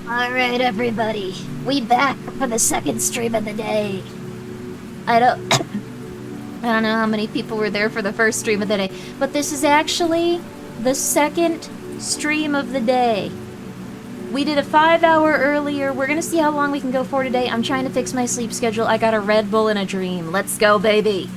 Alright, everybody. We back for the second stream of the day. I don't... I don't know how many people were there for the first stream of the day, but this is actually the second stream of the day. We did a 5-hour earlier. We're gonna see how long we can go for today. I'm trying to fix my sleep schedule. I got a Red Bull and a dream. Let's go, baby.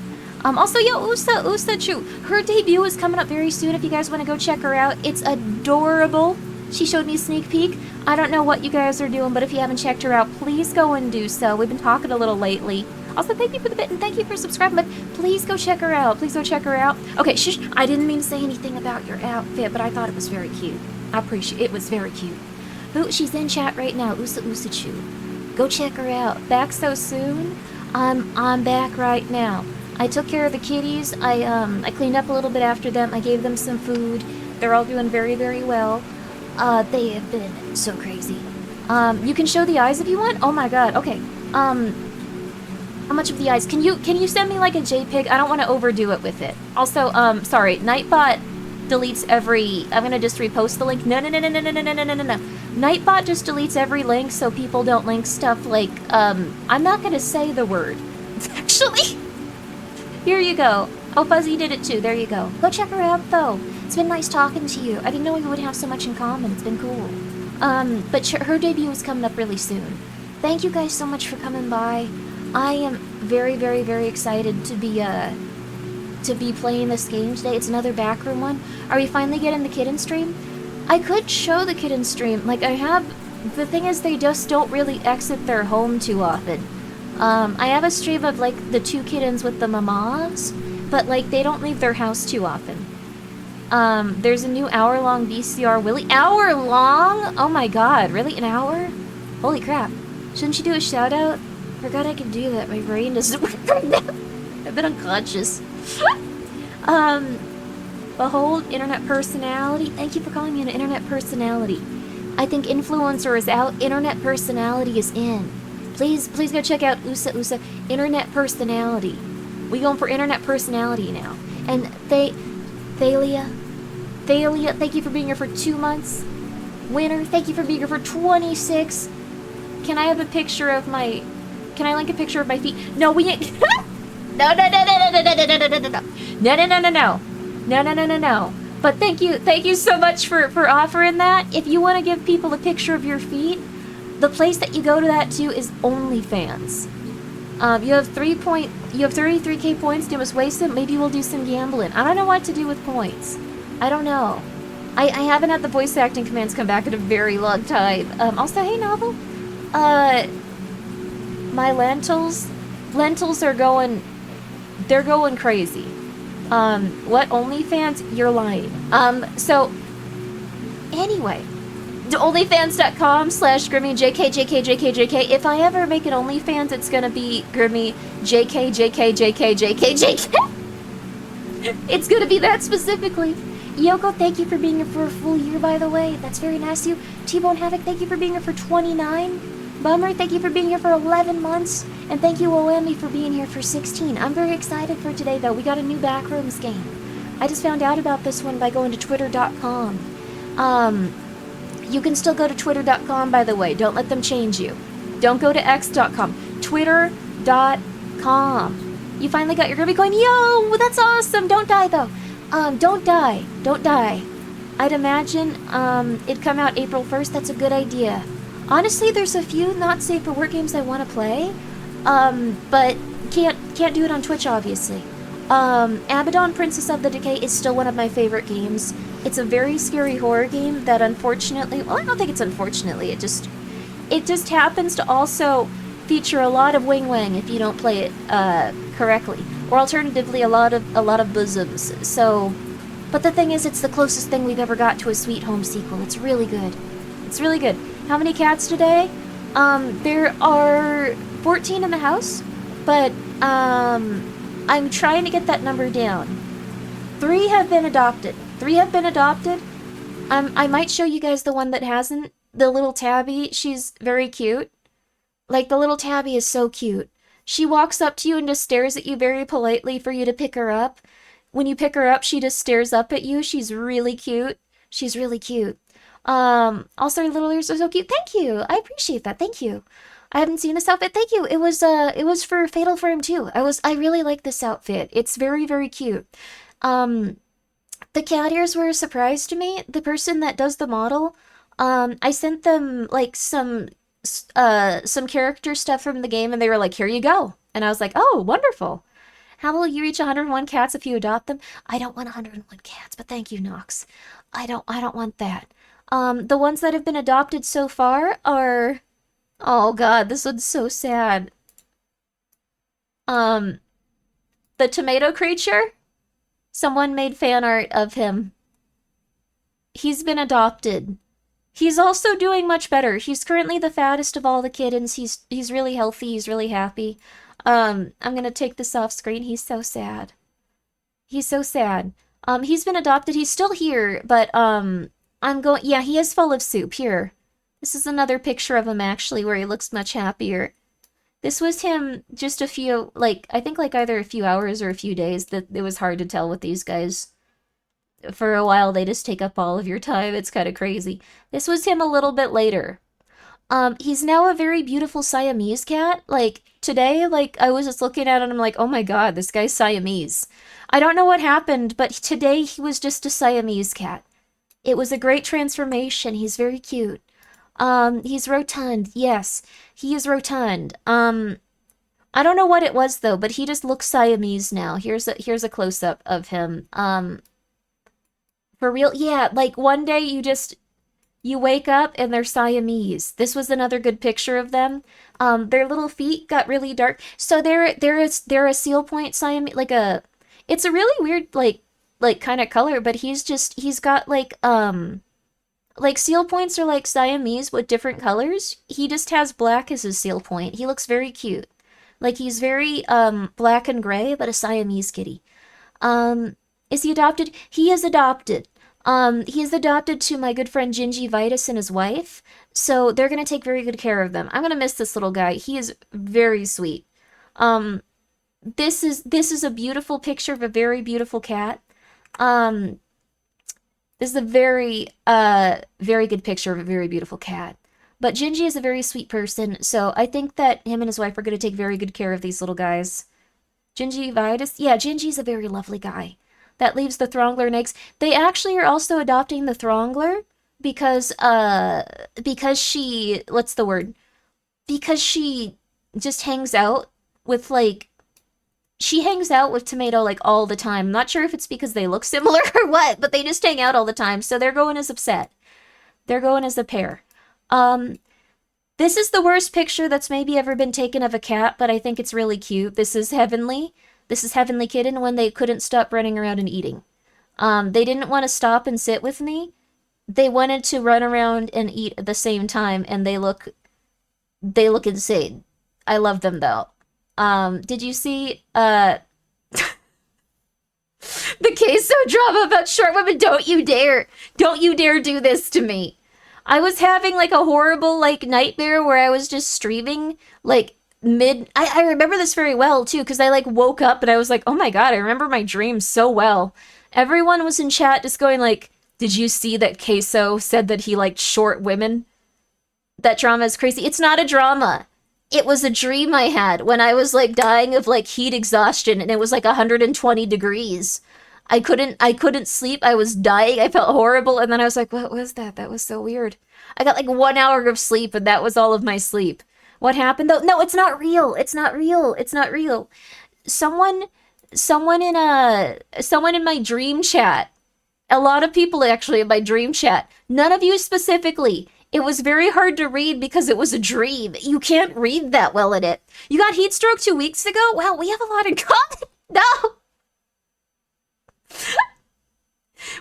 Also, yo, Usa Chu. Her debut is coming up very soon if you guys want to go check her out. It's adorable. She showed me a sneak peek. I don't know what you guys are doing, but if you haven't checked her out, please go and do so. We've been talking a little lately. Also, thank you for the bit and thank you for subscribing, but please go check her out. Please go check her out. Okay, shush. I didn't mean to say anything about your outfit, but I thought it was very cute. I appreciate it. It was very cute. Ooh, she's in chat right now. Usa Chu. Go check her out. Back so soon? I'm back right now. I took care of the kitties. I cleaned up a little bit after them. I gave them some food. They're all doing very, very well. They have been so crazy. You can show the eyes if you want? Oh my god, okay. How much of the eyes? Can you send me like a JPEG? I don't want to overdo it with it. Also, sorry, Nightbot deletes every... I'm gonna just repost the link. No. Nightbot just deletes every link so people don't link stuff like, I'm not gonna say the word. Actually, here you go. Oh, Fuzzy did it too. There you go. Go check her out, though. It's been nice talking to you. I didn't know we would have so much in common. It's been cool. But her debut is coming up really soon. Thank you guys so much for coming by. I am very, very, very excited to be playing this game today. It's another backroom one. Are we finally getting the kitten stream? I could show the kitten stream. Like, I have... The thing is, they just don't really exit their home too often. I have a stream of, like, the two kittens with the mamas, but, like, they don't leave their house too often. There's a new hour-long VCR Willy. Hour-long? Oh my god, really? An hour? Holy crap. Shouldn't you do a shout-out? Forgot I could do that. My brain doesn't work right now. I've been unconscious. Behold, internet personality. Thank you for calling me an internet personality. I think influencer is out. Internet personality is in. Please go check out Usa. Internet personality. We going for internet personality now. And Thalia, thank you for being here for 2 months. Winner, thank you for being here for 26. Can I have a picture of my... Can I link a picture of my feet? No, we ain't... No. But thank you so much for offering that. If you want to give people a picture of your feet, the place that you go to that to is OnlyFans. You have 33k points. Do you must waste them? Maybe we'll do some gambling. I don't know what to do with points. I don't know. I haven't had the voice acting commands come back in a very long time. Also, hey Novel. My lentils are going... They're going crazy. What? OnlyFans? You're lying. So... Anyway. OnlyFans.com/GrimmiJK. If I ever make an OnlyFans, it's gonna be Grimmi JK. It's gonna be that specifically. Yoko, thank you for being here for a full year, by the way. That's very nice of you. T-Bone Havoc, thank you for being here for 29. Bummer, thank you for being here for 11 months. And thank you, OME, for being here for 16. I'm very excited for today, though. We got a new Backrooms game. I just found out about this one by going to twitter.com. You can still go to twitter.com, by the way. Don't let them change you. Don't go to x.com. Twitter.com. You finally got your Grimmi coin. Yo, that's awesome. Don't die, though. Don't die. Don't die. I'd imagine, it'd come out April 1st. That's a good idea. Honestly, there's a few not safe for work games I want to play. But can't do it on Twitch, obviously. Abaddon Princess of the Decay is still one of my favorite games. It's a very scary horror game that unfortunately... Well, I don't think it's unfortunately. It just happens to also feature a lot of wing-wang if you don't play it correctly. Or alternatively, a lot of bosoms. So... But the thing is, it's the closest thing we've ever got to a Sweet Home sequel. It's really good. It's really good. How many cats today? There are 14 in the house, but I'm trying to get that number down. 3 have been adopted. I might show you guys the one that hasn't. The little tabby, she's very cute. Like, the little tabby is so cute. She walks up to you and just stares at you very politely for you to pick her up. When you pick her up, she just stares up at you. She's really cute. Also, your little ears are so cute. Thank you. I appreciate that. Thank you. I haven't seen this outfit. Thank you. It was for Fatal Frame too. I really like this outfit. It's very, very cute. Um, the cat ears were a surprise to me. The person that does the model, I sent them like some character stuff from the game, and they were like, "Here you go." And I was like, "Oh, wonderful. How will you reach 101 cats if you adopt them?" I don't want 101 cats, but thank you, Nox. I don't want that. The ones that have been adopted so far are, oh god, this one's so sad. Um, the tomato creature? Someone made fan art of him. He's been adopted. He's also doing much better. He's currently the fattest of all the kittens. He's really healthy. He's really happy. I'm gonna take this off screen. He's so sad. He's so sad. He's been adopted. He's still here, but I'm going. Yeah, he is full of soup. Here, this is another picture of him actually, where he looks much happier. This was him just a few, like I think like either a few hours or a few days. That it was hard to tell with these guys. For a while, they just take up all of your time. It's kind of crazy. This was him a little bit later. He's now a very beautiful Siamese cat. Like, today, like, I was just looking at it and I'm like, oh my god, this guy's Siamese. I don't know what happened, but today he was just a Siamese cat. It was a great transformation. He's very cute. He's rotund. Yes, he is rotund. I don't know what it was though, but he just looks Siamese now. Here's a close-up of him. For real? Yeah, like one day you wake up and they're Siamese. This was another good picture of them. Their little feet got really dark. So they're a seal point Siamese, like a, it's a really weird like kind of color, but he's got like seal points are like Siamese with different colors. He just has black as his seal point. He looks very cute. Like he's very black and gray, but a Siamese kitty. Is he adopted? He is adopted. He is adopted to my good friend Gingivitis and his wife, so they're gonna take very good care of them. I'm gonna miss this little guy. He is very sweet. Um, this is a beautiful picture of a very beautiful cat. Um, this is a very good picture of a very beautiful cat. But Gingy is a very sweet person, so I think that him and his wife are gonna take very good care of these little guys. Gingivitis? Yeah, Gingy's a very lovely guy. That leaves the Throngler and eggs. They actually are also adopting the Throngler because she, what's the word? Because she just hangs out with like, she hangs out with Tomato like all the time. I'm not sure if it's because they look similar or what, but they just hang out all the time. So they're going as upset. They're going as a pair. Um, this is the worst picture that's maybe ever been taken of a cat, but I think it's really cute. This is Heavenly. This is Heavenly Kitten when they couldn't stop running around and eating. They didn't want to stop and sit with me. They wanted to run around and eat at the same time, and they look insane. I love them though. Did you see the queso drama about short women? Don't you dare. Don't you dare do this to me. I was having like a horrible like nightmare where I was just streaming like I remember this very well too, because I like woke up and I was like, oh my god, I remember my dreams so well. Everyone was in chat just going like, did you see that Queso said that he liked short women? That drama is crazy. It's not a drama. It was a dream I had when I was like dying of like heat exhaustion and it was like 120 degrees. I couldn't sleep. I was dying. I felt horrible. And then I was like, what was that? That was so weird. I got like 1 hour of sleep and that was all of my sleep. What happened though? No, it's not real. It's not real. It's not real. Someone someone in my dream chat. A lot of people actually in my dream chat. None of you specifically. It was very hard to read because it was a dream. You can't read that well in it. You got heat stroke 2 weeks ago? Wow, we have a lot in common. No.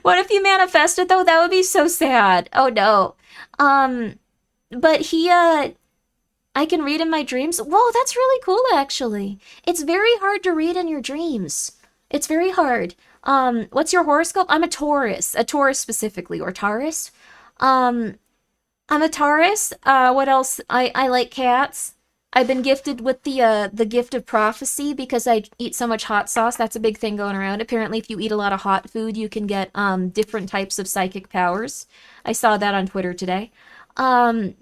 What if you manifested though? That would be so sad. Oh no. But I can read in my dreams. Whoa, that's really cool actually. It's very hard to read in your dreams. It's very hard. What's your horoscope? I'm a Taurus specifically, or Taurus. I'm a Taurus. What else? I like cats. I've been gifted with the gift of prophecy because I eat so much hot sauce. That's a big thing going around. Apparently, if you eat a lot of hot food, you can get different types of psychic powers. I saw that on Twitter today. Um,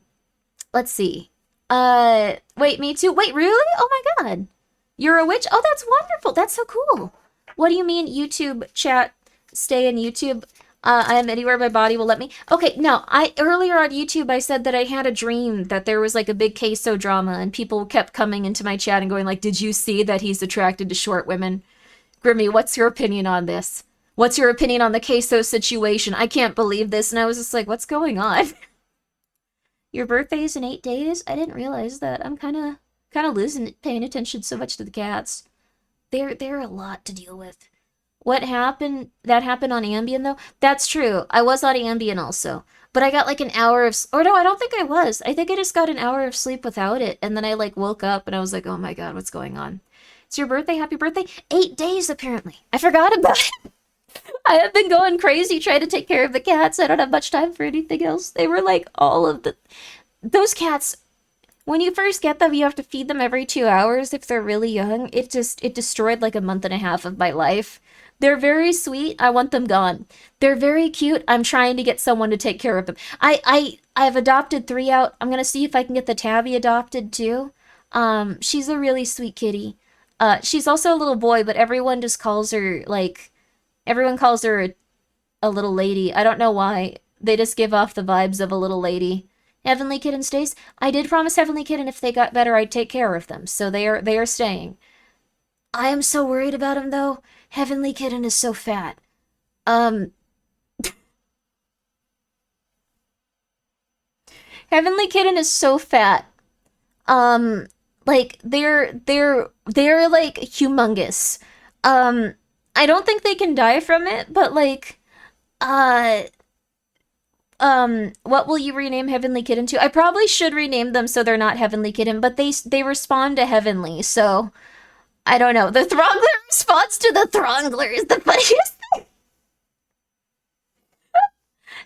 let's see. Wait, me too. Wait, really? Oh my God. You're a witch? Oh, that's wonderful. That's so cool. What do you mean YouTube chat stay in YouTube? I am anywhere my body will let me. Okay, no, I earlier on YouTube I said that I had a dream that there was like a big queso drama and people kept coming into my chat and going like, "Did you see that he's attracted to short women?" Grimmy, what's your opinion on this? What's your opinion on the queso situation? I can't believe this. And I was just like, what's going on? Your birthday's in 8 days? I didn't realize that. I'm kind of losing paying attention so much to the cats. They're a lot to deal with. What happened? That happened on Ambien though. That's true. I was on Ambien also, but I got like an hour of. Or no, I don't think I was. I think I just got an hour of sleep without it, and then I like woke up and I was like, oh my God, what's going on? It's your birthday. Happy birthday. 8 days apparently. I forgot about it. I have been going crazy trying to take care of the cats. I don't have much time for anything else. They were like all of the those cats. When you first get them, you have to feed them every 2 hours if they're really young. It destroyed like a month and a half of my life. They're very sweet. I want them gone. They're very cute. I'm trying to get someone to take care of them. I've adopted three out. I'm gonna see if I can get the tabby adopted too. She's a really sweet kitty. She's also a little boy, but everyone just calls her like everyone calls her a little lady. I don't know why. They just give off the vibes of a little lady. Heavenly Kitten stays. I did promise Heavenly Kitten if they got better, I'd take care of them. So they are staying. I am so worried about him though. Heavenly Kitten is so fat. Um, Heavenly Kitten is so fat. Um, like they're like humongous. Um, I don't think they can die from it, but like, uh, what will you rename Heavenly Kitten to? I probably should rename them so they're not Heavenly Kitten, but they respond to Heavenly, so I don't know. The Throngler responds to the Throngler is the funniest.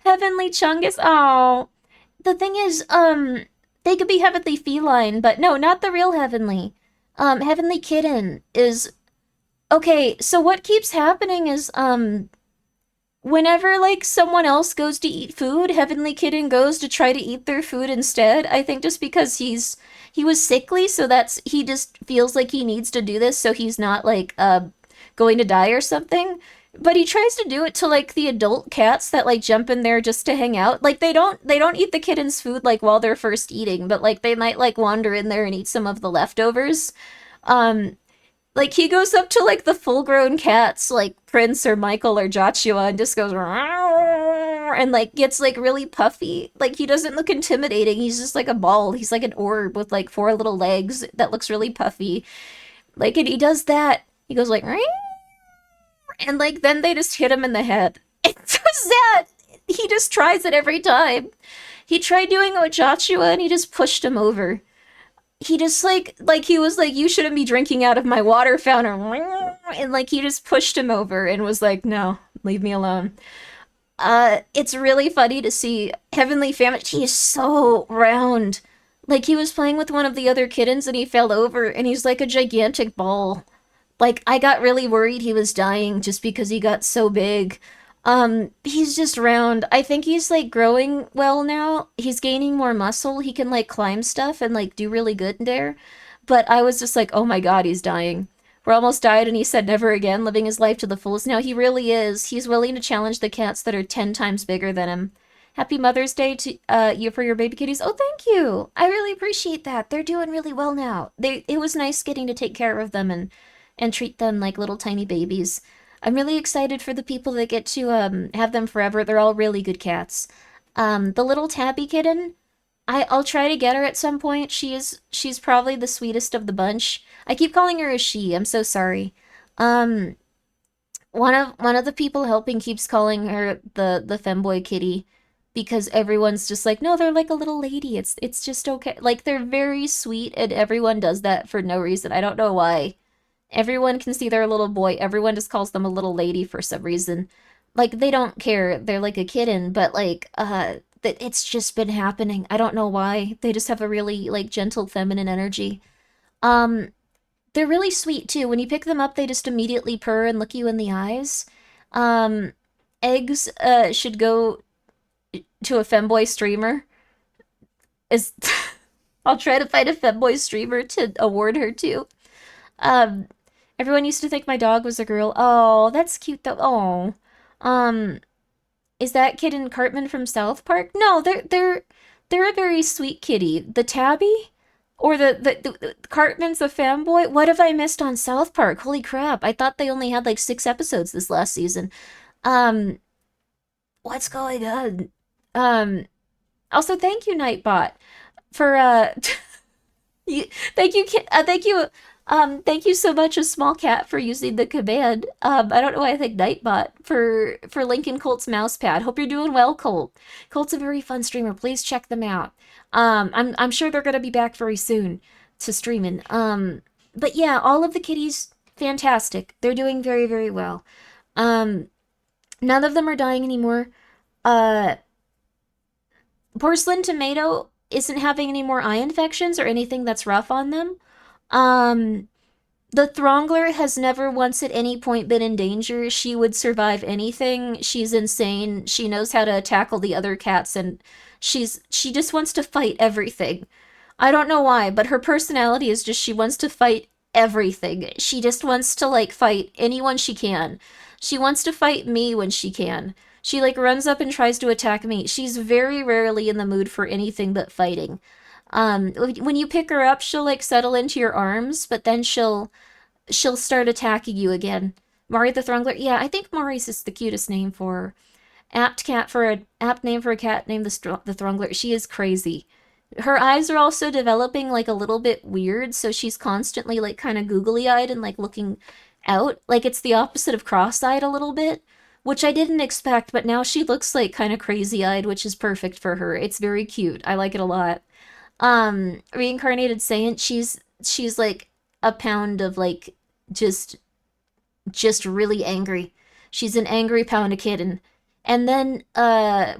Heavenly Chungus. Oh, the thing is, they could be Heavenly Feline, but no, not the real Heavenly. Heavenly Kitten is okay. So what keeps happening is, whenever like someone else goes to eat food, Heavenly Kitten goes to try to eat their food instead. I think just because he was sickly, so that's he just feels like he needs to do this so he's not like going to die or something. But he tries to do it to like the adult cats that like jump in there just to hang out. Like they don't eat the kitten's food like while they're first eating, but like they might like wander in there and eat some of the leftovers. Um like he goes up to like the full-grown cats like Prince or Michael or Joshua and just goes "Rawr," and like gets like really puffy. Like he doesn't look intimidating. He's just like a ball. He's like an orb with like four little legs that looks really puffy. Like and he does that. He goes like "Rawr," and like then they just hit him in the head. It's so sad. He just tries it every time. He tried doing it with Joshua and he just pushed him over. He just like he was like you shouldn't be drinking out of my water fountain and like he just pushed him over and was like no, leave me alone. It's really funny to see Heavenly Famine. He is so round. Like he was playing with one of the other kittens and he fell over and he's like a gigantic ball. Like I got really worried he was dying just because he got so big. He's just round. I think he's like growing well now. He's gaining more muscle. He can like climb stuff and like do really good in there. But I was just like, oh my God, he's dying. We're almost died, and he said never again, living his life to the fullest. Now he really is. He's willing to challenge the cats that are 10 times bigger than him. Happy Mother's Day to you for your baby kitties. Oh, thank you. I really appreciate that. They're doing really well now. It was nice getting to take care of them and treat them like little tiny babies. I'm really excited for the people that get to have them forever. They're all really good cats. The little tabby kitten, I'll try to get her at some point. She's probably the sweetest of the bunch. I keep calling her a she. I'm so sorry. Um, one of the people helping keeps calling her the femboy kitty because everyone's just like, no, they're like a little lady. It's just okay. Like they're very sweet, and everyone does that for no reason. I don't know why. Everyone can see they're a little boy. Everyone just calls them a little lady for some reason. Like they don't care. They're like a kitten, but like that it's just been happening. I don't know why. They just have a really like gentle feminine energy. Um, they're really sweet too. When you pick them up, they just immediately purr and look you in the eyes. Um, eggs should go to a femboy streamer. Is I'll try to find a femboy streamer to award her to. Um, everyone used to think my dog was a girl. Oh, that's cute though. Oh, um, is that kitten Cartman from South Park? No, they're a very sweet kitty. The tabby, or the Cartman's a fanboy. What have I missed on South Park? Holy crap! I thought they only had like 6 episodes this last season. Um, what's going on? Um, also thank you, Nightbot, for You, thank you so much, a small cat, for using the command. I don't know why I think Nightbot for Lincoln Colt's mousepad. Hope you're doing well, Colt. Colt's a very fun streamer. Please check them out. I'm sure they're gonna be back very soon to streaming. But yeah, all of the kitties, fantastic. They're doing very, very well. Um, none of them are dying anymore. Uh, Porcelain Tomato isn't having any more eye infections or anything that's rough on them. Um, the Throngler has never once at any point been in danger. She would survive anything. She's insane. She knows how to tackle the other cats, and she just wants to fight everything. I don't know why, but her personality is just she wants to fight everything. She just wants to like fight anyone she can. She wants to fight me when she can. She like runs up and tries to attack me. She's very rarely in the mood for anything but fighting. When you pick her up, she'll like settle into your arms, but then she'll start attacking you again. Mari the Throngler. Yeah, I think Mari's is the cutest name for her. Apt name for a cat named the Throngler. She is crazy. Her eyes are also developing like a little bit weird, so she's constantly like kind of googly-eyed and like looking out. Like it's the opposite of cross-eyed a little bit, which I didn't expect, but now she looks like kind of crazy-eyed, which is perfect for her. It's very cute. I like it a lot. Reincarnated Saint, she's like a pound of like just just really angry. She's an angry pound of kitten. And then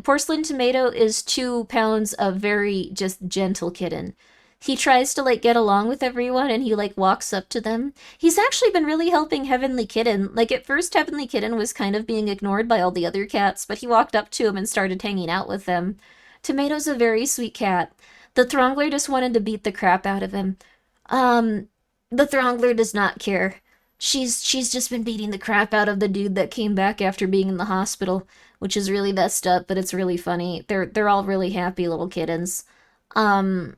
Porcelain Tomato is 2 pounds of very just gentle kitten. He tries to like get along with everyone and he like walks up to them. He's actually been really helping Heavenly Kitten. Like at first Heavenly Kitten was kind of being ignored by all the other cats, but he walked up to him and started hanging out with them. Tomato's a very sweet cat. The Throngler just wanted to beat the crap out of him. Um, the Throngler does not care. She's just been beating the crap out of the dude that came back after being in the hospital, which is really messed up, but it's really funny. They're all really happy little kittens. Um,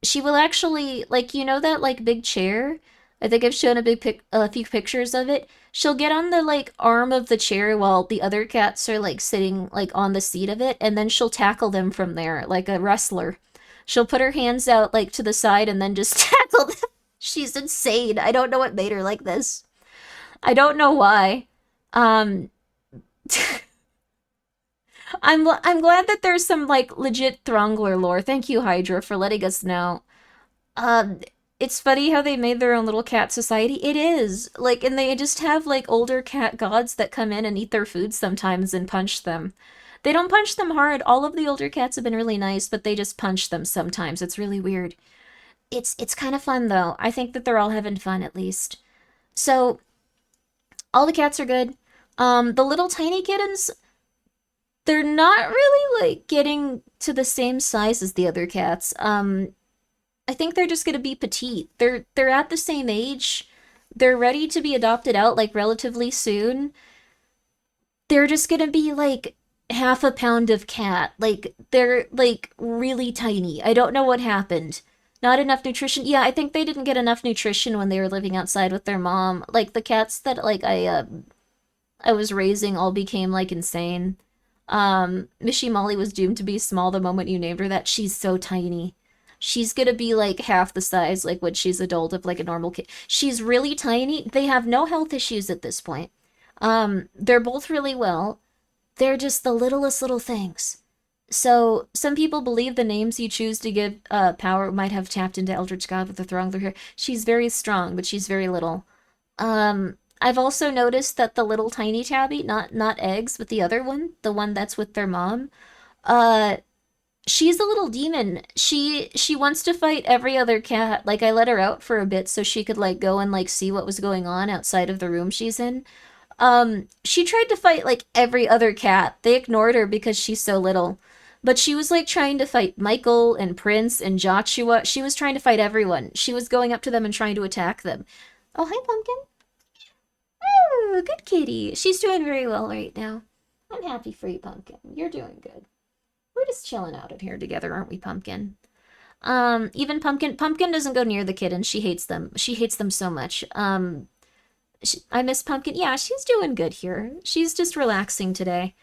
she will actually like that like big chair. I think I've shown a few pictures of it. She'll get on the like arm of the chair while the other cats are like sitting like on the seat of it, and then she'll tackle them from there like a wrestler. She'll put her hands out like to the side and then just tackle them. She's insane. I don't know what made her like this. I don't know why. Um, I'm glad that there's some like legit Throngler lore. Thank you, Hydra, for letting us know. Um, it's funny how they made their own little cat society. It is like, and they just have like older cat gods that come in and eat their food sometimes and punch them. They don't punch them hard. All of the older cats have been really nice, but they just punch them sometimes. It's really weird. It's kind of fun though. I think that they're all having fun at least. So all the cats are good. The little tiny kittens, they're not really like getting to the same size as the other cats. I think they're just gonna be petite. They're at the same age. They're ready to be adopted out like relatively soon. They're just gonna be like half a pound of cat. Like they're like really tiny. I don't know what happened. Not enough nutrition. Yeah, I think they didn't get enough nutrition when they were living outside with their mom. Like the cats that like I was raising all became like insane. Mishy Molly was doomed to be small the moment you named her that. She's so tiny. She's gonna be like half the size like when she's adult of like a normal kid. She's really tiny. They have no health issues at this point. They're both really well. They're just the littlest little things. So, some people believe the names you choose to give power might have tapped into Eldritch God with the Throngler here. She's very strong, but she's very little. I've also noticed that the little tiny tabby, not eggs, but the other one, the one that's with their mom, uh, She's a little demon. She wants to fight every other cat. Like I let her out for a bit so she could like go and like see what was going on outside of the room she's in. She tried to fight like every other cat. They ignored her because she's so little. But she was like trying to fight Michael and Prince and Joshua. She was trying to fight everyone. She was going up to them and trying to attack them. Oh, hi, Pumpkin. Oh, good kitty. She's doing very well right now. I'm happy for you, Pumpkin. You're doing good. We're just chilling out in here together, aren't we, Pumpkin? Even Pumpkin doesn't go near the kittens. She hates them. She hates them so much. I miss Pumpkin. Yeah, she's doing good here. She's just relaxing today.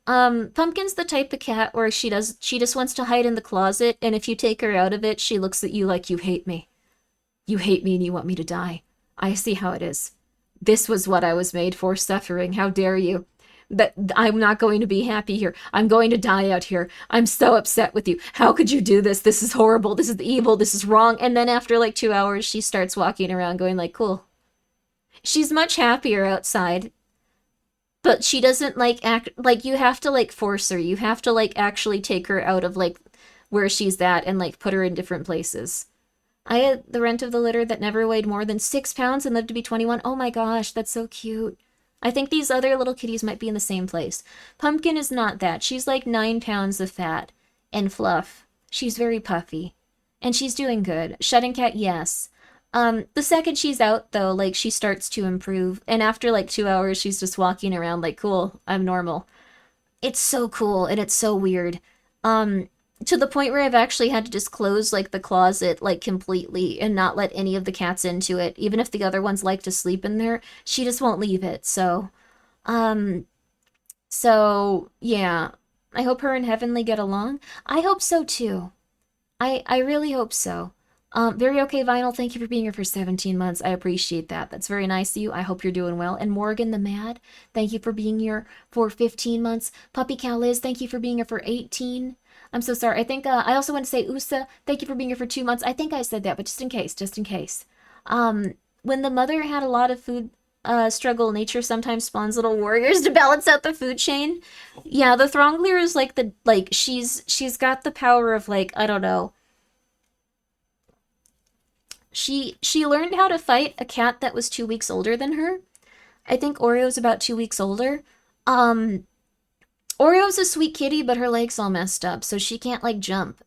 Pumpkin's the type of cat where she just wants to hide in the closet, and if you take her out of it, she looks at you like you hate me. You hate me and you want me to die. I see how it is. This was what I was made for, suffering. How dare you? That I'm not going to be happy here. I'm going to die out here. I'm so upset with you. How could you do this? This is horrible. This is evil. This is wrong. And then after like 2 hours, she starts walking around going like, cool. She's much happier outside. But she doesn't like act like you have to like force her. You have to like actually take her out of like where she's at and like put her in different places. I had the rent of the litter that never weighed more than 6 pounds and lived to be 21. Oh my gosh, that's so cute. I think these other little kitties might be in the same place. Pumpkin is not that. She's like 9 pounds of fat and fluff. She's very puffy. And she's doing good. Shedding cat, yes. The second she's out though, like she starts to improve. And after like 2 hours, she's just walking around like, cool, I'm normal. It's so cool and it's so weird. Um, to the point where I've actually had to just close like the closet like completely and not let any of the cats into it. Even if the other ones like to sleep in there, she just won't leave it. Um, so yeah. I hope her and Heavenly get along. I hope so too. I really hope so. Very okay, Vinyl. Thank you for being here for 17 months. I appreciate that. That's very nice of you. I hope you're doing well. And Morgan the Mad, thank you for being here for 15 months. Puppy Cow Liz, thank you for being here for 18. I'm so sorry. I think I also want to say USA, thank you for being here for 2 months. I think I said that, but just in case, just in case. When the mother had a lot of food struggle, nature sometimes spawns little warriors to balance out the food chain. Yeah, the Throngler is like she's got the power of like, I don't know. She learned how to fight a cat that was 2 weeks older than her. I think Oreo's about 2 weeks older. Um, Oreo's a sweet kitty, but her leg's all messed up, so she can't like jump.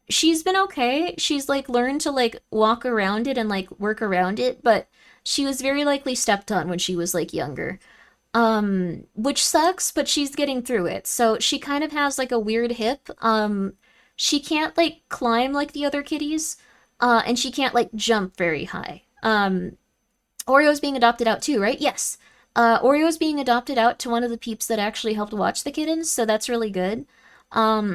She's been okay. She's like learned to like walk around it and like work around it, but she was very likely stepped on when she was like younger. Which sucks, but she's getting through it. So she kind of has like a weird hip. She can't like climb like the other kitties, and she can't like jump very high. Oreo's being adopted out too, right? Yes. Oreo's being adopted out to one of the peeps that actually helped watch the kittens, so that's really good.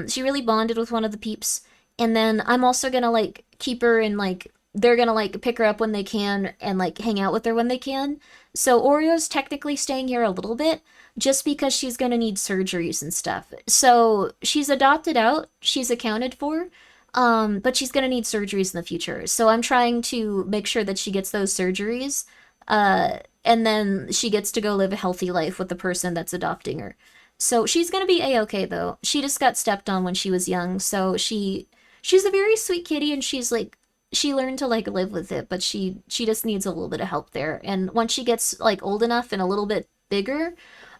She really bonded with one of the peeps, and then I'm also gonna like keep her and like they're gonna like pick her up when they can and like hang out with her when they can. So Oreo's technically staying here a little bit just because she's gonna need surgeries and stuff. So she's adopted out, she's accounted for, but she's gonna need surgeries in the future. So I'm trying to make sure that she gets those surgeries, and then she gets to go live a healthy life with the person that's adopting her. So she's gonna be a-okay though. She just got stepped on when she was young, so she's a very sweet kitty and she's like she learned to like live with it, but she just needs a little bit of help there. And once she gets like old enough and a little bit bigger,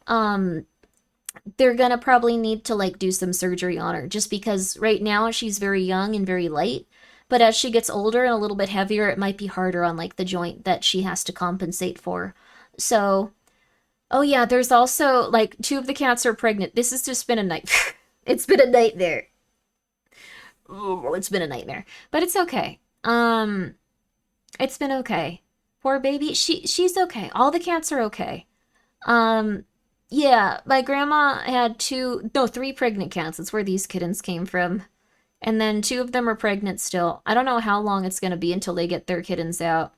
um they're gonna probably need to like do some surgery on her just because right now she's very young and very light. But as she gets older and a little bit heavier, it might be harder on like the joint that she has to compensate for. So, oh yeah, there's also like two of the cats are pregnant. This has just been a night. It's been a nightmare. Oh, it's been a nightmare, but it's okay. It's been okay. Poor baby. She's okay. All the cats are okay. Um, yeah, my grandma had two, no, three pregnant cats. That's where these kittens came from. And then two of them are pregnant still. I don't know how long it's gonna be until they get their kittens out.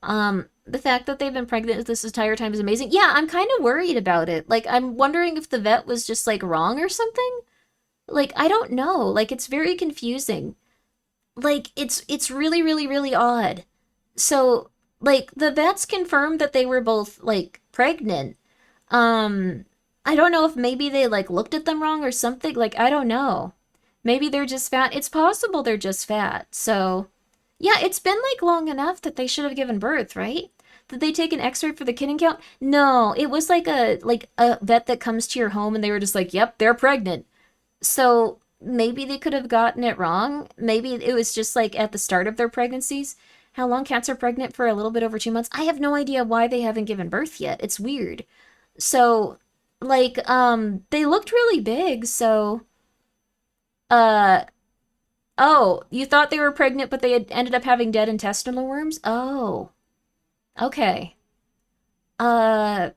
The fact that they've been pregnant this entire time is amazing. Yeah, I'm kind of worried about it. Like, I'm wondering if the vet was just like wrong or something. Like, I don't know. Like, it's very confusing. Like, it's really, really, really odd. So, like, the vets confirmed that they were both like pregnant. Um, I don't know if maybe they like looked at them wrong or something. Like, I don't know. Maybe they're just fat. It's possible they're just fat. So, yeah, it's been like long enough that they should have given birth, right? Did they take an X-ray for the kitten count? No, it was like a vet that comes to your home and they were just like, "Yep, they're pregnant." So, maybe they could have gotten it wrong. Maybe it was just like at the start of their pregnancies. How long cats are pregnant for a little bit over 2 months? I have no idea why they haven't given birth yet. It's weird. So, like, they looked really big, so, uh, oh, you thought they were pregnant, but they had ended up having dead intestinal worms? Oh, okay. Uh,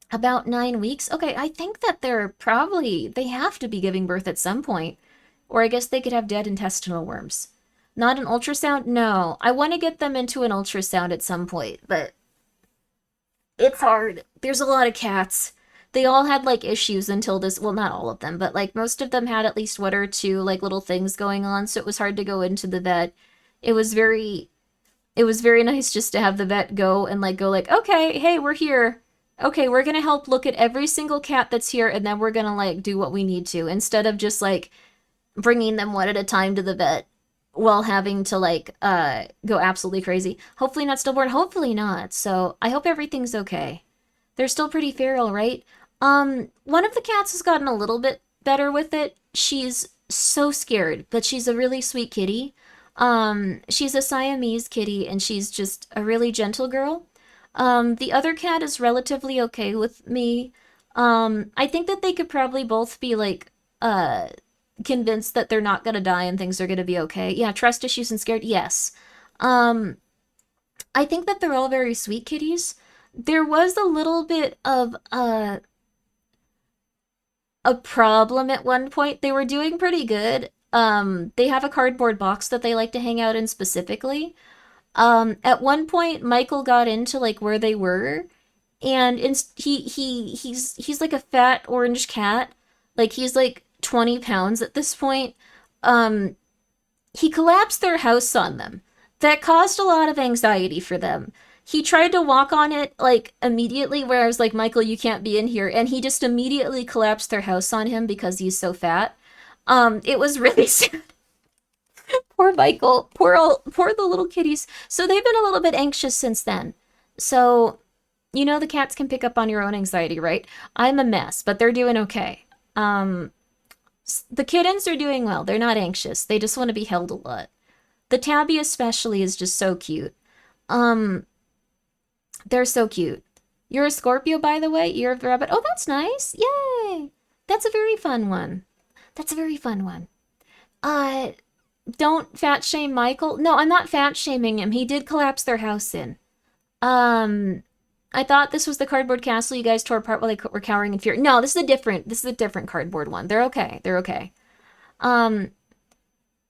about 9 weeks? Okay, I think that they have to be giving birth at some point. Or I guess they could have dead intestinal worms. Not an ultrasound? No. I want to get them into an ultrasound at some point, but it's hard. There's a lot of cats. They all had like issues until this, well, not all of them, but like most of them had at least one or two like little things going on, so it was hard to go into the vet. It was very it was very nice just to have the vet go and like go like, "Okay, hey, we're here. Okay, we're going to help look at every single cat that's here and then we're going to like do what we need to," instead of just like bringing them one at a time to the vet while having to like go absolutely crazy. Hopefully not stillborn, hopefully not. So, I hope everything's okay. They're still pretty feral, right? One of the cats has gotten a little bit better with it. She's so scared, but she's a really sweet kitty. She's a Siamese kitty and she's just a really gentle girl. The other cat is relatively okay with me. I think that they could probably both be like convinced that they're not gonna die and things are gonna be okay. Yeah, trust issues and scared. Yes. Um, I think that they're all very sweet kitties. There was a little bit of a problem at one point. They were doing pretty good. They have a cardboard box that they like to hang out in specifically. At one point, Michael got into like where they were, and he's like a fat orange cat. Like he's like 20 pounds at this point. Um, he collapsed their house on them. That caused a lot of anxiety for them. He tried to walk on it like immediately, where I was like, "Michael, you can't be in here," and he just immediately collapsed their house on him because he's so fat. It was really sad. Poor Michael. Poor the little kitties. So they've been a little bit anxious since then. So, you know the cats can pick up on your own anxiety, right? I'm a mess, but they're doing okay. Um, the kittens are doing well. They're not anxious. They just want to be held a lot. The tabby especially is just so cute. Um, they're so cute. You're a Scorpio, by the way. You're a rabbit. Oh, that's nice. Yay. That's a very fun one. That's a very fun one. Uh, don't fat shame Michael. No, I'm not fat shaming him. He did collapse their house in. Um, I thought this was the cardboard castle you guys tore apart while they were cowering in fear. No, this is a different cardboard one. They're okay. They're okay. Um,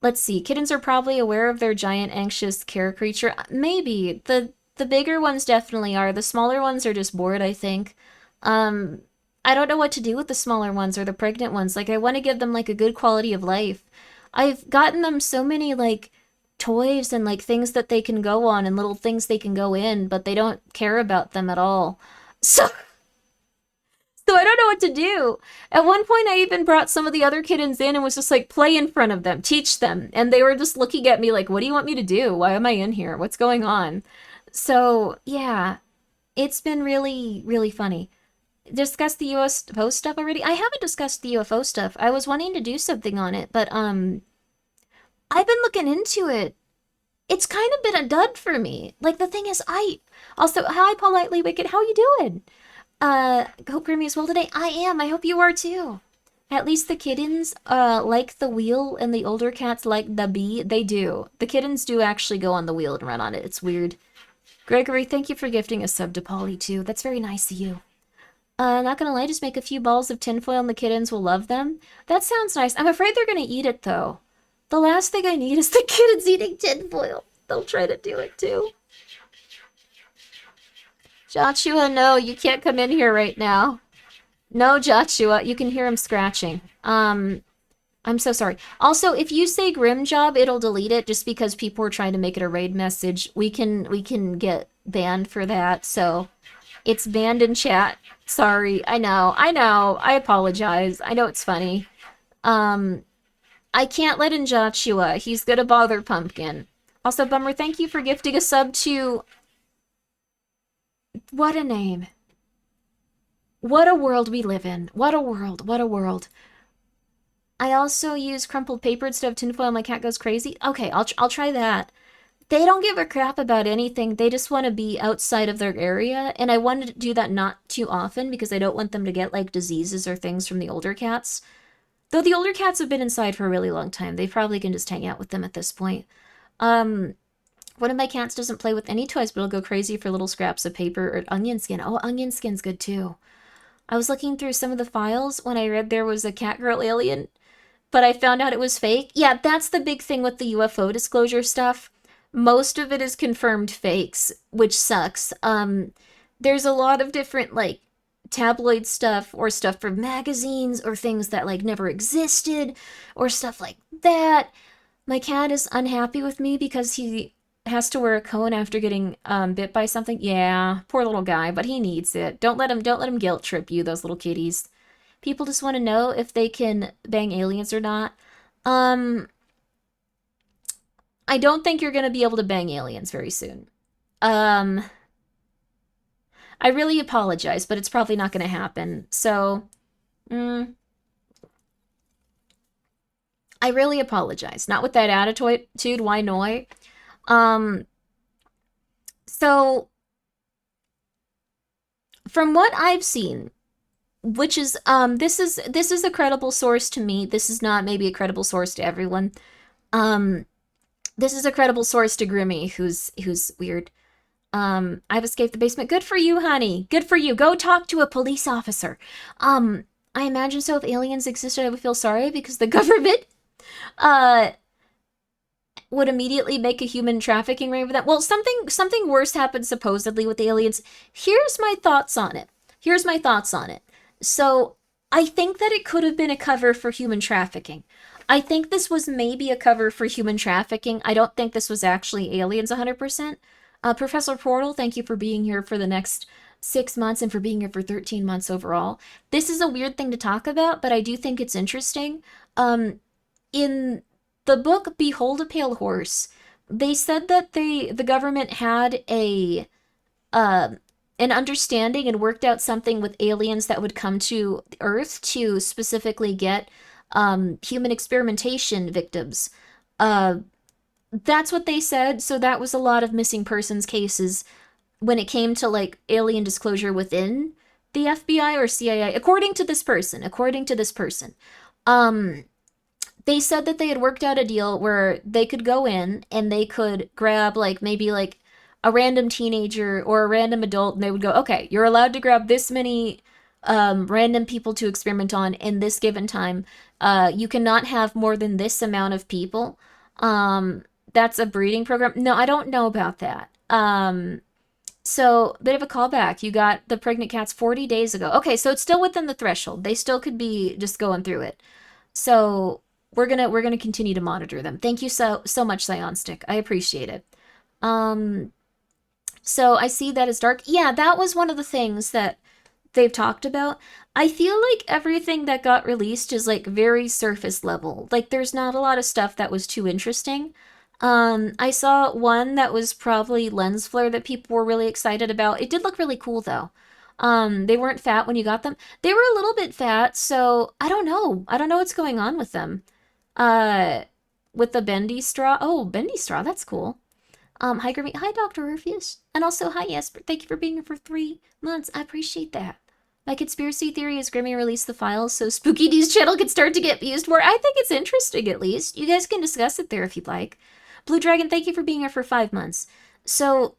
let's see. Kittens are probably aware of their giant anxious care creature. Maybe. The bigger ones definitely are. The smaller ones are just bored, I think. Um, I don't know what to do with the smaller ones or the pregnant ones. Like I want to give them like a good quality of life. I've gotten them so many like toys and like things that they can go on and little things they can go in, but they don't care about them at all. So so I don't know what to do. At one point I even brought some of the other kittens in and was just like play in front of them, teach them. And they were just looking at me like, "What do you want me to do? Why am I in here? What's going on?" So, yeah, it's been really, really funny. Discussed the UFO stuff already? I haven't discussed the UFO stuff. I was wanting to do something on it, but I've been looking into it. It's kind of been a dud for me. Like the thing is, I also hi politely wicked. How you doing? Hope Grimmy is well today. I am. I hope you are too. At least the kittens like the wheel and the older cats like the bee. They do. The kittens do actually go on the wheel and run on it. It's weird. Gregory, thank you for gifting a sub to Polly too. That's very nice of you. Not gonna lie, just make a few balls of tinfoil and the kittens will love them. That sounds nice. I'm afraid they're gonna eat it though. The last thing I need is the kittens eating tinfoil. They'll try to do it too. Joshua, no, you can't come in here right now. No, Joshua, you can hear him scratching. I'm so sorry. Also, if you say Grim Job, it'll delete it just because people are trying to make it a raid message. We can get banned for that, so it's banned in chat. Sorry. I know. I apologize. I know it's funny. Um, I can't let in Joshua. He's gonna bother Pumpkin. Also, Bummer, thank you for gifting a sub to... What a name. What a world we live in. What a world. What a world. I also use crumpled paper instead of tinfoil. My cat goes crazy. Okay, I'll try that. They don't give a crap about anything. They just want to be outside of their area. And I wanted to do that not too often because I don't want them to get like diseases or things from the older cats. Though the older cats have been inside for a really long time. They probably can just hang out with them at this point. Um, One of my cats doesn't play with any toys, but it'll go crazy for little scraps of paper or onion skin. Oh, onion skin's good too. I was looking through some of the files when I read there was a cat girl alien, but I found out it was fake. Yeah, that's the big thing with the UFO disclosure stuff. Most of it is confirmed fakes, which sucks. There's a lot of different like tabloid stuff or stuff from magazines or things that like never existed or stuff like that. My cat is unhappy with me because he has to wear a cone after getting bit by something. Yeah, poor little guy, but he needs it. Don't let him guilt trip you, those little kitties. People just want to know if they can bang aliens or not. Um, I don't think you're gonna be able to bang aliens very soon. Um, I really apologize, but it's probably not gonna happen. So, mm, I really apologize. Not with that attitude, why noi? Um, so from what I've seen, which is this is a credible source to me. This is not maybe a credible source to everyone. Um, this is a credible source to Grimmi, who's weird. I've escaped the basement. Good for you, honey. Good for you. Go talk to a police officer. Um, I imagine so if aliens existed, I would feel sorry because the government uh would immediately make a human trafficking ring for that. Well, something worse happened supposedly with aliens. Here's my thoughts on it. Here's my thoughts on it. So, I think that it could have been a cover for human trafficking. I think this was maybe a cover for human trafficking. I don't think this was actually aliens 100%. Professor Portal, thank you for being here for the next 6 months and for being here for 13 months overall. This is a weird thing to talk about, but I do think it's interesting. In the book Behold a Pale Horse, they said that the government had a uh, an understanding and worked out something with aliens that would come to Earth to specifically get human experimentation victims. Uh, that's what they said. So that was a lot of missing persons cases when it came to like alien disclosure within the FBI or CIA. According to this person, um, they said that they had worked out a deal where they could go in and they could grab like maybe like a random teenager or a random adult and they would go, okay, you're allowed to grab this many random people to experiment on in this given time. You cannot have more than this amount of people. Um, that's a breeding program. No, I don't know about that. So bit of a callback. You got the pregnant cats 40 days ago. Okay, so it's still within the threshold. They still could be just going through it. So we're gonna continue to monitor them. Thank you so much, Stick. I appreciate it. Um, so I see that as dark. Yeah, that was one of the things that they've talked about. I feel like everything that got released is like very surface level. Like there's not a lot of stuff that was too interesting. I saw one that was probably lens flare that people were really excited about. It did look really cool though. They weren't fat when you got them. They were a little bit fat, so I don't know. I don't know what's going on with them. Uh, with the bendy straw. Oh, bendy straw, that's cool. Hi Grimmy. Hi Dr. Orpheus. And also hi Esper. Thank you for being here for 3 months. I appreciate that. My conspiracy theory is Grimmy released the files so Spooky D's channel can start to get used more. I think it's interesting at least. You guys can discuss it there if you'd like. Blue Dragon, thank you for being here for 5 months. So,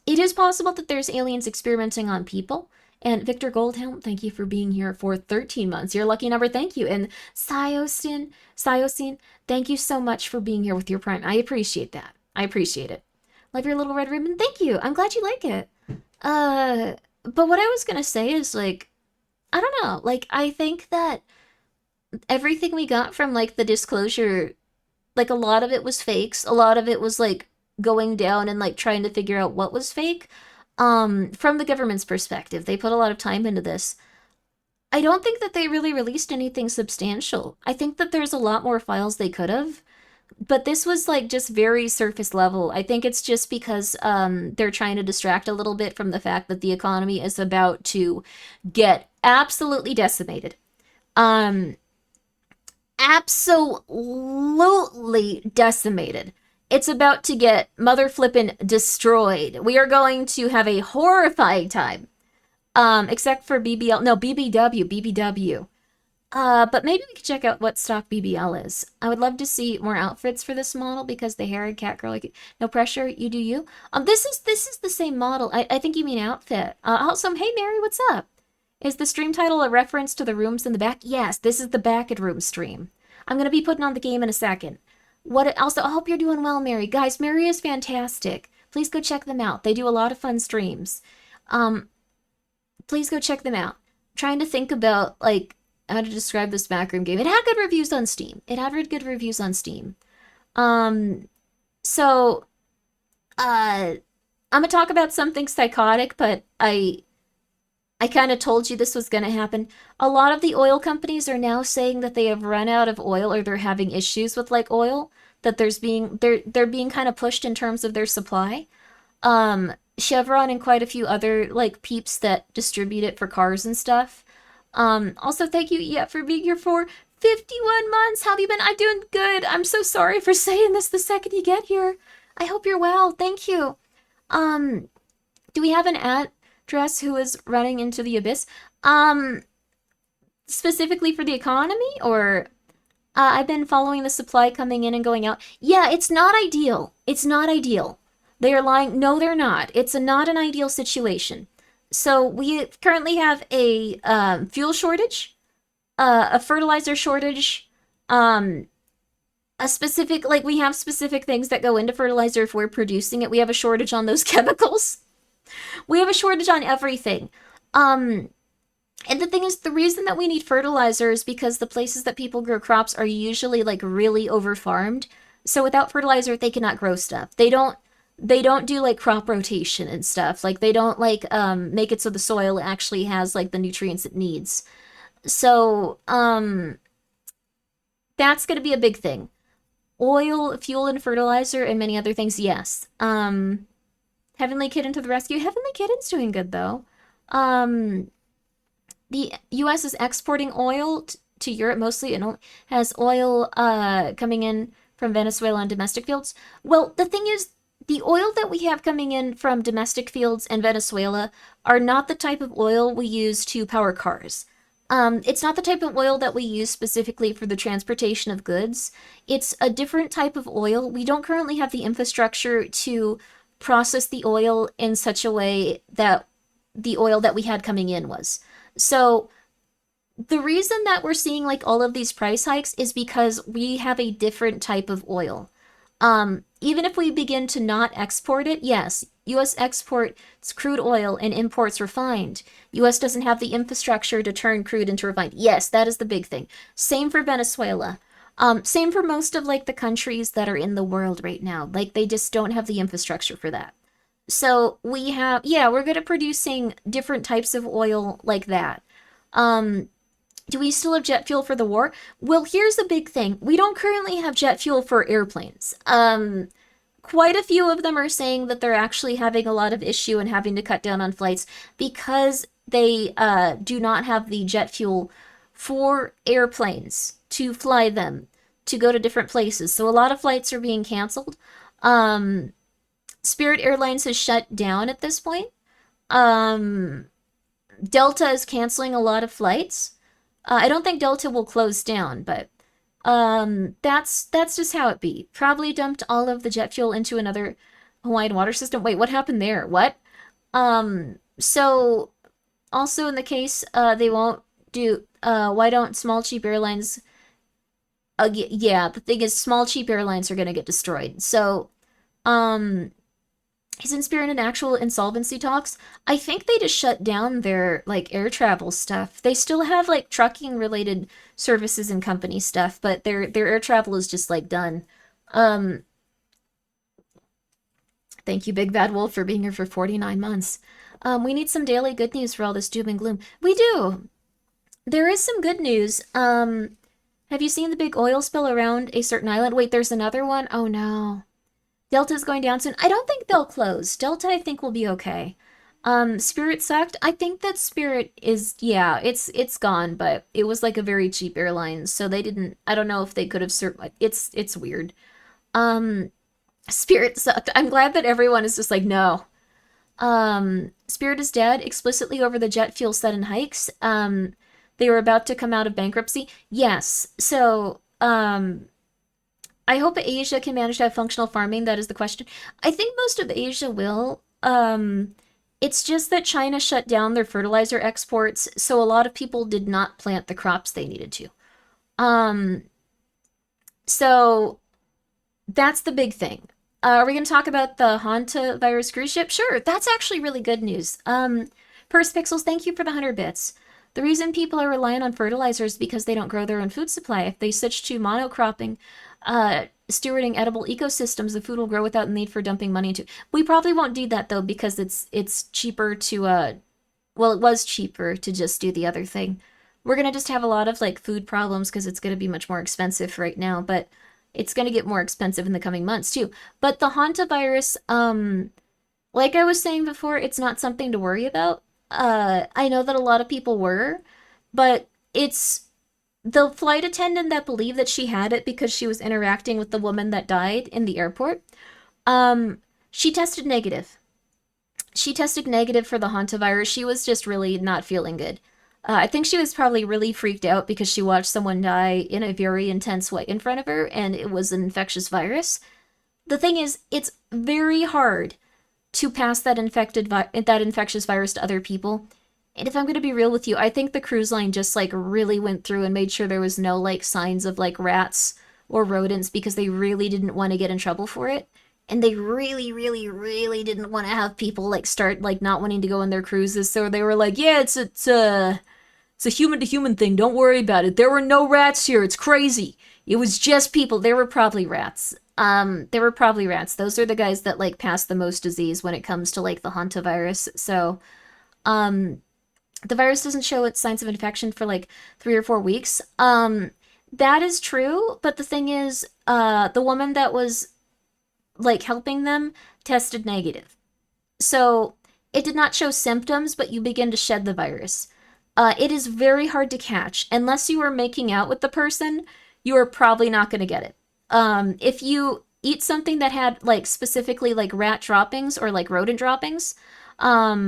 it is possible that there's aliens experimenting on people. And Victor Goldhelm, thank you for being here for 13 months. Your lucky number, thank you. And Siosine, thank you so much for being here with your Prime. I appreciate that. I appreciate it. Love your little red ribbon. Thank you. I'm glad you like it. But what I was gonna say is, like, I don't know. Like, I think that everything we got from, like, the disclosure, like, a lot of it was fakes. A lot of it was, like, going down and, like, trying to figure out what was fake. From the government's perspective, they put a lot of time into this. I don't think that they really released anything substantial. I think that there's a lot more files they could have, but this was like just very surface level. I think it's just because they're trying to distract a little bit from the fact that the economy is about to get absolutely decimated. Um, Absolutely decimated. It's about to get mother flippin' destroyed. We are going to have a horrifying time. Except for BBL, no, BBW. But maybe we could check out what stock BBL is. I would love to see more outfits for this model because the hair and cat girl, like, no pressure, you do you. This is the same model. I think you mean outfit. Also, hey Mary, what's up? Is the stream title a reference to the rooms in the back? Yes, this is the back at room stream. I'm gonna be putting on the game in a second. What also, I hope you're doing well, Mary. Guys, Mary is fantastic. Please go check them out. They do a lot of fun streams. Um, please go check them out. I'm trying to think about like how to describe this backroom game. It had good reviews on Steam. It had really good reviews on Steam. Um, so I'm gonna talk about something psychotic, but I kind of told you this was going to happen. A lot of the oil companies are now saying that they have run out of oil or they're having issues with like oil, that they're being kind of pushed in terms of their supply. Chevron and quite a few other like peeps that distribute it for cars and stuff. Also thank you for being here for 51 months. How have you been? I'm doing good. I'm so sorry for saying this the second you get here. I hope you're well. Thank you. Um, do we have an address who is running into the abyss? Specifically for the economy, or I've been following the supply coming in and going out. Yeah, it's not ideal. It's not ideal. They are lying. No, they're not. It's not an ideal situation. So we currently have a fuel shortage, a fertilizer shortage, a specific, like we have specific things that go into fertilizer if we're producing it. We have a shortage on those chemicals. We have a shortage on everything. And the thing is, the reason that we need fertilizer is because the places that people grow crops are usually like really over farmed. So without fertilizer, they cannot grow stuff. They don't do like crop rotation and stuff. Like they don't like make it so the soil actually has like the nutrients it needs. So that's going to be a big thing. Oil, fuel, and fertilizer, and many other things. Yes. Heavenly Kitten to the rescue. Heavenly Kitten's doing good though. The U.S. is exporting oil to Europe mostly, and has oil coming in from Venezuela on domestic fields. Well, the thing is, the oil that we have coming in from domestic fields and Venezuela are not the type of oil we use to power cars. It's not the type of oil that we use specifically for the transportation of goods. It's a different type of oil. We don't currently have the infrastructure to process the oil in such a way that the oil that we had coming in was. So the reason that we're seeing like all of these price hikes is because we have a different type of oil. Even if we begin to not export it, yes, U.S. exports crude oil and imports refined. U.S. doesn't have the infrastructure to turn crude into refined. Yes, that is the big thing. Same for Venezuela. Same for most of like the countries that are in the world right now. Like they just don't have the infrastructure for that. So we have, yeah, we're good at producing different types of oil like that. Do we still have jet fuel for the war? Well, here's the big thing. We don't currently have jet fuel for airplanes. Quite a few of them are saying that they're actually having a lot of issue and having to cut down on flights because they do not have the jet fuel for airplanes to fly them to go to different places. So a lot of flights are being canceled. Spirit Airlines has shut down at this point. Delta is canceling a lot of flights. I don't think Delta will close down, but that's just how it be. Probably dumped all of the jet fuel into another Hawaiian water system. Wait, what happened there? What? So also in the case they won't do why don't small cheap airlines yeah, the thing is small cheap airlines are going to get destroyed. So isn't Spirit in actual insolvency talks? I think they just shut down their like air travel stuff. They still have like trucking related services and company stuff, but their air travel is just like done. Thank you, Big Bad Wolf, for being here for 49 months. We need some daily good news for all this doom and gloom. We do. There is some good news. Have you seen the big oil spill around a certain island? Wait, there's another one? Oh no. Delta's going down soon. I don't think they'll close. Delta, I think, will be okay. Spirit sucked. I think that Spirit is, yeah, it's gone, but it was like a very cheap airline, so they didn't. I don't know if they could have served. It's weird. Um, Spirit sucked. I'm glad that everyone is just like, no. Spirit is dead. Explicitly over the jet fuel sudden hikes. They were about to come out of bankruptcy. Yes. So, I hope Asia can manage to have functional farming. That is the question. I think most of Asia will. It's just that China shut down their fertilizer exports, so a lot of people did not plant the crops they needed to. Um, so that's the big thing. Are we going to talk about the Hanta virus cruise ship? Sure, that's actually really good news. Purse Pixels, thank you for the 100 bits. The reason people are reliant on fertilizer is because they don't grow their own food supply. If they switch to monocropping, stewarding edible ecosystems, the food will grow without the need for dumping money into. We probably won't do that though because it's cheaper to well, it was cheaper to just do the other thing. We're gonna just have a lot of like food problems because it's gonna be much more expensive right now, but it's gonna get more expensive in the coming months too. But the hantavirus, like I was saying before, it's not something to worry about. I know that a lot of people were, but it's the flight attendant that believed that she had it because she was interacting with the woman that died in the airport. She tested negative. She tested negative for the hantavirus. She was just really not feeling good. I think she was probably really freaked out because she watched someone die in a very intense way in front of her, and it was an infectious virus. The thing is, it's very hard to pass that infectious virus to other people. And if I'm going to be real with you, I think the cruise line just like really went through and made sure there was no like signs of like rats or rodents because they really didn't want to get in trouble for it. And they really, really, really didn't want to have people like start like not wanting to go on their cruises. So they were like, yeah, it's a human to human thing. Don't worry about it. There were no rats here. It's crazy. It was just people. There were probably rats. There were probably rats. Those are the guys that like pass the most disease when it comes to like the hantavirus. So, the virus doesn't show its signs of infection for like 3 or 4 weeks. That is true, but the thing is, the woman that was like helping them tested negative. So it did not show symptoms, but you begin to shed the virus. It is very hard to catch. Unless you are making out with the person, you are probably not going to get it. If you eat something that had like specifically like rat droppings or like rodent droppings,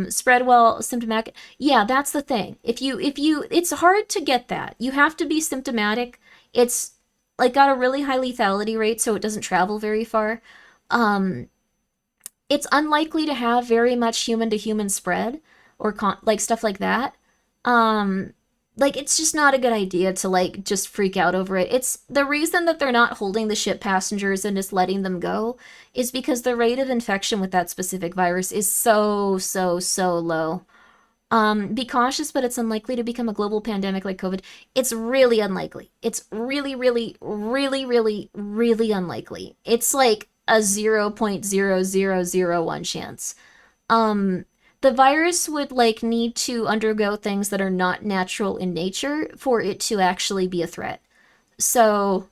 spread while symptomatic. Yeah, that's the thing. It's hard to get that. You have to be symptomatic. It's like got a really high lethality rate, so it doesn't travel very far. Um, it's unlikely to have very much human to human spread or like stuff like that. Um, like it's just not a good idea to like just freak out over it. It's the reason that they're not holding the ship passengers and just letting them go is because the rate of infection with that specific virus is so low. Be cautious, but it's unlikely to become a global pandemic like COVID. It's really unlikely. It's really unlikely. It's like a 0.0001 chance. Um, the virus would like need to undergo things that are not natural in nature for it to actually be a threat. So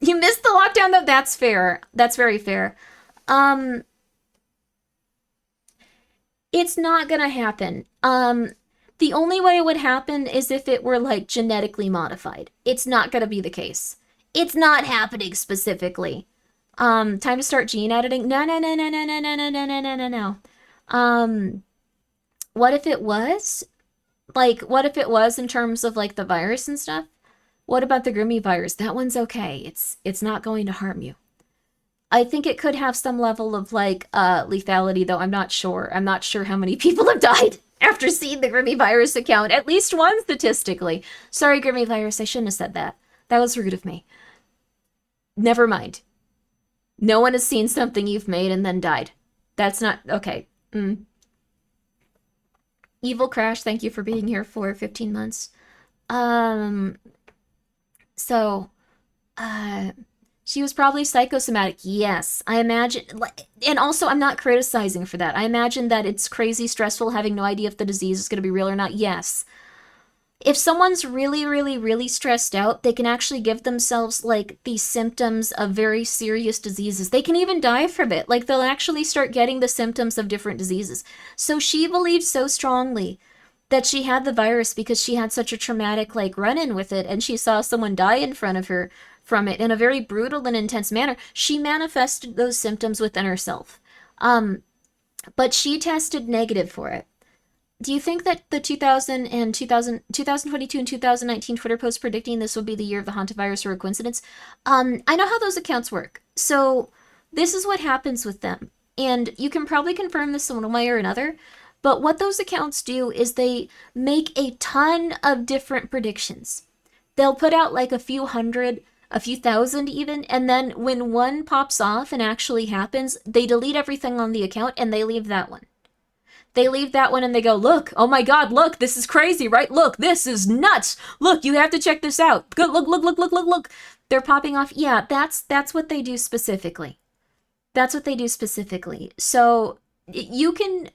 you missed the lockdown though. That's fair. That's very fair. Um, it's not gonna happen. The only way it would happen is if it were like genetically modified. It's not gonna be the case. It's not happening specifically. Time to start gene editing. No, no, no, no, no, no, no, no, no, no, no, no, no. Um, what if it was? Like, what if it was in terms of like the virus and stuff? What about the Grimmi virus? That one's okay. It's not going to harm you. I think it could have some level of like lethality, though I'm not sure. I'm not sure how many people have died after seeing the Grimmi virus account. At least one statistically. Sorry, Grimmi virus, I shouldn't have said that. That was rude of me. Never mind. No one has seen something you've made and then died. That's not okay. Evil Crash, thank you for being here for 15 months. Um, so, uh, she was probably psychosomatic. Yes, I imagine. And also, I'm not criticizing for that. I imagine that it's crazy stressful having no idea if the disease is going to be real or not. Yes. if someone's really, really, really stressed out, they can actually give themselves like these symptoms of very serious diseases. They can even die from it. Like they'll actually start getting the symptoms of different diseases. So she believed so strongly that she had the virus because she had such a traumatic like run-in with it and she saw someone die in front of her from it in a very brutal and intense manner. She manifested those symptoms within herself. But she tested negative for it. Do you think that the 2022 and 2019 Twitter posts predicting this would be the year of the hantavirus were a coincidence? I know how those accounts work. So this is what happens with them. And you can probably confirm this in one way or another. But what those accounts do is they make a ton of different predictions. They'll put out like a few hundred, a few thousand even, and then when one pops off and actually happens, they delete everything on the account and they leave that one. They leave that one and they go, look, oh my god, look, this is crazy, right? Look, this is nuts. Look, you have to check this out. Good, look. They're popping off. Yeah, that's what they do specifically. That's what they do specifically. So you can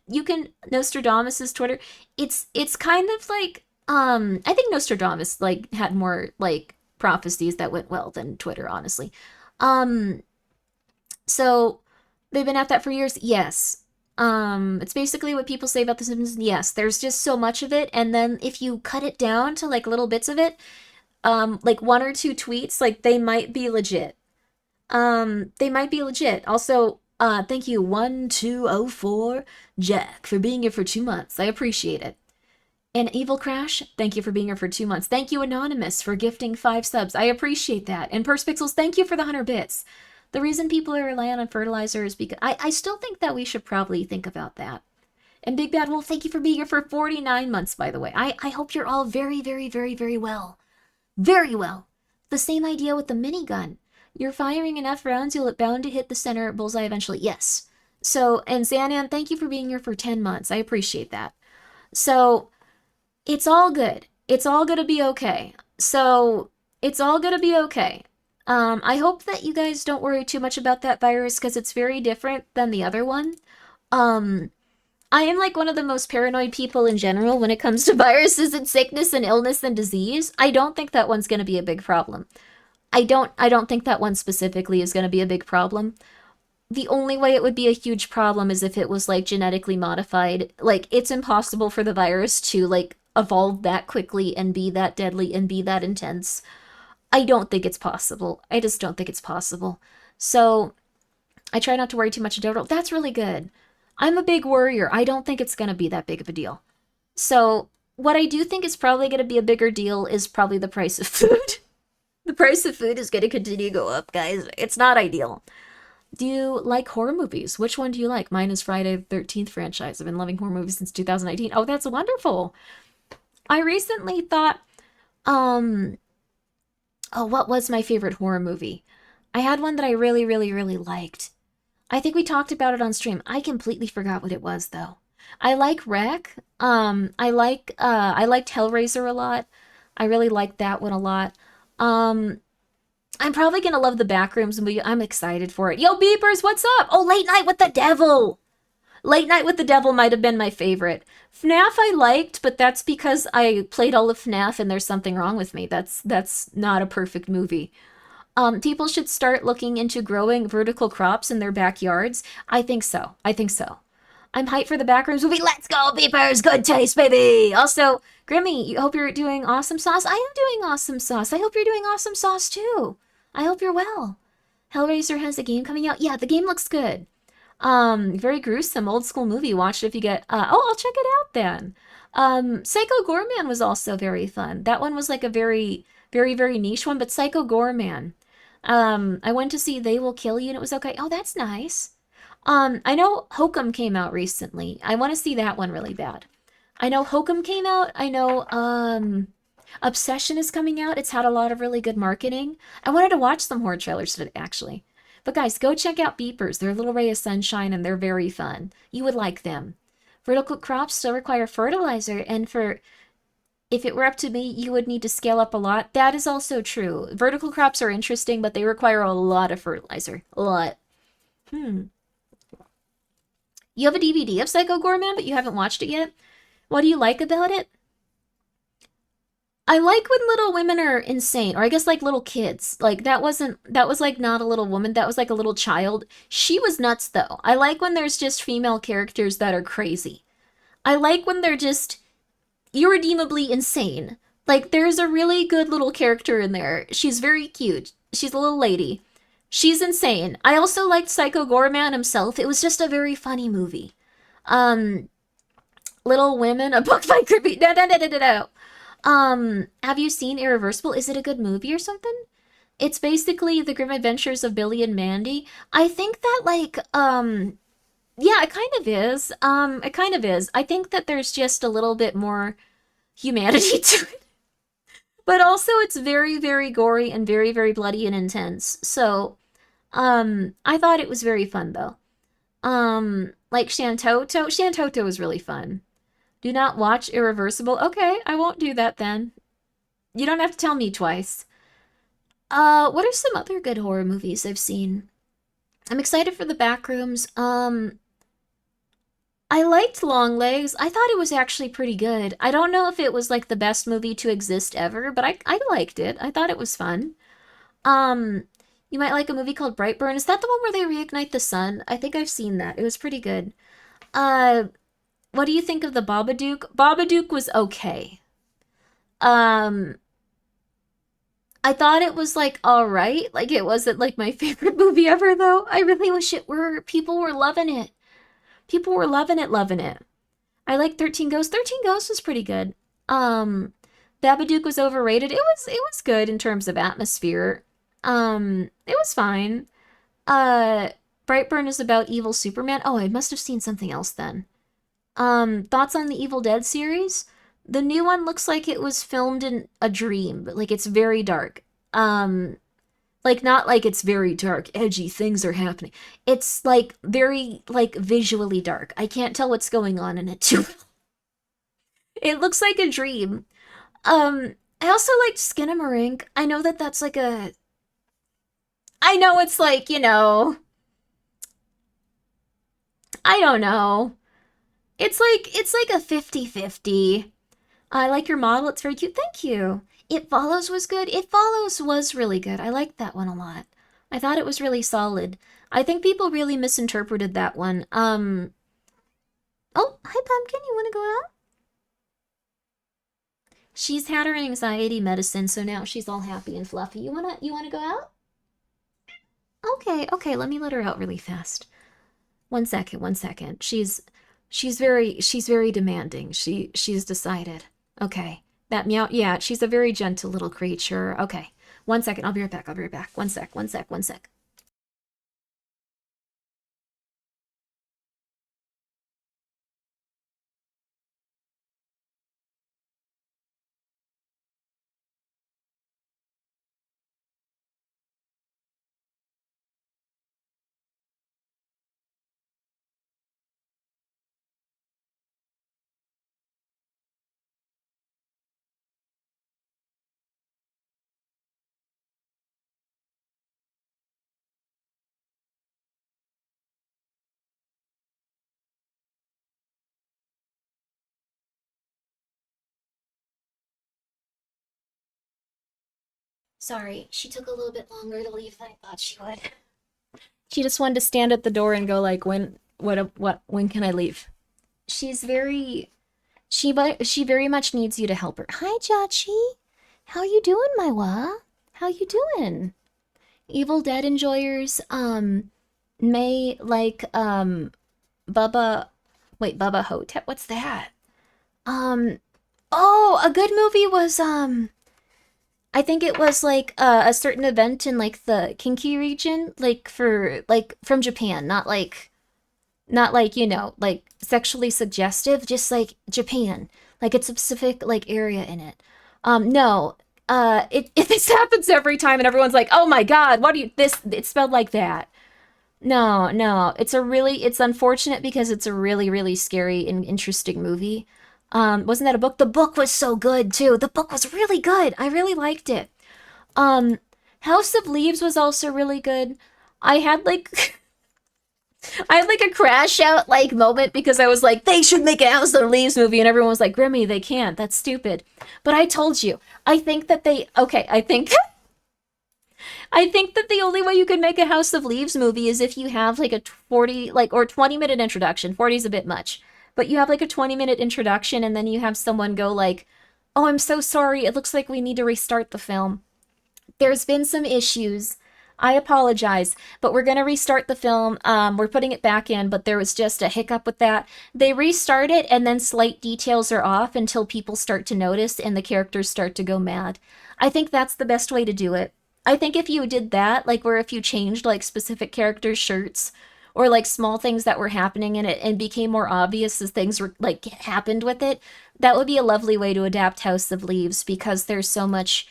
Nostradamus's Twitter. It's kind of like I think Nostradamus like had more like prophecies that went well than Twitter, honestly. Um so they've been at that for years. Yes. It's basically what people say about The Simpsons. Yes, there's just so much of it, and then if you cut it down to like little bits of it, like one or two tweets, like they might be legit. They might be legit. Also, thank you 1204 Jack for being here for 2 months. I appreciate it. And Evil Crash, thank you for being here for 2 months. Thank you Anonymous for gifting 5 subs. I appreciate that. And Perspixels, thank you for the 100 bits. The reason people are relying on fertilizer is because I still think that we should probably think about that. And Big Bad Wolf, thank you for being here for 49 months, by the way. I hope you're all very, very, very, very well. Very well. The same idea with the minigun. You're firing enough rounds, you'll bound to hit the center bullseye eventually. Yes. So, and Xanan, thank you for being here for 10 months. I appreciate that. So, it's all good. It's all gonna be okay. So, it's all gonna be okay. I hope that you guys don't worry too much about that virus because it's very different than the other one. I am like one of the most paranoid people in general when it comes to viruses and sickness and illness and disease. I don't think that one's gonna be a big problem. I don't think that one specifically is gonna be a big problem. The only way it would be a huge problem is if it was like genetically modified. Like it's impossible for the virus to like evolve that quickly and be that deadly and be that intense. I don't think it's possible. I just don't think it's possible. So I try not to worry too much about it. That's really good. I'm a big worrier. I don't think it's going to be that big of a deal. So what I do think is probably going to be a bigger deal is probably the price of food. The price of food is going to continue to go up, guys. It's not ideal. Do you like horror movies? Which one do you like? Mine is Friday the 13th franchise. I've been loving horror movies since 2019. Oh, that's wonderful. I recently thought, oh, what was my favorite horror movie? I had one that I really, really, really liked. I think we talked about it on stream. I completely forgot what it was though. I like Wreck. I liked Hellraiser a lot. I really liked that one a lot. I'm probably gonna love the Backrooms movie. I'm excited for it. Yo, Beepers, what's up? Oh, Late Night with the Devil. Late Night with the Devil might have been my favorite. FNAF I liked, but that's because I played all of FNAF and there's something wrong with me. That's not a perfect movie. People should start looking into growing vertical crops in their backyards. I think so. I think so. I'm hyped for the Backrooms movie. Let's go, Beepers! Good taste, baby! Also, Grimmi, I hope you're doing awesome sauce. I am doing awesome sauce. I hope you're doing awesome sauce too. I hope you're well. Hellraiser has a game coming out. Yeah, the game looks good. Very gruesome, old school movie. Watch it if you get, oh, I'll check it out then. Psycho Goreman was also very fun. That one was like a very, very, very niche one, but Psycho Goreman. I went to see They Will Kill You and it was okay. Oh, that's nice. I know Hokum came out recently. I want to see that one really bad. I know Hokum came out. I know, Obsession is coming out. It's had a lot of really good marketing. I wanted to watch some horror trailers today, actually. But guys, go check out Beepers. They're a little ray of sunshine and they're very fun. You would like them. Vertical crops still require fertilizer, and if it were up to me, you would need to scale up a lot. That is also true. Vertical crops are interesting, but they require a lot of fertilizer. A lot. You have a DVD of Psycho Goreman, but you haven't watched it yet? What do you like about it? I like when Little Women are insane, or I guess like little kids. Like that was like not a little woman, that was like a little child. She was nuts though. I like when there's just female characters that are crazy. I like when they're just irredeemably insane. Like there's a really good little character in there. She's very cute. She's a little lady. She's insane. I also liked Psycho Goreman himself. It was just a very funny movie. Um, Little Women, a book by Grimmi. No, no, no, no, no, no. Have you seen Irreversible? Is it a good movie or something? It's basically the grim adventures of Billy and Mandy. I think that yeah, it kind of is. It kind of is. I think that there's just a little bit more humanity to it. But also it's very, very gory and very, very bloody and intense. So, I thought it was very fun though. Like Shantoto. Shantoto was really fun. Do not watch Irreversible. Okay, I won't do that then. You don't have to tell me twice. What are some other good horror movies I've seen? I'm excited for the Backrooms. I liked Longlegs. I thought it was actually pretty good. I don't know if it was like the best movie to exist ever, but I liked it. I thought it was fun. Um, you might like a movie called Brightburn. Is that the one where they reignite the sun? I think I've seen that. It was pretty good. Uh, what do you think of the Babadook? Babadook was okay. Um, I thought it was like all right. Like it wasn't like my favorite movie ever though. I really wish it were. People were loving it. People were loving it, loving it. I like 13 Ghosts. 13 Ghosts was pretty good. Um Babadook was overrated. It was good in terms of atmosphere. It was fine. Uh Brightburn is about evil Superman. Oh, I must have seen something else then. Thoughts on the Evil Dead series? The new one looks like it was filmed in a dream, but like it's very dark. Um, like not like it's very dark, edgy things are happening. It's like very like visually dark. I can't tell what's going on in it too. It looks like a dream. I also liked Skinamarink. I know that that's like a I know it's like, I don't know. It's like a 50-50. I like your model. It's very cute. Thank you. It Follows was good. It Follows was really good. I liked that one a lot. I thought it was really solid. I think people really misinterpreted that one. Oh, hi Pumpkin. You want to go out? She's had her anxiety medicine, so now she's all happy and fluffy. You wanna go out? Okay, okay. Let me let her out really fast. 1 second, 1 second. She's very demanding. She's decided. Okay. That meow, yeah, she's a very gentle little creature. Okay. 1 second, I'll be right back. I'll be right back. 1 sec, 1 sec, 1 sec. Sorry, she took a little bit longer to leave than I thought she would. She just wanted to stand at the door and go like, when can I leave? She's very she very much needs you to help her. Hi, Jachi. How you doing, my wa? How you doing? Evil Dead enjoyers may like Bubba Bubba Hotep. What's that? Um oh, a good movie was I think it was like a certain event in like the Kinki region, like for like from Japan, not like like sexually suggestive, just like Japan, like it's a specific like area in it. No, this happens every time, and everyone's like, "Oh my God, what do you this? It's spelled like that." No, no, it's unfortunate because it's a really, really scary and interesting movie. Wasn't that a book? The book was so good too. The book was really good. I really liked it. Um, House of Leaves was also really good. I had like I had like a crash out like moment because I was like, they should make a House of Leaves movie, and everyone was like, Grimmy, they can't. That's stupid. But I told you, I think that they okay, I think that the only way you could make a House of Leaves movie is if you have like a 40 like or 20-minute introduction. 40 is a bit much. But you have like a 20-minute introduction and then you have someone go like, "Oh, I'm so sorry. It looks like we need to restart the film. There's been some issues. I apologize, but we're going to restart the film. We're putting it back in, but there was just a hiccup with that." They restart it, and then slight details are off until people start to notice and the characters start to go mad. I think that's the best way to do it. I think if you did that, like where if you changed like specific characters' shirts or like small things that were happening in it and became more obvious as things were like happened with it, that would be a lovely way to adapt House of Leaves because there's so much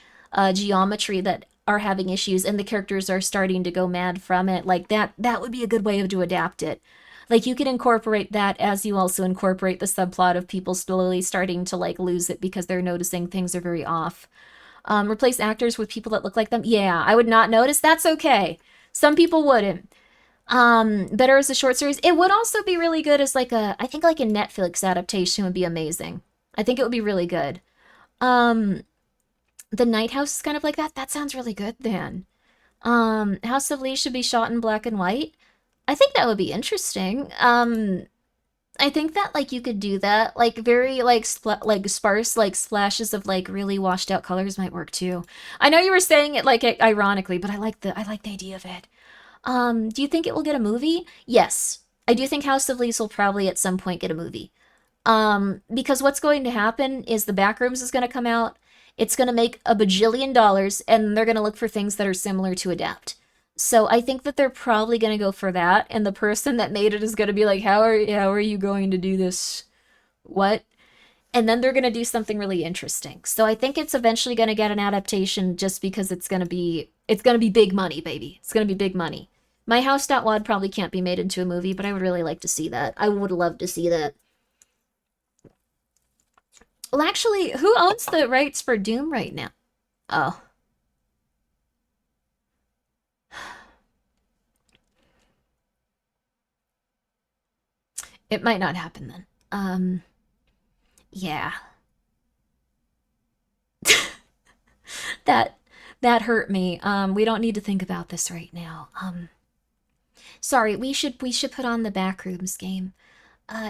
geometry that are having issues and the characters are starting to go mad from it. Like that would be a good way to adapt it. Like you can incorporate that as you also incorporate the subplot of people slowly starting to like lose it because they're noticing things are very off. Replace actors with people that look like them. Yeah, I would not notice. That's okay. Some people wouldn't. Better as a short series. It would also be really good as like I think like a Netflix adaptation would be amazing. I think it would be really good. Um, the Night House is kind of like that. That sounds really good then. House of Leaves should be shot in black and white. I think that would be interesting. I think that like you could do that. Like very like like sparse like splashes of like really washed out colors might work too. I know you were saying it like ironically, but I like the idea of it. Do you think it will get a movie? Yes. I do think House of Leaves will probably at some point get a movie. Because what's going to happen is the Backrooms is going to come out. It's going to make a bajillion dollars, and they're going to look for things that are similar to adapt. So I think that they're probably going to go for that, and the person that made it is going to be like, how are you going to do this? What? And then they're going to do something really interesting. So I think it's eventually going to get an adaptation just because it's going to be big money, baby. It's going to be big money. My House.wad probably can't be made into a movie, but I would really like to see that. I would love to see that. Well, actually, who owns the rights for Doom right now? Oh, it might not happen then. Yeah. That that hurt me. We don't need to think about this right now. Sorry, we should put on the Backrooms game.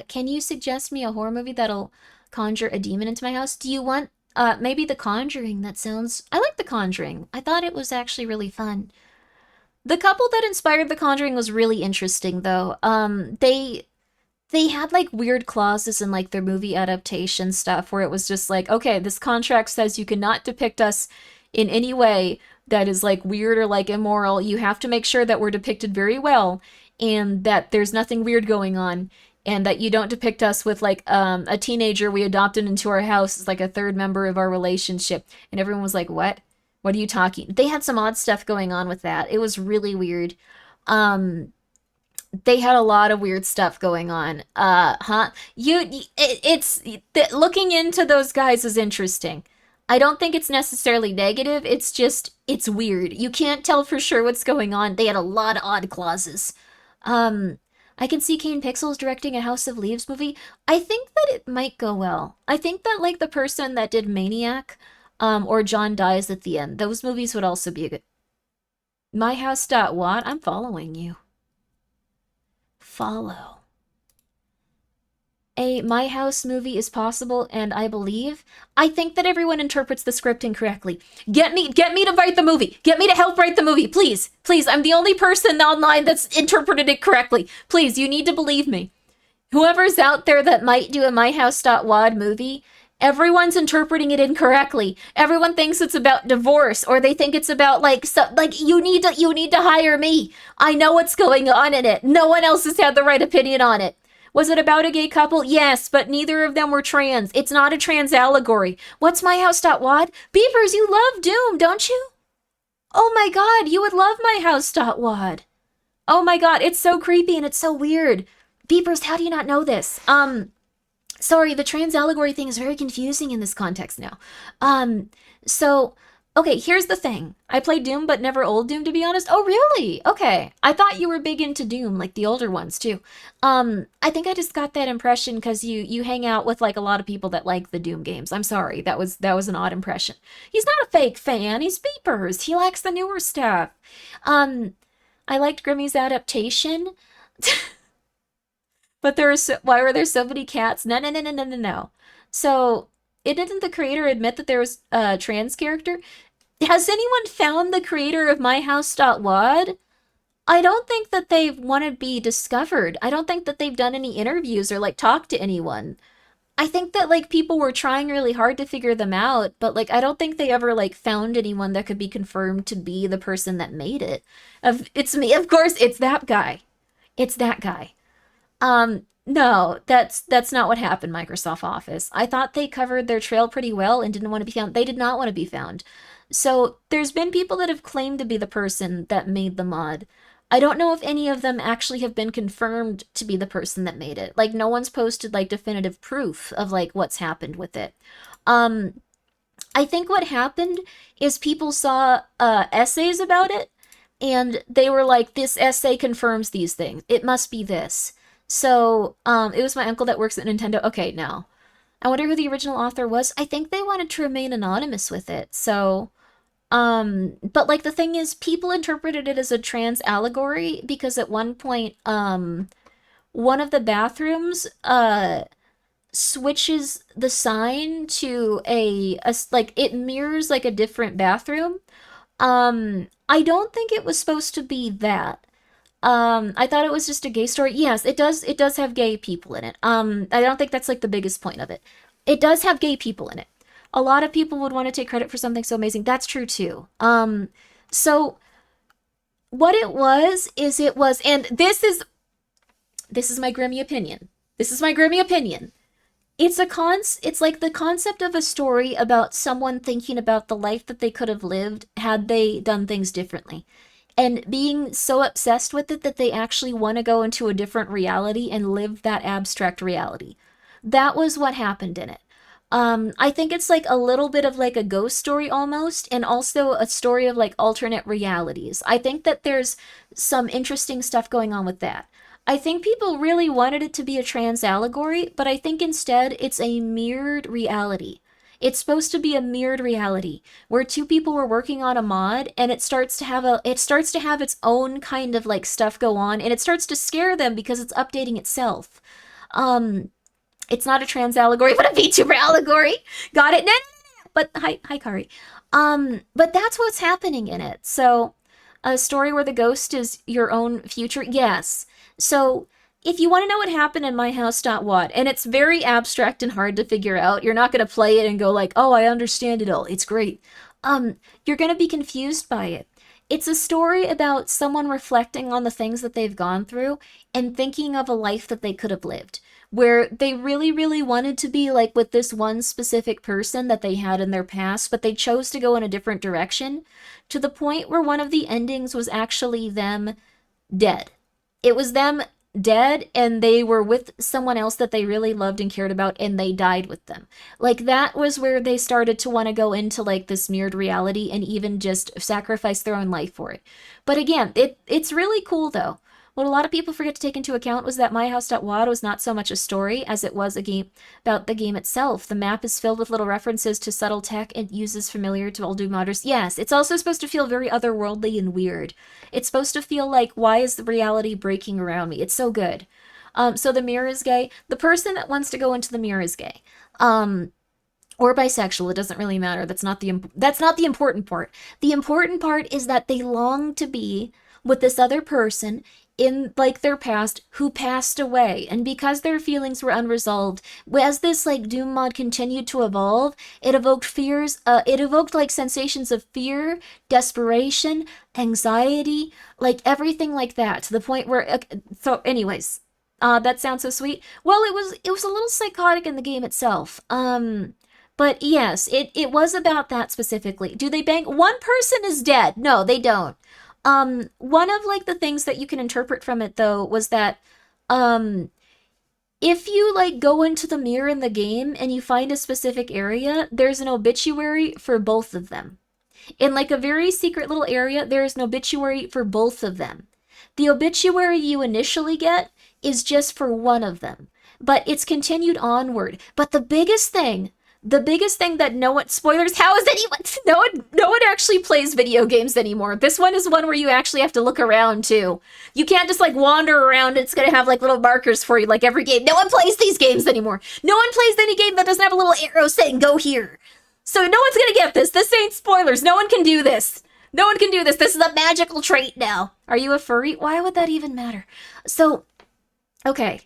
Can you suggest me a horror movie that'll conjure a demon into my house? Do you want maybe The Conjuring? That sounds I like The Conjuring. I thought it was actually really fun. The couple that inspired The Conjuring was really interesting though. They had like weird clauses in like their movie adaptation stuff where it was just like, okay, this contract says you cannot depict us in any way that is like weird or like immoral. You have to make sure that we're depicted very well and that there's nothing weird going on and that you don't depict us with like a teenager we adopted into our house as like a third member of our relationship. And everyone was like, what? What are you talking? They had some odd stuff going on with that. It was really weird. Um, they had a lot of weird stuff going on. Huh? Looking into those guys is interesting. I don't think it's necessarily negative. It's just it's weird. You can't tell for sure what's going on. They had a lot of odd clauses. Um, I can see Kane Pixels directing a House of Leaves movie. I think that it might go well. I think that like the person that did Maniac, or John Dies at the End, those movies would also be a good. My House. What? I'm following you. Follow. A My House movie is possible, and I believe I think that everyone interprets the script incorrectly. Get me to write the movie. Get me to help write the movie, please. Please, I'm the only person online that's interpreted it correctly. Please, you need to believe me. Whoever's out there that might do a My House.wad movie, everyone's interpreting it incorrectly. Everyone thinks it's about divorce or they think it's about like like you need to hire me. I know what's going on in it. No one else has had the right opinion on it. Was it about a gay couple? Yes, but neither of them were trans. It's not a trans allegory. What's My House.wad? Beavers, you love Doom, don't you? Oh my god, you would love My House.wad. Oh my god, it's so creepy and it's so weird. Beepers, how do you not know this? Sorry, the trans allegory thing is very confusing in this context now. So Okay, here's the thing. I played Doom, but never old Doom, to be honest. Oh, really? Okay. I thought you were big into Doom, like the older ones too. I think I just got that impression because you hang out with like a lot of people that like the Doom games. I'm sorry, that was an odd impression. He's not a fake fan. He's beepers. He likes the newer stuff. Um, I liked Grimmy's adaptation, but why were there so many cats? No, no, no, no, no, no, no. So, it didn't the creator admit that there was a trans character? Has anyone found the creator of myhouse.wad? I don't think that they want to be discovered. I don't think that they've done any interviews or like talked to anyone. I think that like people were trying really hard to figure them out, but like I don't think they ever like found anyone that could be confirmed to be the person that made it. It's me, of course, it's that guy. It's that guy. No, that's not what happened, Microsoft Office. I thought they covered their trail pretty well and didn't want to be found. They did not want to be found. So there's been people that have claimed to be the person that made the mod. I don't know if any of them actually have been confirmed to be the person that made it. Like no one's posted like definitive proof of like what's happened with it. Um, I think what happened is people saw essays about it and they were like, this essay confirms these things. It must be this. So, it was my uncle that works at Nintendo. Okay, now. I wonder who the original author was. I think they wanted to remain anonymous with it. So, but like the thing is, people interpreted it as a trans allegory because at one point, one of the bathrooms, switches the sign to like it mirrors like a different bathroom. I don't think it was supposed to be that. I thought it was just a gay story. Yes, it does have gay people in it. I don't think that's like the biggest point of it. It does have gay people in it. A lot of people would want to take credit for something so amazing. That's true too. So what it was is it was, and this is my Grimmy opinion. This is my Grimmy opinion. It's like the concept of a story about someone thinking about the life that they could have lived had they done things differently and being so obsessed with it that they actually want to go into a different reality and live that abstract reality. That was what happened in it. I think it's like a little bit of like a ghost story almost, and also a story of like alternate realities. I think that there's some interesting stuff going on with that. I think people really wanted it to be a trans allegory, but I think instead it's a mirrored reality. It's supposed to be a mirrored reality where two people were working on a mod and it starts to have its own kind of like stuff go on and it starts to scare them because it's updating itself. Um it's not a trans allegory, but a VTuber allegory. Got it? No, no, no, no. But hi Kari. But that's what's happening in it. So a story where the ghost is your own future. Yes. So if you want to know what happened in my house.wat, and it's very abstract and hard to figure out, you're not going to play it and go like, oh, I understand it all. It's great. You're going to be confused by it. It's a story about someone reflecting on the things that they've gone through and thinking of a life that they could have lived, where they really, really wanted to be like with this one specific person that they had in their past, but they chose to go in a different direction to the point where one of the endings was actually them dead. It was them dead and they were with someone else that they really loved and cared about and they died with them. Like that was where they started to want to go into like this mirrored reality and even just sacrifice their own life for it. But again, it's really cool though. What a lot of people forget to take into account was that MyHouse.wad was not so much a story as it was a game about the game itself. The map is filled with little references to subtle tech and uses familiar to all Doom modders. Yes, it's also supposed to feel very otherworldly and weird. It's supposed to feel like, why is the reality breaking around me? It's so good. So the mirror is gay. The person that wants to go into the mirror is gay. Or bisexual, it doesn't really matter. That's not the important part. The important part is that they long to be with this other person in like their past who passed away, and because their feelings were unresolved, as this like Doom mod continued to evolve, it evoked like sensations of fear, desperation, anxiety, like everything like that, to the point where so anyways, that sounds so sweet. Well, it was a little psychotic in the game itself. But yes, it was about that specifically. Do they bang? One person is dead. No, they don't. One of like the things that you can interpret from it though was that um if you like go into the mirror in the game and you find a specific area, there's an obituary for both of them. In like a very secret little area, there is an obituary for both of them. The obituary you initially get is just for one of them, but it's continued onward. But the biggest thing that no one, spoilers, how is anyone, no one actually plays video games anymore. This one is one where you actually have to look around too. You can't just like wander around. It's going to have like little markers for you like every game. No one plays these games anymore. No one plays any game that doesn't have a little arrow saying go here. So no one's going to get this. This ain't spoilers. No one can do this. No one can do this. This is a magical trait now. Are you a furry? Why would that even matter? So, okay.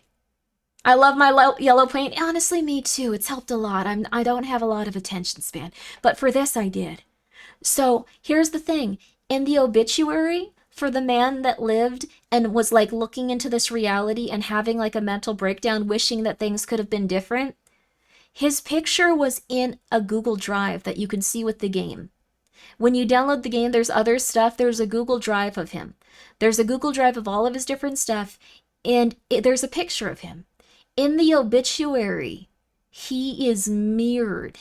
I love my yellow paint. Honestly, me too. It's helped a lot. I don't have a lot of attention span. But for this, I did. So, here's the thing. In the obituary, for the man that lived and was like looking into this reality and having like a mental breakdown, wishing that things could have been different, his picture was in a Google Drive that you can see with the game. When you download the game, there's other stuff. There's a Google Drive of him. There's a Google Drive of all of his different stuff, and there's a picture of him. In the obituary, he is mirrored.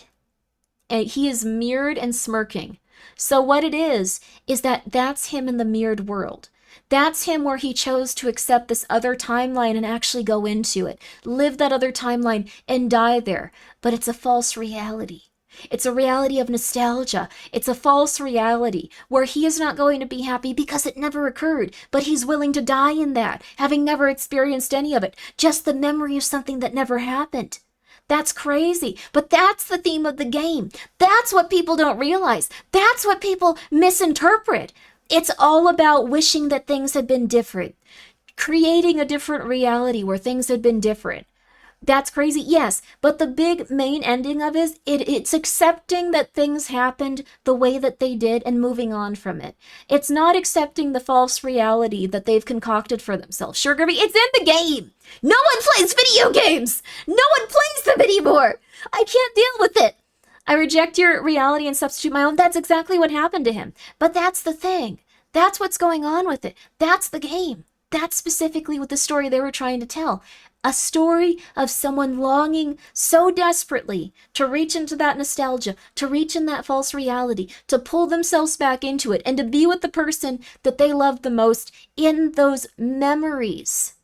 And he is mirrored and smirking. So what it is that that's him in the mirrored world. That's him where he chose to accept this other timeline and actually go into it, live that other timeline and die there. But it's a false reality. It's a reality of nostalgia. It's a false reality where he is not going to be happy because it never occurred, but he's willing to die in that, having never experienced any of it, just the memory of something that never happened. That's crazy, but that's the theme of the game. That's what people don't realize. That's what people misinterpret. It's all about wishing that things had been different, creating a different reality where things had been different. That's crazy, yes, but the big main ending of it's accepting that things happened the way that they did and moving on from it. It's not accepting the false reality that they've concocted for themselves. Sure, Grimmi, it's in the game. No one plays video games. No one plays them anymore. I can't deal with it. I reject your reality and substitute my own. That's exactly what happened to him. But that's the thing. That's what's going on with it. That's the game. That's specifically what the story they were trying to tell. A story of someone longing so desperately to reach into that nostalgia, to reach in that false reality, to pull themselves back into it, and to be with the person that they loved the most in those memories.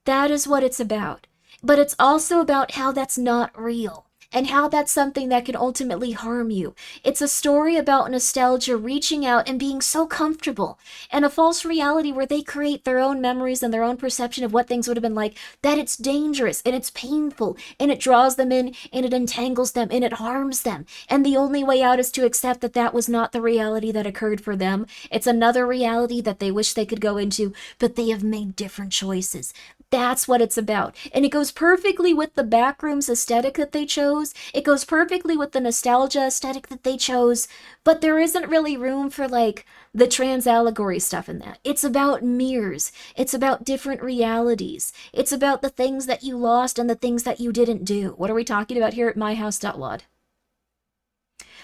That is what it's about. But it's also about how that's not real, and how that's something that can ultimately harm you. It's a story about nostalgia reaching out and being so comfortable, and a false reality where they create their own memories and their own perception of what things would have been like, that it's dangerous, and it's painful, and it draws them in, and it entangles them, and it harms them. And the only way out is to accept that that was not the reality that occurred for them. It's another reality that they wish they could go into, but they have made different choices. That's what it's about. And it goes perfectly with the backrooms aesthetic that they chose. It goes perfectly with the nostalgia aesthetic that they chose. But there isn't really room for like the trans allegory stuff in that. It's about mirrors. It's about different realities. It's about the things that you lost and the things that you didn't do. What are we talking about here at myhouse.wad?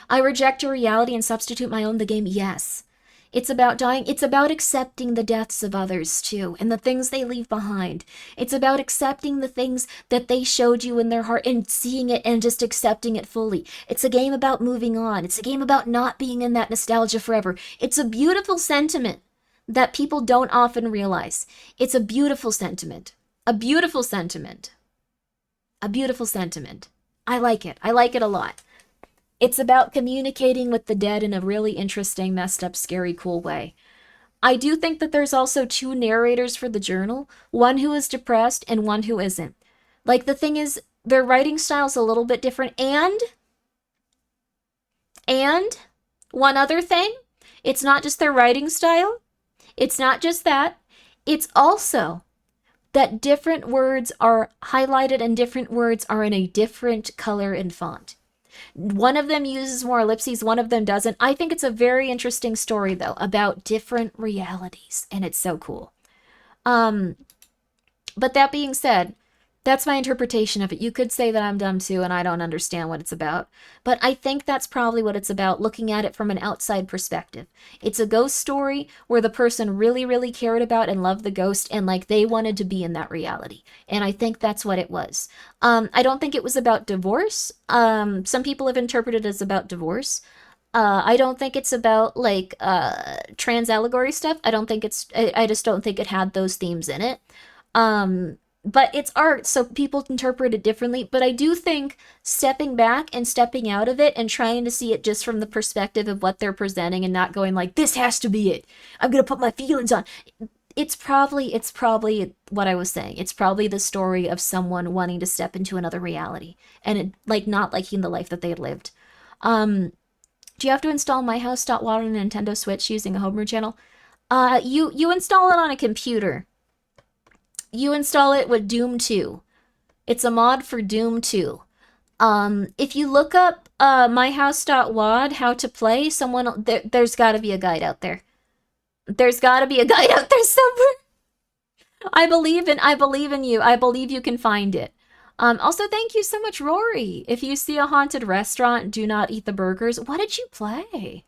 I reject your reality and substitute my own, the game, yes. It's about dying. It's about accepting the deaths of others too, and the things they leave behind. It's about accepting the things that they showed you in their heart and seeing it and just accepting it fully. It's a game about moving on. It's a game about not being in that nostalgia forever. It's a beautiful sentiment that people don't often realize. It's a beautiful sentiment. A beautiful sentiment. A beautiful sentiment. I like it. I like it a lot. It's about communicating with the dead in a really interesting, messed up, scary, cool way. I do think that there's also two narrators for the journal, one who is depressed and one who isn't. Like, the thing is, their writing style's a little bit different, and one other thing, it's not just their writing style, it's not just that, it's also that different words are highlighted and different words are in a different color and font. One of them uses more ellipses, one of them doesn't. I think it's a very interesting story, though, about different realities, and it's so cool. But that being said, that's my interpretation of it. You could say that I'm dumb, too, and I don't understand what it's about. But I think that's probably what it's about, looking at it from an outside perspective. It's a ghost story where the person really, really cared about and loved the ghost, and, like, they wanted to be in that reality. And I think that's what it was. I don't think it was about divorce. Some people have interpreted it as about divorce. I don't think it's about like trans allegory stuff. I don't think it's. I just don't think it had those themes in it. But it's art, so people interpret it differently. But I do think stepping back and stepping out of it and trying to see it just from the perspective of what they're presenting and not going like, this has to be it. I'm gonna put my feelings on. It's probably what I was saying. It's probably the story of someone wanting to step into another reality and it, like not liking the life that they had lived. Um, do you have to install My House Water on a Nintendo Switch using a homebrew channel? You install it on a computer. You install it with Doom 2. It's a mod for Doom 2. If you look up myhouse.wad how to play, there's got to be a guide out there. There's got to be a guide out there somewhere. I believe in you. I believe you can find it. Also, thank you so much, Rory. If you see a haunted restaurant, do not eat the burgers. What did you play?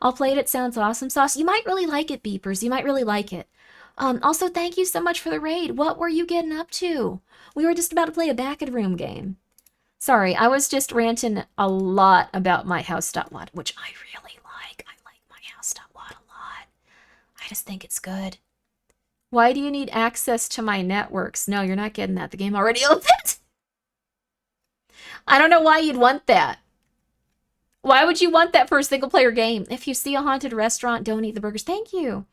I'll play it. It sounds awesome. Sauce, you might really like it, Beepers. You might really like it. Also, thank you so much for the raid. What were you getting up to? We were just about to play a back-of-the-room game. Sorry, I was just ranting a lot about My House.wad, which I really like. I like My House.wad a lot. I just think it's good. Why do you need access to my networks? No, you're not getting that. The game already opened. I don't know why you'd want that. Why would you want that for a single-player game? If you see a haunted restaurant, don't eat the burgers. Thank you.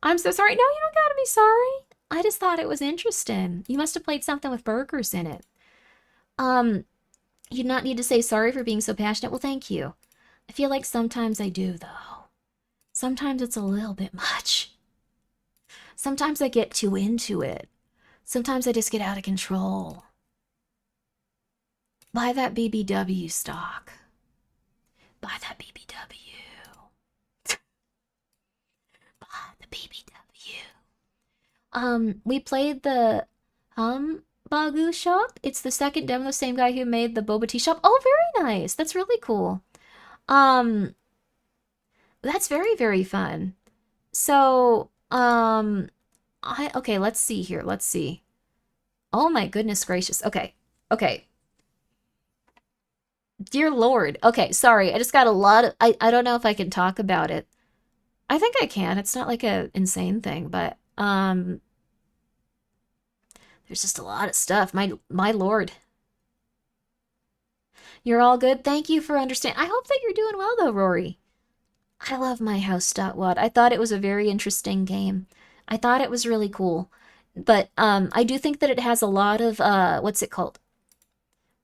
I'm so sorry. No, you don't gotta be sorry. I just thought it was interesting. You must have played something with burgers in it. You not need to say sorry for being so passionate. Well, thank you. I feel like sometimes I do, though. Sometimes it's a little bit much. Sometimes I get too into it. Sometimes I just get out of control. Buy that BBW stock. Buy that BBW. Buy the BBW. We played the Bagu shop. It's the second demo, the same guy who made the boba tea shop. Oh, very nice. That's really cool. That's very, very fun. So, okay, let's see here. Let's see. Oh my goodness gracious. Okay. Okay. Dear Lord. Okay, sorry. I just got a lot of I don't know if I can talk about it. I think I can. It's not like a insane thing, but there's just a lot of stuff. My lord. You're all good? Thank you for understanding. I hope that you're doing well though, Rory. I love My House.wad. I thought it was a very interesting game. I thought it was really cool. But I do think that it has a lot of what's it called?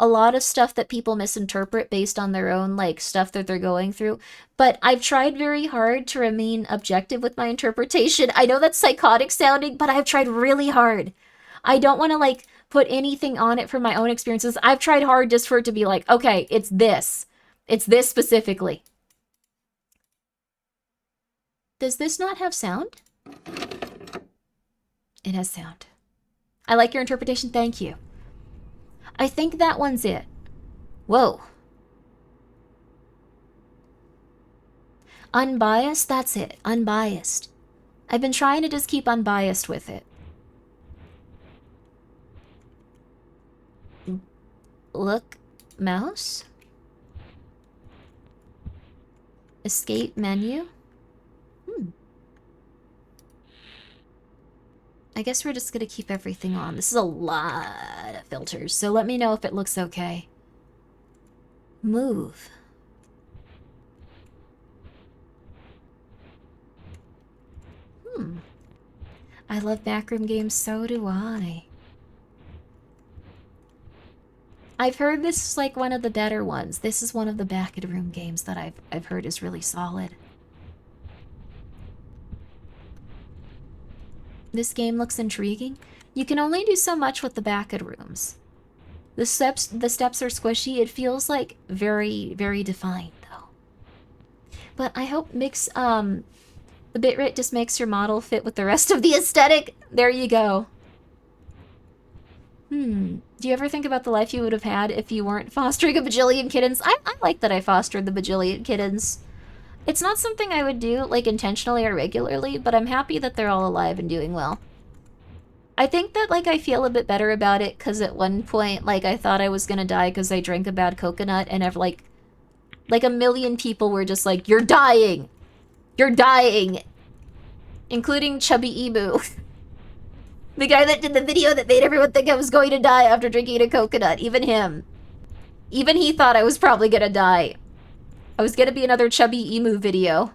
A lot of stuff that people misinterpret based on their own like stuff that they're going through. But I've tried very hard to remain objective with my interpretation. I know that's psychotic sounding, but I've tried really hard. I don't want to like put anything on it from my own experiences. I've tried hard just for it to be like, okay, it's this. It's this specifically. Does this not have sound? It has sound. I like your interpretation. Thank you. I think that one's it. Whoa. Unbiased? That's it. Unbiased. I've been trying to just keep unbiased with it. Look, mouse. Escape menu. I guess we're just gonna keep everything on. This is a lot of filters, so let me know if it looks okay. Move. I love backroom games, so do I. I've heard this is like one of the better ones. This is one of the back-of-the-room games that I've heard is really solid. This game looks intriguing. You can only do so much with the back-of-rooms. The steps are squishy. It feels like very, very defined though. But I hope the bitrate just makes your model fit with the rest of the aesthetic. There you go. Do you ever think about the life you would have had if you weren't fostering a bajillion kittens? I like that I fostered the bajillion kittens. It's not something I would do, like, intentionally or regularly, but I'm happy that they're all alive and doing well. I think that, like, I feel a bit better about it, because at one point, like, I thought I was gonna die because I drank a bad coconut, and I've, like, Like, a million people were just like, you're dying! You're dying! Including Chubby Emu. The guy that did the video that made everyone think I was going to die after drinking a coconut. Even him. Even he thought I was probably gonna die. I was gonna be another Chubby Emu video.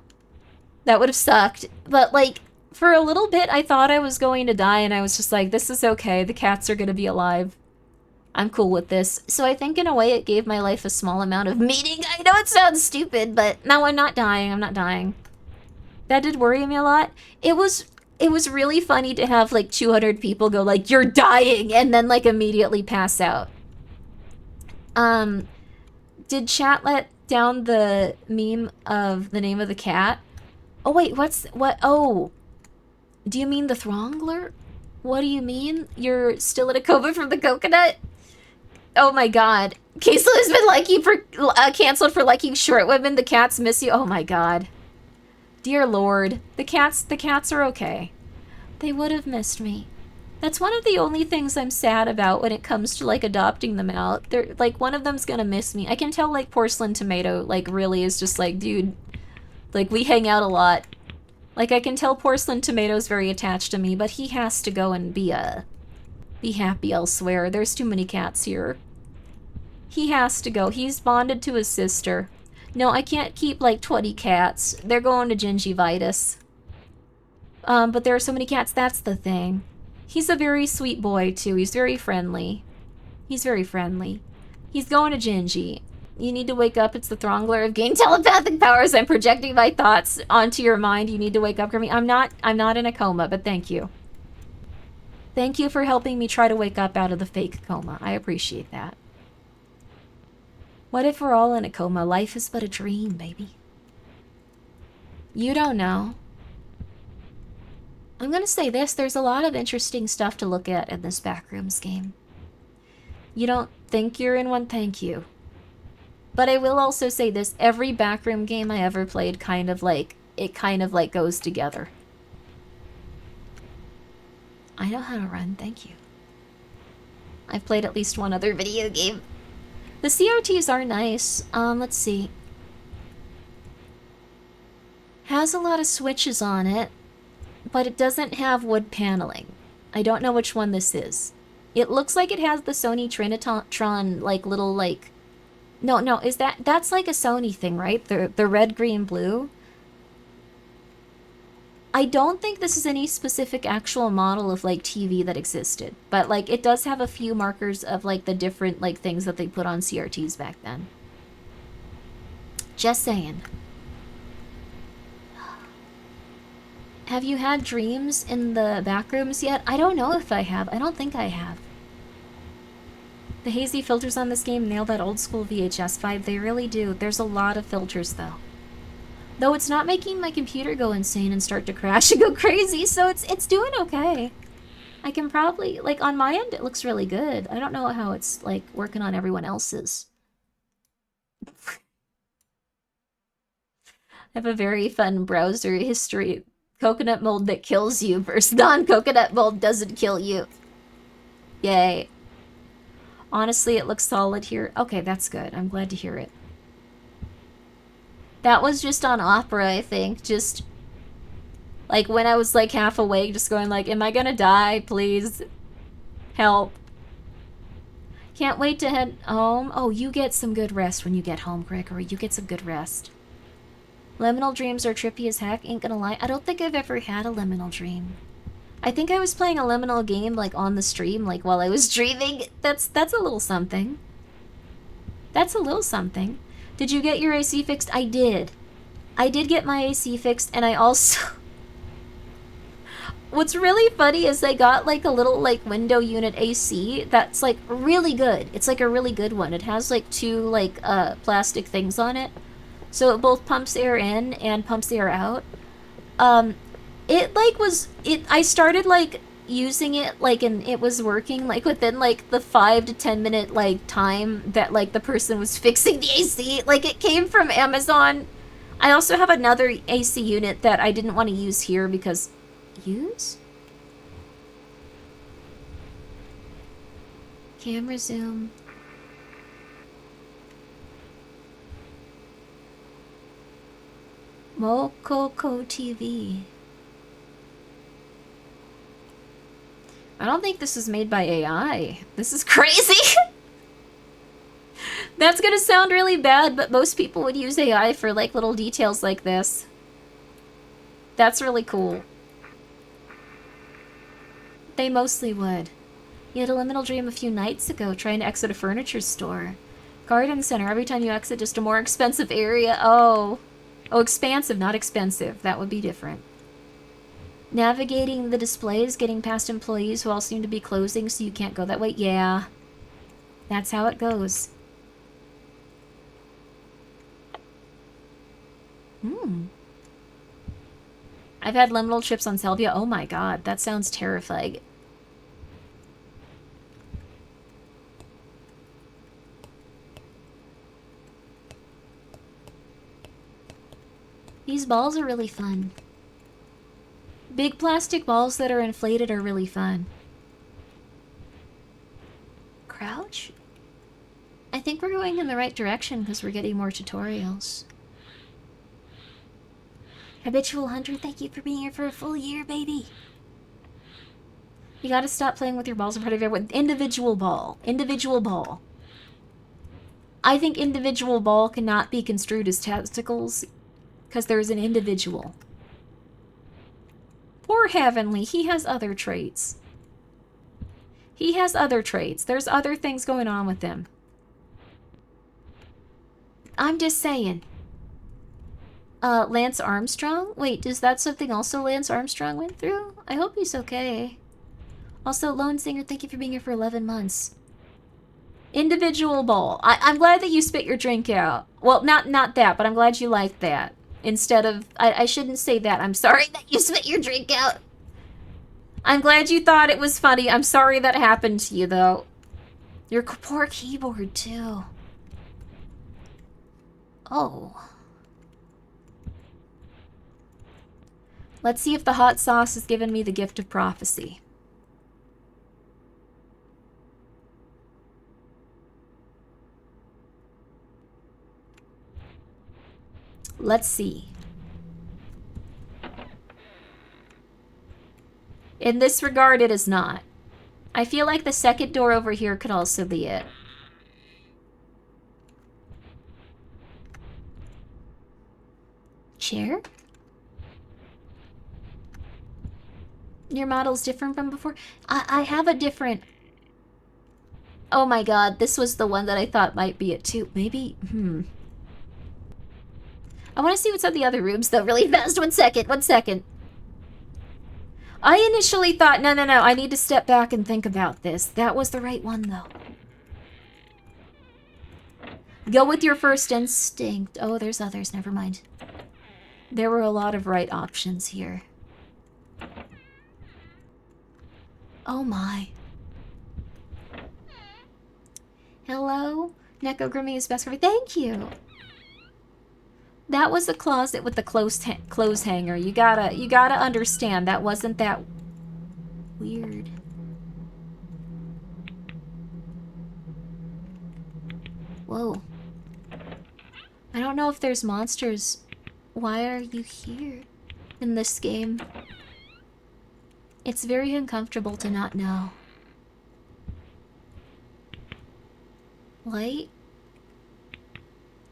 That would have sucked. But, like, for a little bit, I thought I was going to die, and I was just like, this is okay. The cats are gonna be alive. I'm cool with this. So I think, in a way, it gave my life a small amount of meaning. I know it sounds stupid, but no, I'm not dying. I'm not dying. That did worry me a lot. It was really funny to have, like, 200 people go, like, you're dying, and then, like, immediately pass out. Did chat let down the meme of the name of the cat? Oh, wait, oh. Do you mean the Throngler? What do you mean? You're still in a coma from the coconut? Oh my god. Kaisla has been liking for, canceled for liking short women. The cats miss you. Oh my god. Dear lord. The cats are okay. They would have missed me. That's one of the only things I'm sad about when it comes to, like, adopting them out. They're, like, one of them's gonna miss me. I can tell, like, Porcelain Tomato, like, really is just like, dude, like, we hang out a lot. Like, I can tell Porcelain Tomato's very attached to me, but he has to go and be happy elsewhere. There's too many cats here. He has to go. He's bonded to his sister. No, I can't keep, like, 20 cats. They're going to gingivitis. But there are so many cats, that's the thing. He's a very sweet boy, too. He's very friendly. He's very friendly. He's going to Gingy. You need to wake up. It's the Throngler. I've gained telepathic powers. I'm projecting my thoughts onto your mind. You need to wake up, Grimmi. I'm not in a coma, but thank you. Thank you for helping me try to wake up out of the fake coma. I appreciate that. What if we're all in a coma? Life is but a dream, baby. You don't know. I'm gonna say this, there's a lot of interesting stuff to look at in this Backrooms game. You don't think you're in one? Thank you. But I will also say this, every Backroom game I ever played kind of like goes together. I know how to run, thank you. I've played at least one other video game. The CRTs are nice. Let's see. Has a lot of switches on it. But it doesn't have wood paneling. I don't know which one this is. It looks like it has the Sony Trinitron, like, little, like... No, is that's like a Sony thing, right? The red, green, blue? I don't think this is any specific actual model of, like, TV that existed. But, like, it does have a few markers of, like, the different, like, things that they put on CRTs back then. Just saying. Have you had dreams in the Backrooms yet? I don't know if I have. I don't think I have. The hazy filters on this game nail that old school VHS vibe. They really do. There's a lot of filters, though. Though it's not making my computer go insane and start to crash and go crazy, so it's doing okay. I can probably... Like, on my end, it looks really good. I don't know how it's, like, working on everyone else's. I have a very fun browser history. Coconut mold that kills you versus non-coconut mold doesn't kill you. Yay. Honestly, it looks solid here. Okay, that's good. I'm glad to hear it. That was just on Opera, I think. Just, like, when I was, like, half awake, just going, like, am I gonna die? Please. Help. Can't wait to head home. Oh, you get some good rest when you get home, Gregory. You get some good rest. Liminal dreams are trippy as heck, ain't gonna lie. I don't think I've ever had a liminal dream. I think I was playing a liminal game, like, on the stream, like, while I was dreaming. That's a little something. That's a little something. Did you get your AC fixed? I did. I did get my AC fixed, and I also... What's really funny is I got, like, a little, like, window unit AC that's, like, really good. It's, like, a really good one. It has, like, two, like, plastic things on it. So it both pumps air in and pumps air out. It, like, I started, like, using it, like, and it was working, like, within, like, the 5 to 10 minute, like, time that, like, the person was fixing the AC. Like, it came from Amazon. I also have another AC unit that I didn't want to use here because... Use? Camera zoom. Mokoko TV. I don't think this is made by AI. This is crazy! That's gonna sound really bad, but most people would use AI for, like, little details like this. That's really cool. They mostly would. You had a liminal dream a few nights ago, trying to exit a furniture store. Garden center, every time you exit, just a more expensive area. Oh. Oh, expansive, not expensive. That would be different. Navigating the displays, getting past employees who all seem to be closing, so you can't go that way. Yeah. That's how it goes. I've had liminal trips on Salvia. Oh my god, that sounds terrifying. These balls are really fun. Big plastic balls that are inflated are really fun. Crouch? I think we're going in the right direction because we're getting more tutorials. Habitual Hunter, thank you for being here for a full year, baby. You gotta stop playing with your balls in front of everyone. Individual ball. Individual ball. I think individual ball cannot be construed as testicles because there's an individual. Poor Heavenly, he has other traits. He has other traits. There's other things going on with him. I'm just saying. Lance Armstrong? Wait, is that something also Lance Armstrong went through? I hope he's okay. Also, Lone Singer, thank you for being here for 11 months. Individual ball. I'm glad that you spit your drink out. Well, not that, but I'm glad you liked that. Instead of... I shouldn't say that. I'm sorry that you spit your drink out. I'm glad you thought it was funny. I'm sorry that happened to you, though. Your poor keyboard, too. Oh. Let's see if the hot sauce has given me the gift of prophecy. Let's see. In this regard, it is not. I feel like the second door over here could also be it. Chair? Your model's different from before? I have a different... Oh my god, this was the one that I thought might be it too. Maybe? I want to see what's in the other rooms, though, really fast. 1 second, 1 second. I initially thought, no, I need to step back and think about this. That was the right one, though. Go with your first instinct. Oh, there's others, never mind. There were a lot of right options here. Oh my. Hello? Neko Grimmi is best for me. Thank you! That was the closet with the clothes hanger. You gotta understand, that wasn't that weird. Whoa. I don't know if there's monsters. Why are you here in this game? It's very uncomfortable to not know. Light?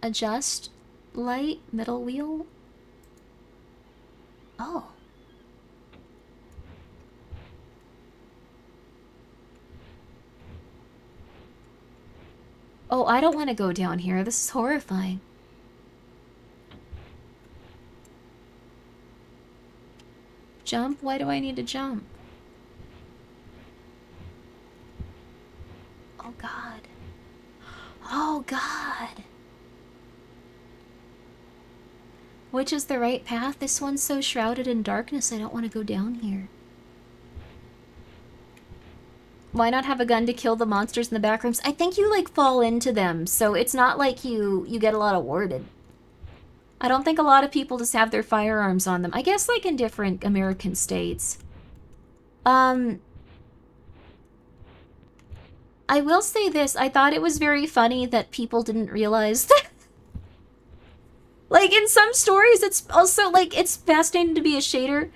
Adjust? Light? Middle wheel? Oh. Oh, I don't want to go down here. This is horrifying. Jump? Why do I need to jump? Oh god. Oh god. Which is the right path? This one's so shrouded in darkness, I don't want to go down here. Why not have a gun to kill the monsters in the back rooms? I think you, like, fall into them, so it's not like you get a lot awarded. I don't think a lot of people just have their firearms on them. I guess, like, in different American states. I will say this. I thought it was very funny that people didn't realize that Like, in some stories, it's also, like, it's fascinating to be a shader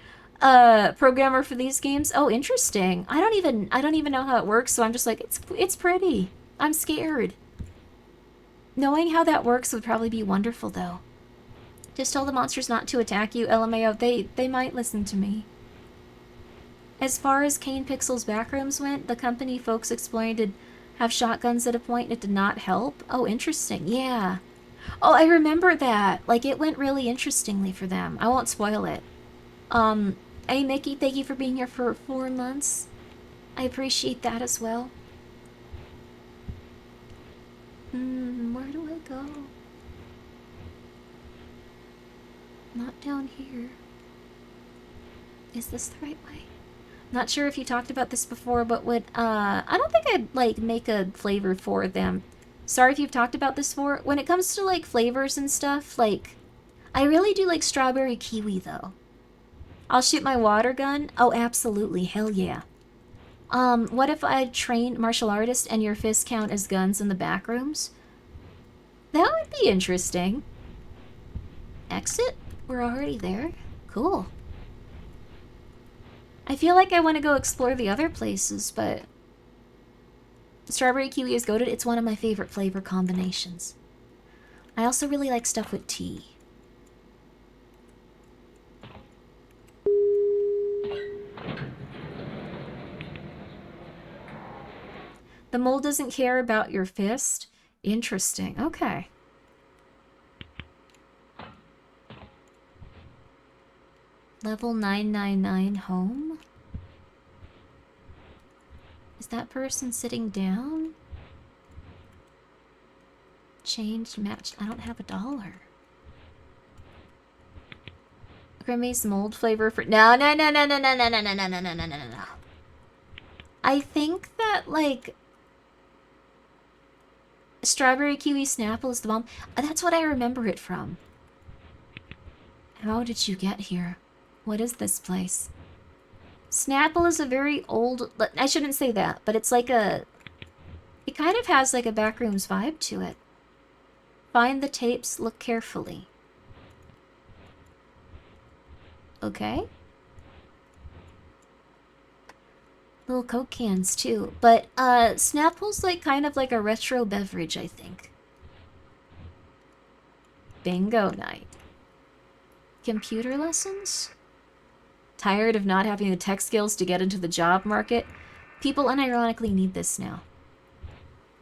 programmer for these games. Oh, interesting. I don't even know how it works, so I'm just like, it's pretty. I'm scared. Knowing how that works would probably be wonderful, though. Just tell the monsters not to attack you, LMAO. They might listen to me. As far as Kane Pixel's backrooms went, the company folks exploring did have shotguns at a point and it did not help. Oh, interesting. Yeah. Oh, I remember that. Like, it went really interestingly for them. I won't spoil it. Hey, Mickey, thank you for being here for 4 months. I appreciate that as well. Where do I go? Not down here. Is this the right way? Not sure if you talked about this before, but would, I don't think I'd, like, make a flavor for them. Sorry if you've talked about this before. When it comes to, like, flavors and stuff, like, I really do like strawberry kiwi, though. I'll shoot my water gun? Oh, absolutely. Hell yeah. What if I trained martial artist and your fists count as guns in the back rooms? That would be interesting. Exit? We're already there? Cool. I feel like I want to go explore the other places, but... Strawberry kiwi is goated. It's one of my favorite flavor combinations. I also really like stuff with tea. The mole doesn't care about your fist? Interesting. Okay. Level 999 home? Is that person sitting down? Changed, matched. I don't have $1. Grimmi's mold flavor for... No. I think that, like... Strawberry kiwi Snapple is the bomb. That's what I remember it from. How did you get here? What is this place? Snapple is a very old... I shouldn't say that, but it's like a... It kind of has like a backrooms vibe to it. Find the tapes, look carefully. Okay. Little Coke cans, too. But, Snapple's like kind of like a retro beverage, I think. Bingo night. Computer lessons? Tired of not having the tech skills to get into the job market? People unironically need this now.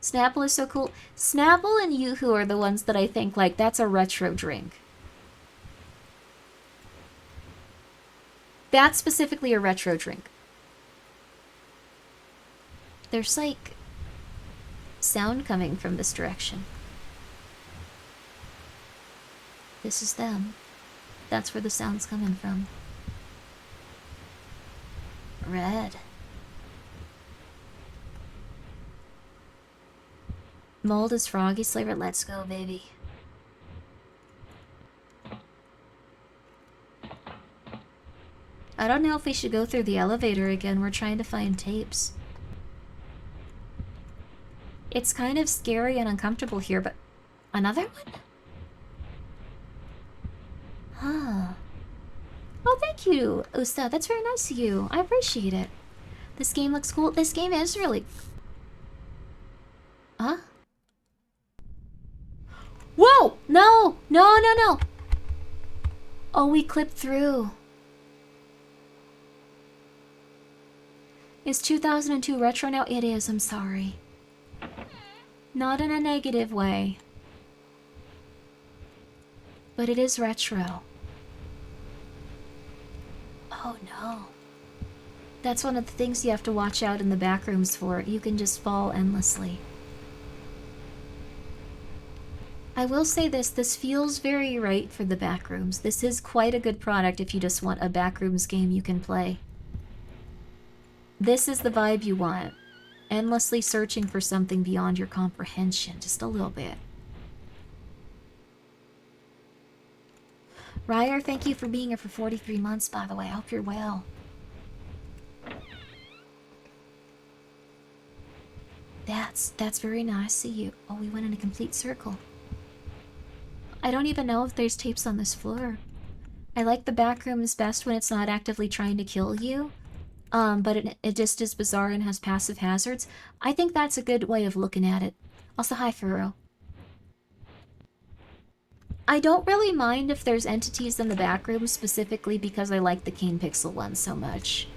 Snapple is so cool. Snapple and Yoo-Hoo are the ones that I think, like, that's a retro drink. That's specifically a retro drink. There's, like, sound coming from this direction. This is them. That's where the sound's coming from. Red. Mold is Froggy's flavor. Let's go, baby. I don't know if we should go through the elevator again. We're trying to find tapes. It's kind of scary and uncomfortable here, but... Another one? Huh. Oh, thank you, Usta. That's very nice of you. I appreciate it. This game looks cool. This game is really... Huh? Whoa! No! No, no, no! Oh, we clipped through. Is 2002 retro now? It is, I'm sorry. Not in a negative way. But it is retro. Oh no. That's one of the things you have to watch out in the back rooms for. You can just fall endlessly. I will say this feels very right for the back rooms. This is quite a good product if you just want a back rooms game you can play. This is the vibe you want. Endlessly searching for something beyond your comprehension, just a little bit. Ryer, thank you for being here for 43 months, by the way. I hope you're well. That's very nice of you. Oh, we went in a complete circle. I don't even know if there's tapes on this floor. I like the back rooms best when it's not actively trying to kill you. But it just is bizarre and has passive hazards. I think that's a good way of looking at it. Also, hi, Furo. I don't really mind if there's entities in the back room specifically because I like the Keen Pixel one so much.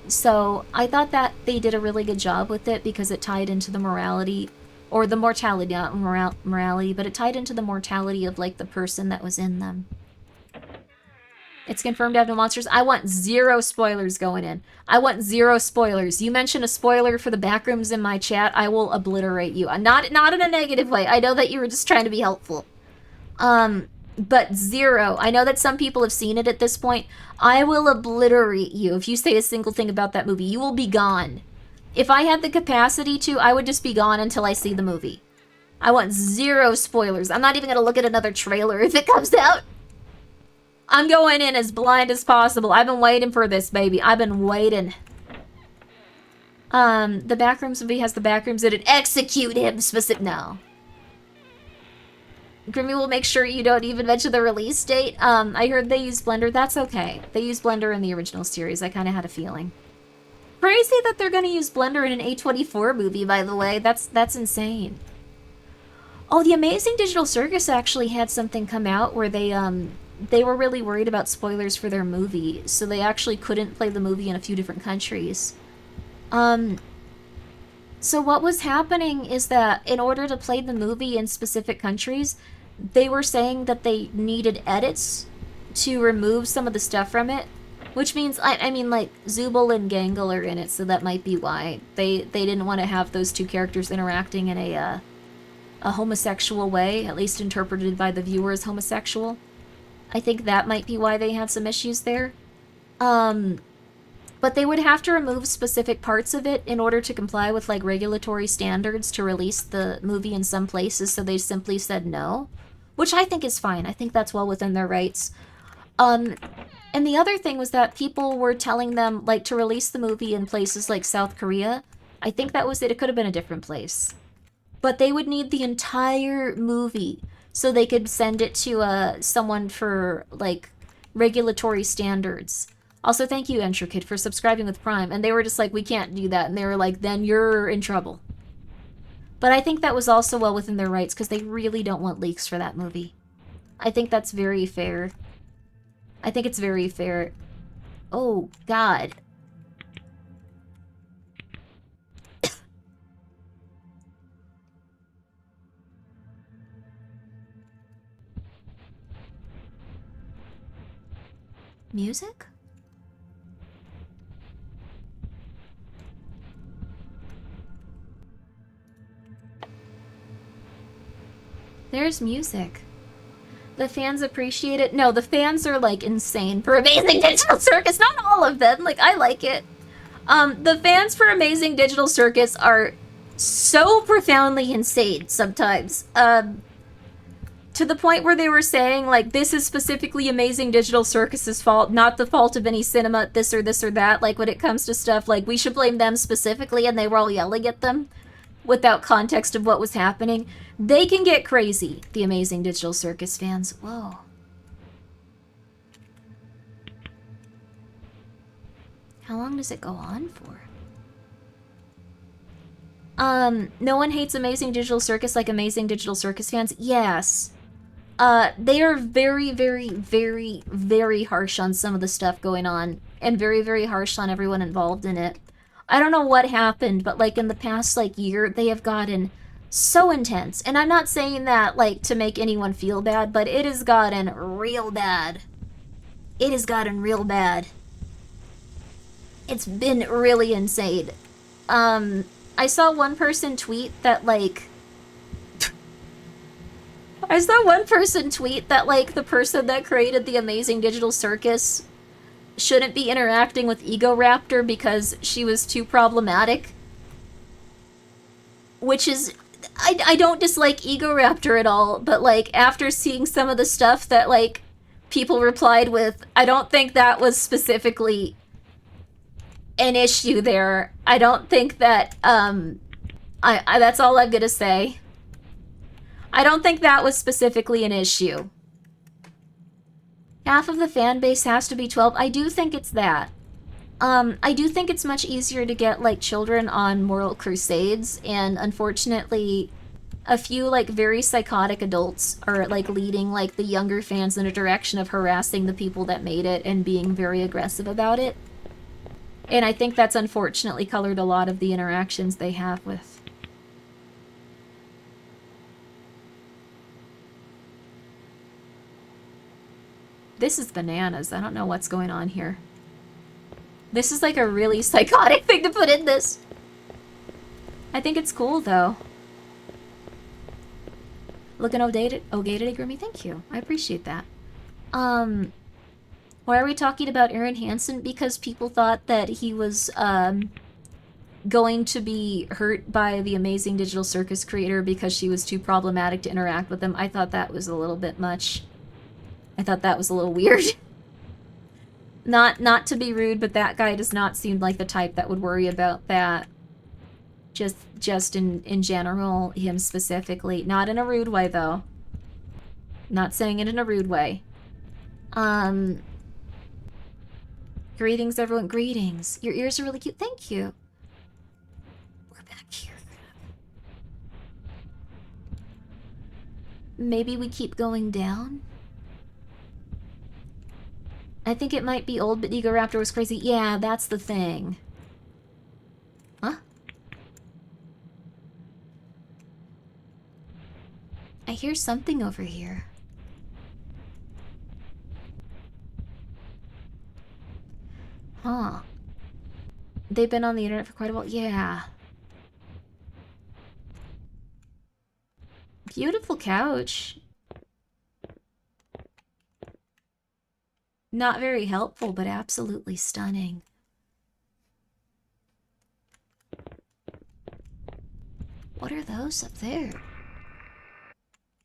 So, I thought that they did a really good job with it because it tied into the morality, or the mortality, not morality, but it tied into the mortality of, like, the person that was in them. It's confirmed to have no monsters. I want 0 spoilers going in. I want 0 spoilers. You mention a spoiler for the backrooms in my chat, I will obliterate you. Not in a negative way. I know that you were just trying to be helpful. But 0. I know that some people have seen it at this point. I will obliterate you. If you say a single thing about that movie, you will be gone. If I had the capacity to, I would just be gone until I see the movie. I want 0 spoilers. I'm not even gonna look at another trailer if it comes out. I'm going in as blind as possible. I've been waiting for this, baby. I've been waiting. The backrooms movie has the backrooms in it. Execute him specific. No. Grimmi will make sure you don't even mention the release date. I heard they use Blender. That's okay. They use Blender in the original series. I kind of had a feeling. Crazy that they're going to use Blender in an A24 movie, by the way. That's insane. Oh, the Amazing Digital Circus actually had something come out where they were really worried about spoilers for their movie, so they actually couldn't play the movie in a few different countries. So what was happening is that in order to play the movie in specific countries, they were saying that they needed edits to remove some of the stuff from it, which means, I mean, like, Zubul and Gangle are in it, so that might be why. They didn't want to have those two characters interacting in a homosexual way, at least interpreted by the viewer as homosexual. I think that might be why they had some issues there. But they would have to remove specific parts of it in order to comply with, like, regulatory standards to release the movie in some places, so they simply said no. Which I think is fine. I think that's well within their rights. And the other thing was that people were telling them, like, to release the movie in places like South Korea. I think that was it. It could have been a different place. But they would need the entire movie so they could send it to someone for, like, regulatory standards. Also, thank you, Intricate, for subscribing with Prime. And they were just like, we can't do that. And they were like, then you're in trouble. But I think that was also well within their rights because they really don't want leaks for that movie. I think that's very fair. I think it's very fair. Oh, God. Music? There's music. The fans appreciate it. No, the fans are, like, insane for Amazing Digital Circus. Not all of them. Like, I like it. The fans for Amazing Digital Circus are so profoundly insane sometimes. To the point where they were saying, like, this is specifically Amazing Digital Circus's fault, not the fault of any cinema, this or that. Like, when it comes to stuff, like, we should blame them specifically, and they were all yelling at them without context of what was happening. They can get crazy, the Amazing Digital Circus fans. Whoa. How long does it go on for? No one hates Amazing Digital Circus like Amazing Digital Circus fans? Yes. They are very, very, very, very harsh on some of the stuff going on, and very, very harsh on everyone involved in it. I don't know what happened, but, like, in the past, like, year, they have gotten so intense. And I'm not saying that, like, to make anyone feel bad, but it has gotten real bad. It has gotten real bad. It's been really insane. I saw one person tweet that, like... I saw one person tweet that, like, the person that created the Amazing Digital Circus shouldn't be interacting with Ego Raptor because she was too problematic. Which is... I don't dislike Ego Raptor at all, but, like, after seeing some of the stuff that, like, people replied with, I don't think that was specifically an issue there. I don't think that, that's all I'm gonna say. I don't think that was specifically an issue. Half of the fan base has to be 12. I do think it's that. I do think it's much easier to get, like, children on moral crusades, and unfortunately, a few, like, very psychotic adults are, like, leading, like, the younger fans in a direction of harassing the people that made it and being very aggressive about it. And I think that's unfortunately colored a lot of the interactions they have with... This is bananas. I don't know what's going on here. This is like a really psychotic thing to put in this. I think it's cool, though. Looking outdated today, Grimmi. Thank you. I appreciate that. Why are we talking about Aaron Hansen? Because people thought that he was, going to be hurt by the amazing digital circus creator because she was too problematic to interact with him. I thought that was a little bit much. I thought that was a little weird. Not to be rude, but that guy does not seem like the type that would worry about that. Just in general, him specifically. Not in a rude way, though. Not saying it in a rude way. Greetings, everyone. Greetings. Your ears are really cute. Thank you. We're back here. Maybe we keep going down? I think it might be old, but Ego Raptor was crazy. Yeah, that's the thing. Huh? I hear something over here. Huh. They've been on the internet for quite a while. Yeah. Beautiful couch. Not very helpful, but absolutely stunning. What are those up there?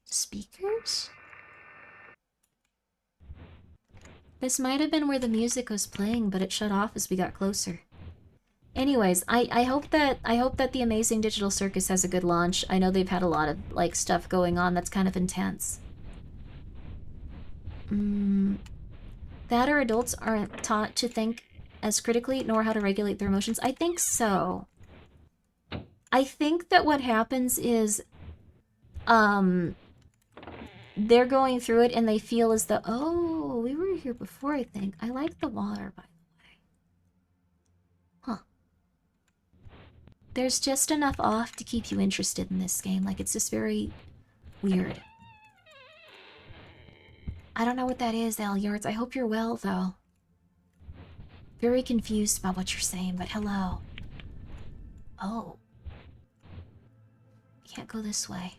Speakers? This might have been where the music was playing, but it shut off as we got closer. Anyways, I hope that the Amazing Digital Circus has a good launch. I know they've had a lot of, like, stuff going on that's kind of intense. That or adults aren't taught to think as critically nor how to regulate their emotions. I think so. I think that what happens is they're going through it and they feel as though, oh, we were here before, I think. I like the water, by the way. Huh. There's just enough off to keep you interested in this game. Like, it's just very weird. I don't know what that is, Al Yards. I hope you're well, though. Very confused about what you're saying, but hello. Oh. Can't go this way.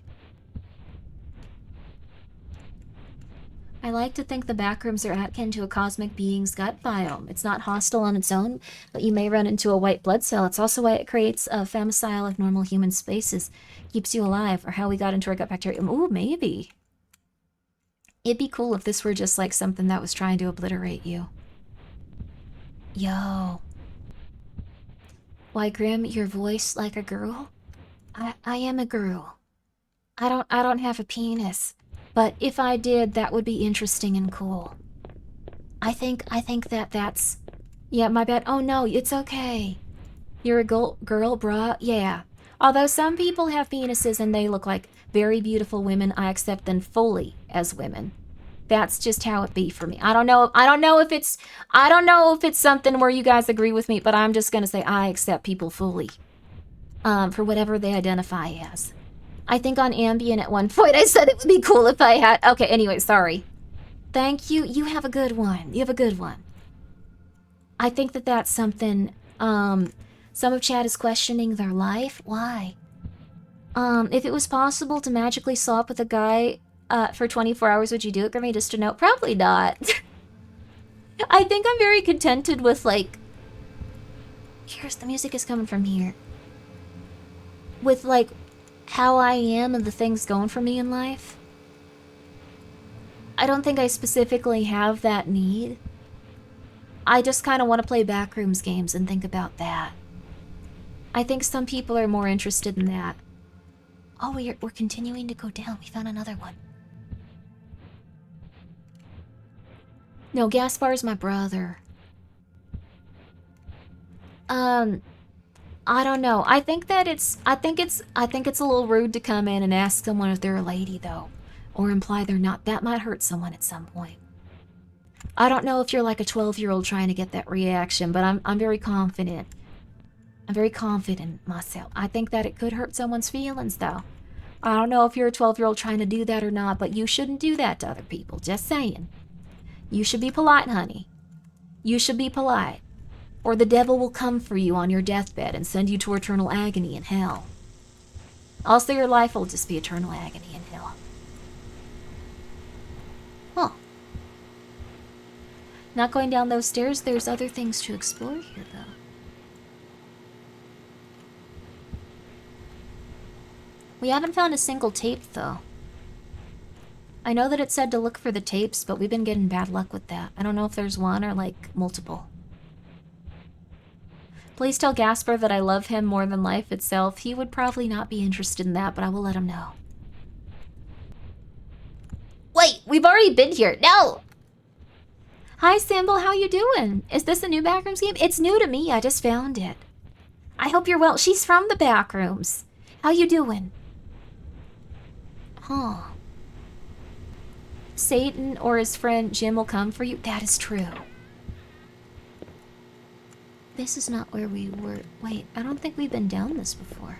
I like to think the backrooms are akin to a cosmic being's gut biome. It's not hostile on its own, but you may run into a white blood cell. It's also why it creates a femicide of normal human spaces. Keeps you alive, or how we got into our gut bacteria. Ooh, maybe. It'd be cool if this were just like something that was trying to obliterate you. Yo. Why, Grim, your voice like a girl? I am a girl. I don't have a penis. But if I did, that would be interesting and cool. I think that's... Yeah, my bad. Oh no, it's okay. You're a girl, brah? Yeah. Although some people have penises and they look like very beautiful women, I accept them fully as women. That's just how it be for me. I don't know if it's something where you guys agree with me, but I'm just gonna say I accept people fully. For whatever they identify as. I think on Ambien at one point I said it would be cool if I had... Okay, anyway, sorry. Thank you. You have a good one. You have a good one. I think that that's something... some of chat is questioning their life. Why? If it was possible to magically swap with a guy for 24 hours, would you do it, Grimmi? Just to know? Probably not. I think I'm very contented with, like... Here's the music is coming from here. With, like... how I am and the things going for me in life. I don't think I specifically have that need. I just kind of want to play backrooms games and think about that. I think some people are more interested in that. Oh, we're continuing to go down. We found another one. No, Gaspar's my brother. I don't know. I think it's a little rude to come in and ask someone if they're a lady, though. Or imply they're not. That might hurt someone at some point. I don't know if you're like a 12-year-old trying to get that reaction, but I'm very confident. I'm very confident myself. I think that it could hurt someone's feelings, though. I don't know if you're a 12-year-old trying to do that or not, but you shouldn't do that to other people. Just saying. You should be polite, honey. You should be polite. Or the devil will come for you on your deathbed and send you to eternal agony in hell. Also, your life will just be eternal agony in hell. Huh. Not going down those stairs. There's other things to explore here, though. We haven't found a single tape, though. I know that it said to look for the tapes, but we've been getting bad luck with that. I don't know if there's one or, like, multiple. Please tell Gaspar that I love him more than life itself. He would probably not be interested in that, but I will let him know. Wait, we've already been here. No! Hi, Samble, how you doing? Is this a new Backrooms game? It's new to me. I just found it. I hope you're well. She's from the Backrooms. How you doing? Huh. Satan or his friend Jim will come for you. That is true. This is not where we were. Wait, I don't think we've been down this before.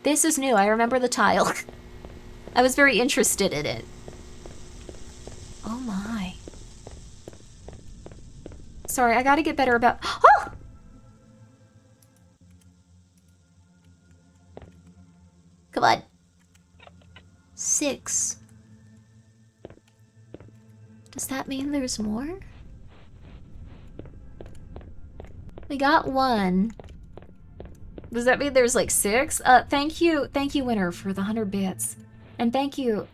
This is new. I remember the tile. I was very interested in it. Oh my. Sorry, I gotta get better about... Oh! Come on. 6. Does that mean there's more? We got 1. Does that mean there's like 6? Thank you, Winner, for the 100 bits. And thank you,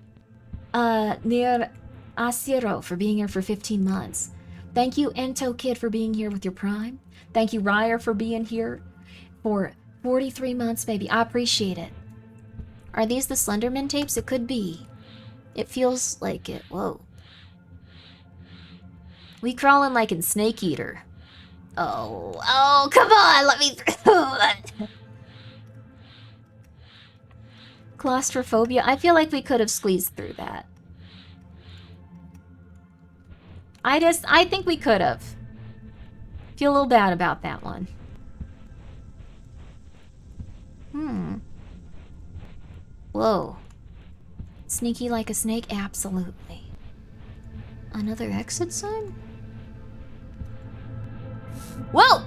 Nir Asiro, for being here for 15 months. Thank you, Ento Kid, for being here with your Prime. Thank you, Ryer, for being here for 43 months, baby. I appreciate it. Are these the Slenderman tapes? It could be. It feels like it. Whoa. We crawling like in Snake Eater. Oh, come on, let me through. Claustrophobia. I feel like we could have squeezed through that. I think we could have. Feel a little bad about that one. Whoa. Sneaky like a snake? Absolutely. Another exit sign? Whoa!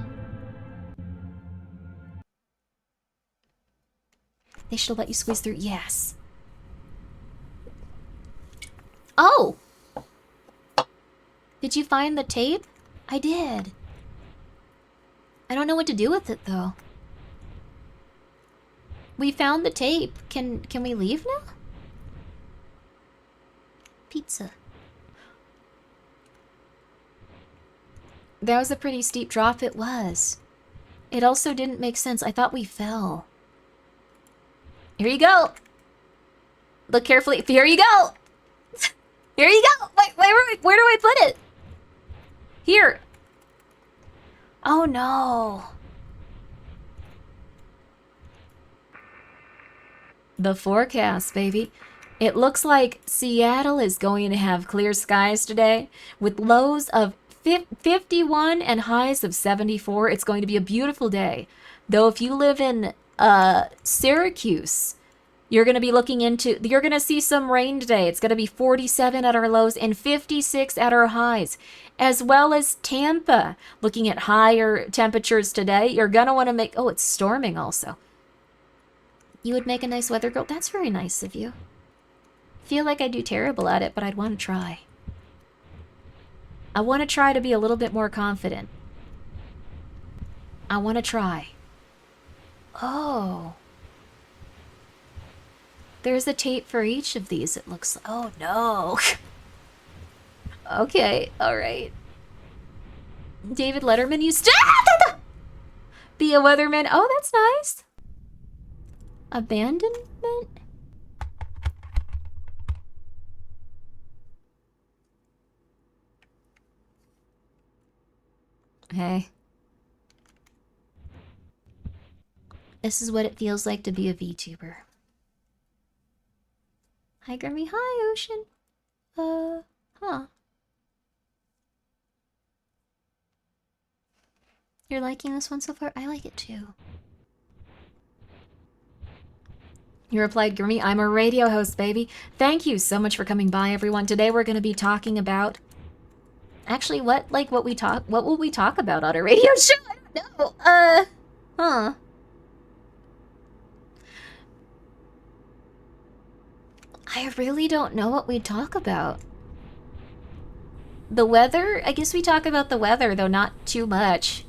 They should let you squeeze through. Yes. Oh! Did you find the tape? I did. I don't know what to do with it, though. We found the tape. Can we leave now? Pizza. That was a pretty steep drop. It was. It also didn't make sense. I thought we fell. Here you go. Look carefully. Here you go. Here you go. Wait, where do I put it? Here. Oh no. The forecast, baby. It looks like Seattle is going to have clear skies today with lows of 51 and highs of 74. It's going to be a beautiful day. Though if you live in Syracuse, you're going to see some rain today. It's going to be 47 at our lows and 56 at our highs, as well as Tampa. Looking at higher temperatures today, you're going to want to make... Oh, it's storming also. You would make a nice weather girl. That's very nice of you. I feel like I do terrible at it, but I'd want to try. I want to try to be a little bit more confident. I want to try. Oh. There's a tape for each of these, it looks like. Oh, no. Okay, alright. David Letterman used to be a weatherman. Oh, that's nice. Abandonment? Hey. This is what it feels like to be a VTuber. Hi, Grimmi. Hi, Ocean. Huh. You're liking this one so far? I like it too. You replied, Grimmi, I'm a radio host, baby. Thank you so much for coming by, everyone. Today we're going to be talking about... Actually, what will we talk about on a radio show? I don't know. Huh. I really don't know what we'd talk about. The weather? I guess we talk about the weather, though not too much.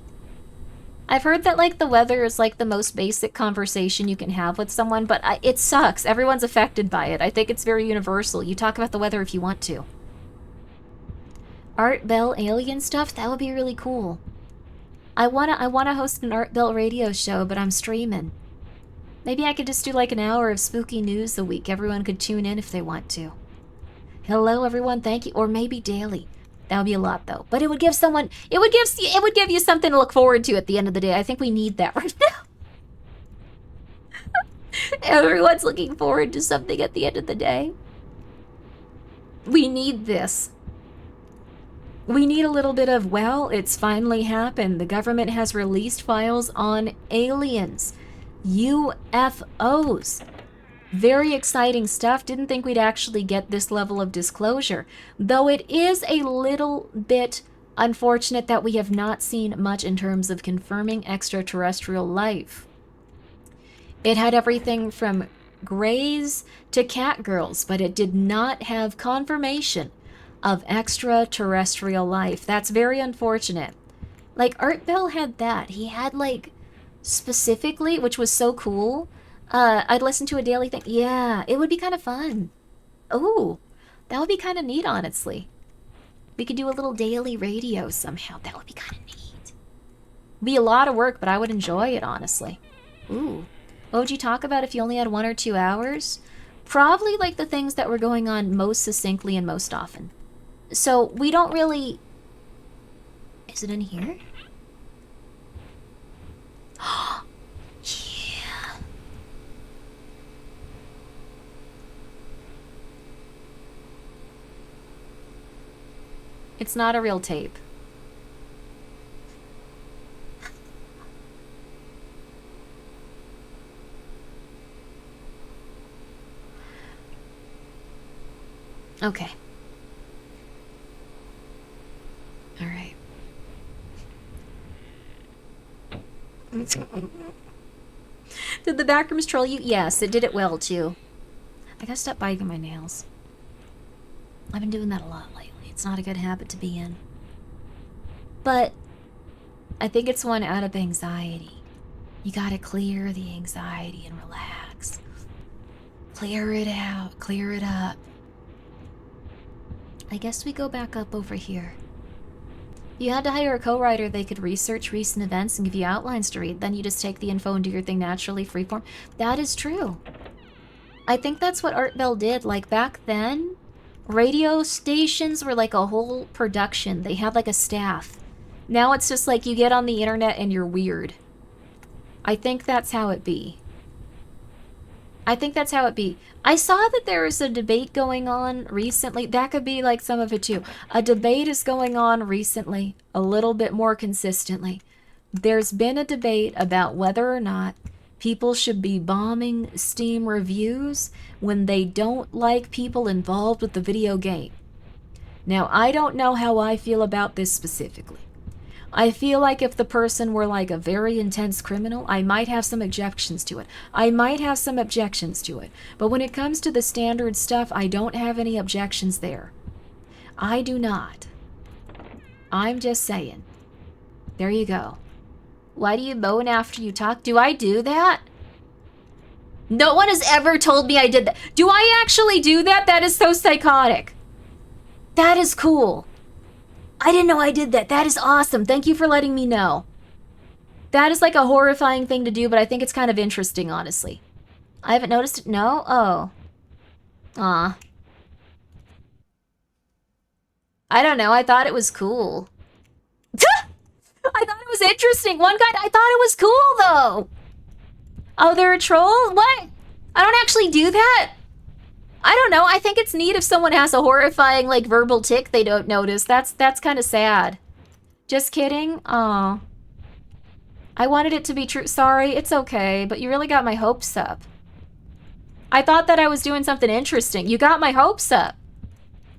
I've heard that, like, the weather is, like, the most basic conversation you can have with someone, but it sucks. Everyone's affected by it. I think it's very universal. You talk about the weather if you want to. Art Bell alien stuff? That would be really cool. I wanna host an Art Bell radio show, but I'm streaming. Maybe I could just do, like, an hour of spooky news a week. Everyone could tune in if they want to. Hello, everyone. Thank you. Or maybe daily. That would be a lot, though. But it would give someone... It would give you something to look forward to at the end of the day. I think we need that right now. Everyone's looking forward to something at the end of the day. We need this. We need a little bit of, well, it's finally happened. The government has released files on aliens. UFOs. Very exciting stuff. Didn't think we'd actually get this level of disclosure. Though it is a little bit unfortunate that we have not seen much in terms of confirming extraterrestrial life. It had everything from grays to catgirls, but it did not have confirmation of extraterrestrial life. That's very unfortunate. Like, Art Bell had that. He had, like, specifically, which was so cool... I'd listen to a daily thing. Yeah, it would be kind of fun. Oh, that would be kind of neat, honestly. We could do a little daily radio somehow. That would be kind of neat. Be a lot of work, but I would enjoy it, honestly. Ooh. What would you talk about if you only had 1 or 2 hours? Probably, like, the things that were going on most succinctly and most often. So, we don't really... Is it in here? Yeah. It's not a real tape. Okay. All right. Did the backrooms troll you? Yes, it did it well, too. I gotta stop biting my nails. I've been doing that a lot lately. It's not a good habit to be in. But I think it's one out of anxiety. You gotta clear the anxiety and relax. Clear it out, clear it up. I guess we go back up over here. If you had to hire a co-writer, they could research recent events and give you outlines to read. Then you just take the info and do your thing naturally, freeform. That is true. I think that's what Art Bell did. Like, back then... Radio stations were like a whole production. They had like a staff. Now it's just like you get on the internet and you're weird. I think that's how it be. I think that's how it be. I saw that there is a debate going on recently. That could be like some of it too. A debate is going on recently, a little bit more consistently. There's been a debate about whether or not people should be bombing Steam reviews when they don't like people involved with the video game. Now, I don't know how I feel about this specifically. I feel like if the person were like a very intense criminal, I might have some objections to it. But when it comes to the standard stuff, I don't have any objections there. I do not. I'm just saying. There you go. Why do you moan after you talk? Do I do that? No one has ever told me I did that. Do I actually do that? That is so psychotic. That is cool. I didn't know I did that. That is awesome. Thank you for letting me know. That is like a horrifying thing to do, but I think it's kind of interesting, honestly. I haven't noticed it. No? Oh. Aw. I don't know. I thought it was cool. I thought it was interesting. One guy, I thought it was cool, though. Oh, they're a troll? What? I don't actually do that. I don't know. I think it's neat if someone has a horrifying, like, verbal tick they don't notice. That's kind of sad. Just kidding? Oh. I wanted it to be true. Sorry, it's okay, but you really got my hopes up. I thought that I was doing something interesting. You got my hopes up.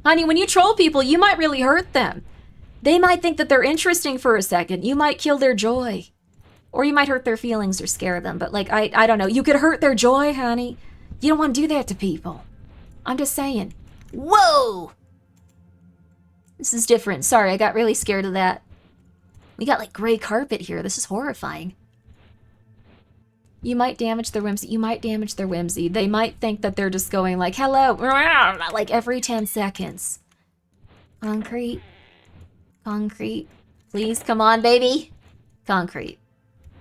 Honey, when you troll people, you might really hurt them. They might think that they're interesting for a second. You might kill their joy. Or you might hurt their feelings or scare them. But, like, I don't know. You could hurt their joy, honey. You don't want to do that to people. I'm just saying. Whoa! This is different. Sorry, I got really scared of that. We got, like, gray carpet here. This is horrifying. You might damage their whimsy. You might damage their whimsy. They might think that they're just going, like, hello, like, every 10 seconds. Concrete. Concrete. Please, come on, baby. Concrete.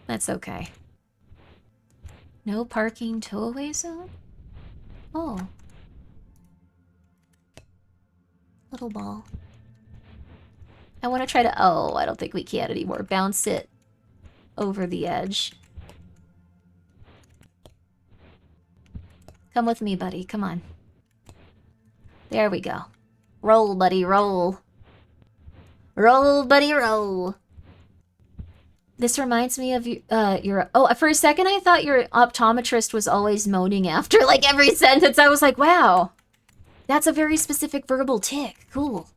That's okay. No parking tow-away zone? Oh. Little ball. I want to try to... Oh, I don't think we can anymore. Bounce it over the edge. Come with me, buddy. Come on. There we go. Roll, buddy, roll. Roll, buddy, roll. This reminds me of your... Oh, for a second I thought your optometrist was always moaning after, like, every sentence. I was like, wow. That's a very specific verbal tick. Cool.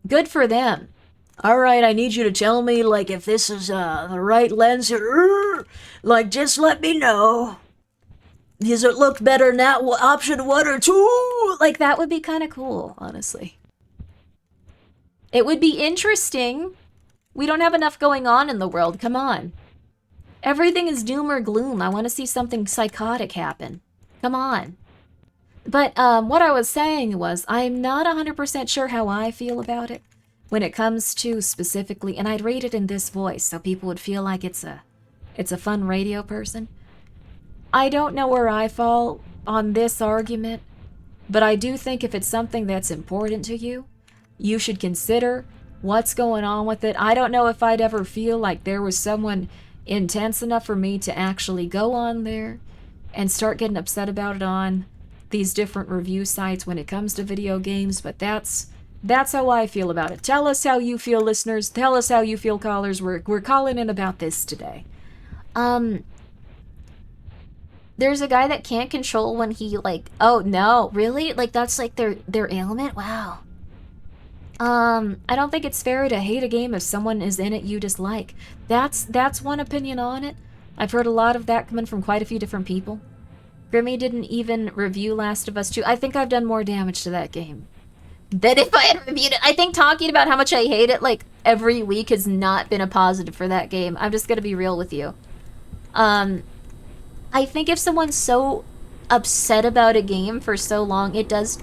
Good for them. All right, I need you to tell me, like, if this is the right lens. Like, just let me know. Does it look better now? Option 1 or 2? Like, that would be kind of cool, honestly. It would be interesting. We don't have enough going on in the world. Come on. Everything is doom or gloom. I want to see something psychotic happen. Come on. But what I was saying was, I'm not 100% sure how I feel about it when it comes to specifically, and I'd rate it in this voice so people would feel like it's a fun radio person. I don't know where I fall on this argument, but I do think if it's something that's important to you, you should consider what's going on with it. I don't know if I'd ever feel like there was someone intense enough for me to actually go on there and start getting upset about it on these different review sites when it comes to video games, but that's how I feel about it. Tell us how you feel, listeners. Tell us how you feel, callers. We're calling in about this today. There's a guy that can't control when he, like, oh no, really? Like, that's like their ailment? Wow. I don't think it's fair to hate a game if someone is in it you dislike. That's one opinion on it. I've heard a lot of that coming from quite a few different people. Grimmi didn't even review Last of Us 2. I think I've done more damage to that game than if I had reviewed it. I think talking about how much I hate it, like, every week has not been a positive for that game. I'm just gonna be real with you. I think if someone's so upset about a game for so long, it does...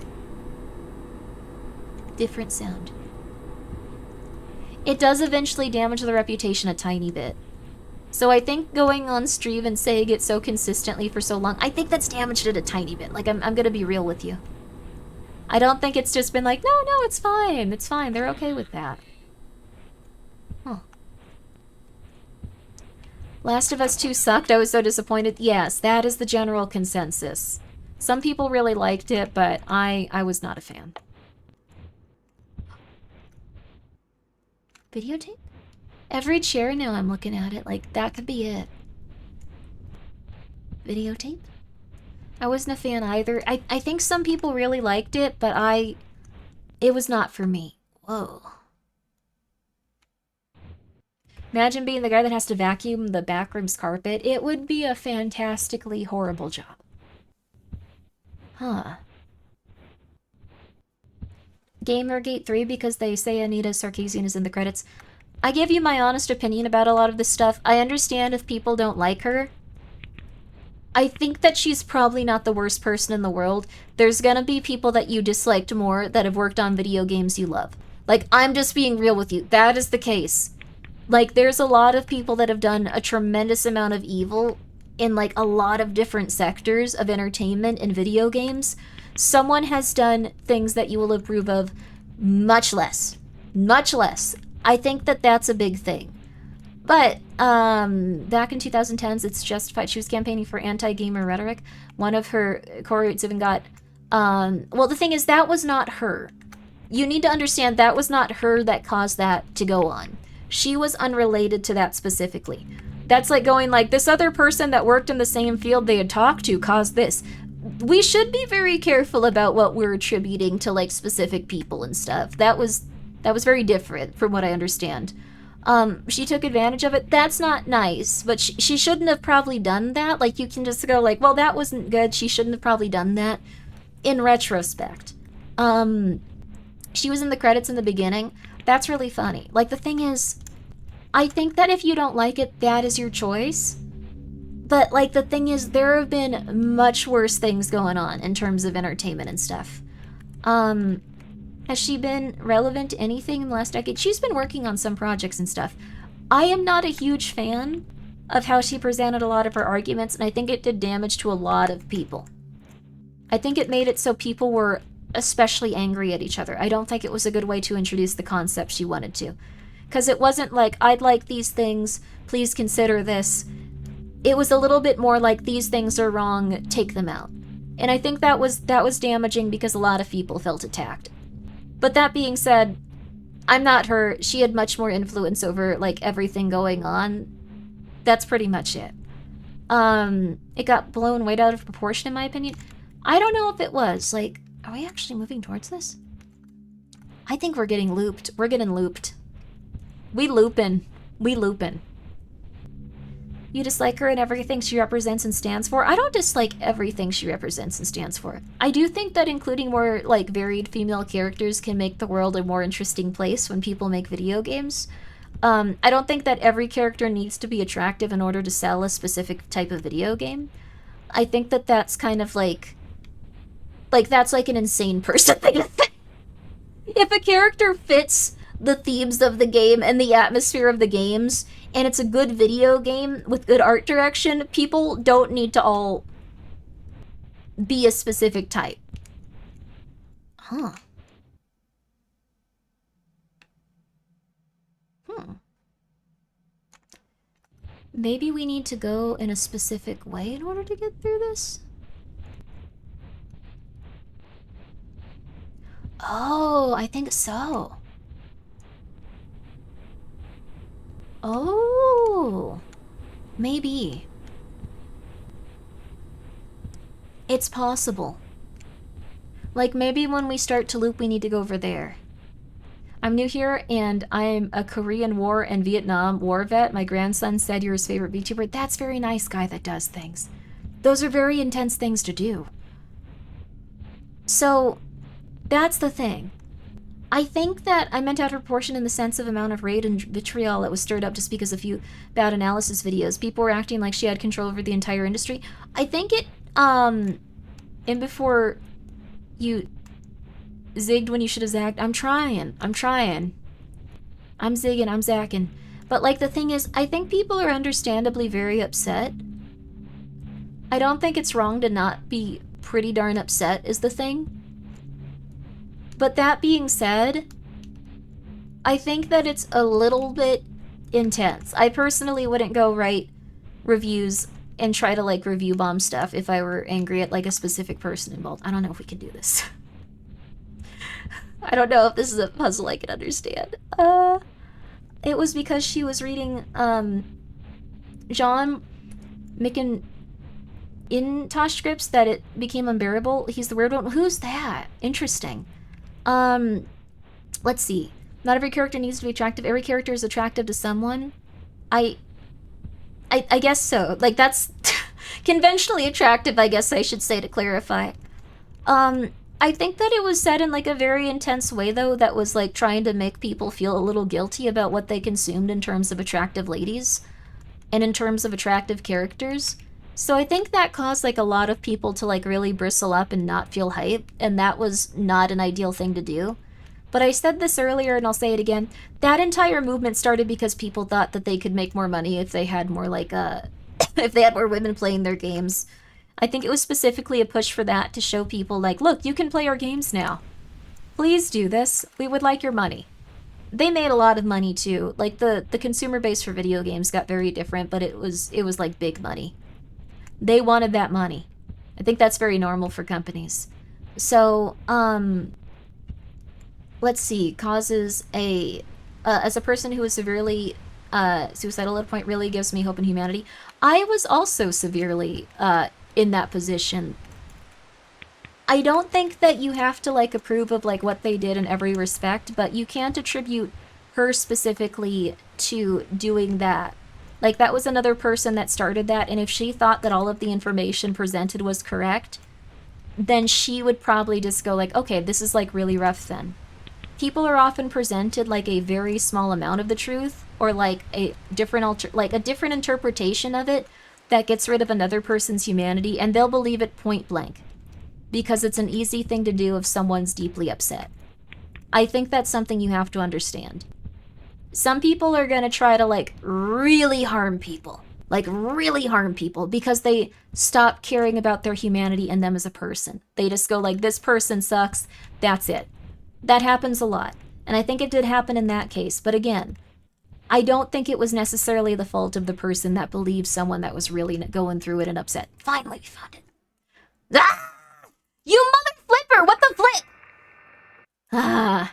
Different sound. It does eventually damage the reputation a tiny bit. So I think going on stream and saying it so consistently for so long, I think that's damaged it a tiny bit. Like, I'm gonna be real with you. I don't think it's just been like, no, it's fine. It's fine. They're okay with that. Huh. Last of Us 2 sucked. I was so disappointed. Yes, that is the general consensus. Some people really liked it, but I was not a fan. Videotape? Every chair now I'm looking at it, like, that could be it. Videotape? I wasn't a fan either. I think some people really liked it, but it was not for me. Whoa. Imagine being the guy that has to vacuum the backroom's carpet. It would be a fantastically horrible job. Huh. Gamergate 3 because they say Anita Sarkeesian is in the credits. I give you my honest opinion about a lot of this stuff. I understand if people don't like her. I think that she's probably not the worst person in the world. There's gonna be people that you disliked more that have worked on video games you love. Like, I'm just being real with you. That is the case. Like, there's a lot of people that have done a tremendous amount of evil in like a lot of different sectors of entertainment and video games, someone has done things that you will approve of much less. Much less. I think that that's a big thing. But back in 2010s, it's justified. She was campaigning for anti-gamer rhetoric. One of her quotes even got, well, the thing is, that was not her. You need to understand that was not her that caused that to go on. She was unrelated to that specifically. That's like going like, this other person that worked in the same field they had talked to caused this. We should be very careful about what we're attributing to like specific people and stuff. That was very different from what I understand. She took advantage of it. That's not nice, but she shouldn't have probably done that. Like, you can just go like, well, that wasn't good. She shouldn't have probably done that in retrospect. She was in the credits in the beginning. That's really funny. Like, the thing is, I think that if you don't like it, that is your choice. But, like, the thing is, there have been much worse things going on in terms of entertainment and stuff. Has she been relevant to anything in the last decade? She's been working on some projects and stuff. I am not a huge fan of how she presented a lot of her arguments, and I think it did damage to a lot of people. I think it made it so people were especially angry at each other. I don't think it was a good way to introduce the concept she wanted to. Because it wasn't like, I'd like these things, please consider this. It was a little bit more like, these things are wrong, take them out. And I think that was damaging because a lot of people felt attacked. But that being said, I'm not her. She had much more influence over, like, everything going on. That's pretty much it. It got blown way out of proportion, in my opinion. I don't know if it was. Like, are we actually moving towards this? I think we're getting looped. We're getting looped. We loopin'. We loopin'. You dislike her and everything she represents and stands for? I don't dislike everything she represents and stands for. I do think that including more, like, varied female characters can make the world a more interesting place when people make video games. I don't think that every character needs to be attractive in order to sell a specific type of video game. I think that that's kind of like that's like an insane person thing to think. If a character fits the themes of the game and the atmosphere of the games, and it's a good video game with good art direction, people don't need to all be a specific type. Huh. Maybe we need to go in a specific way in order to get through this? Oh, I think so. Oh, maybe. It's possible. Like, maybe when we start to loop, we need to go over there. I'm new here, and I'm a Korean War and Vietnam War vet. My grandson said you're his favorite VTuber. That's very nice, guy that does things. Those are very intense things to do. So, that's the thing. I think that I meant out of proportion in the sense of amount of rage and vitriol that was stirred up just because a few bad analysis videos. People were acting like she had control over the entire industry. I think it, and before you zigged when you should have zagged, I'm trying. I'm zigging, I'm zacking. But, like, the thing is, I think people are understandably very upset. I don't think it's wrong to not be pretty darn upset is the thing. But that being said, I think that it's a little bit intense. I personally wouldn't go write reviews and try to, like, review bomb stuff if I were angry at, like, a specific person involved. I don't know if we can do this. I don't know if this is a puzzle I can understand. It was because she was reading, John McIntosh scripts that it became unbearable. He's the weird one. Who's that? Interesting. Let's see. Not every character needs to be attractive. Every character is attractive to someone. I guess so. Like, that's conventionally attractive, I guess I should say, to clarify. I think that it was said in, like, a very intense way, though, that was, like, trying to make people feel a little guilty about what they consumed in terms of attractive ladies and in terms of attractive characters. So I think that caused, like, a lot of people to, like, really bristle up and not feel hype, and that was not an ideal thing to do. But I said this earlier, and I'll say it again, that entire movement started because people thought that they could make more money if they had more, like, if they had more women playing their games. I think it was specifically a push for that, to show people, like, look, you can play our games now. Please do this. We would like your money. They made a lot of money too. Like the consumer base for video games got very different, but it was like big money. They wanted that money. I think that's very normal for companies. So, let's see, causes a as a person who is severely suicidal at a point, really gives me hope in humanity. I was also severely in that position. I don't think that you have to, like, approve of, like, what they did in every respect, but you can't attribute her specifically to doing that. Like, that was another person that started that, and if she thought that all of the information presented was correct, then she would probably just go like, okay, this is, like, really rough then. People are often presented, like, a very small amount of the truth, or, like, a different interpretation of it that gets rid of another person's humanity, and they'll believe it point blank. Because it's an easy thing to do if someone's deeply upset. I think that's something you have to understand. Some people are gonna try to, like, really harm people. Like, really harm people because they stop caring about their humanity and them as a person. They just go like, this person sucks, that's it. That happens a lot. And I think it did happen in that case. But again, I don't think it was necessarily the fault of the person that believed someone that was really going through it and upset. Finally, we found it. Ah! You mother flipper! What the flip? Ah.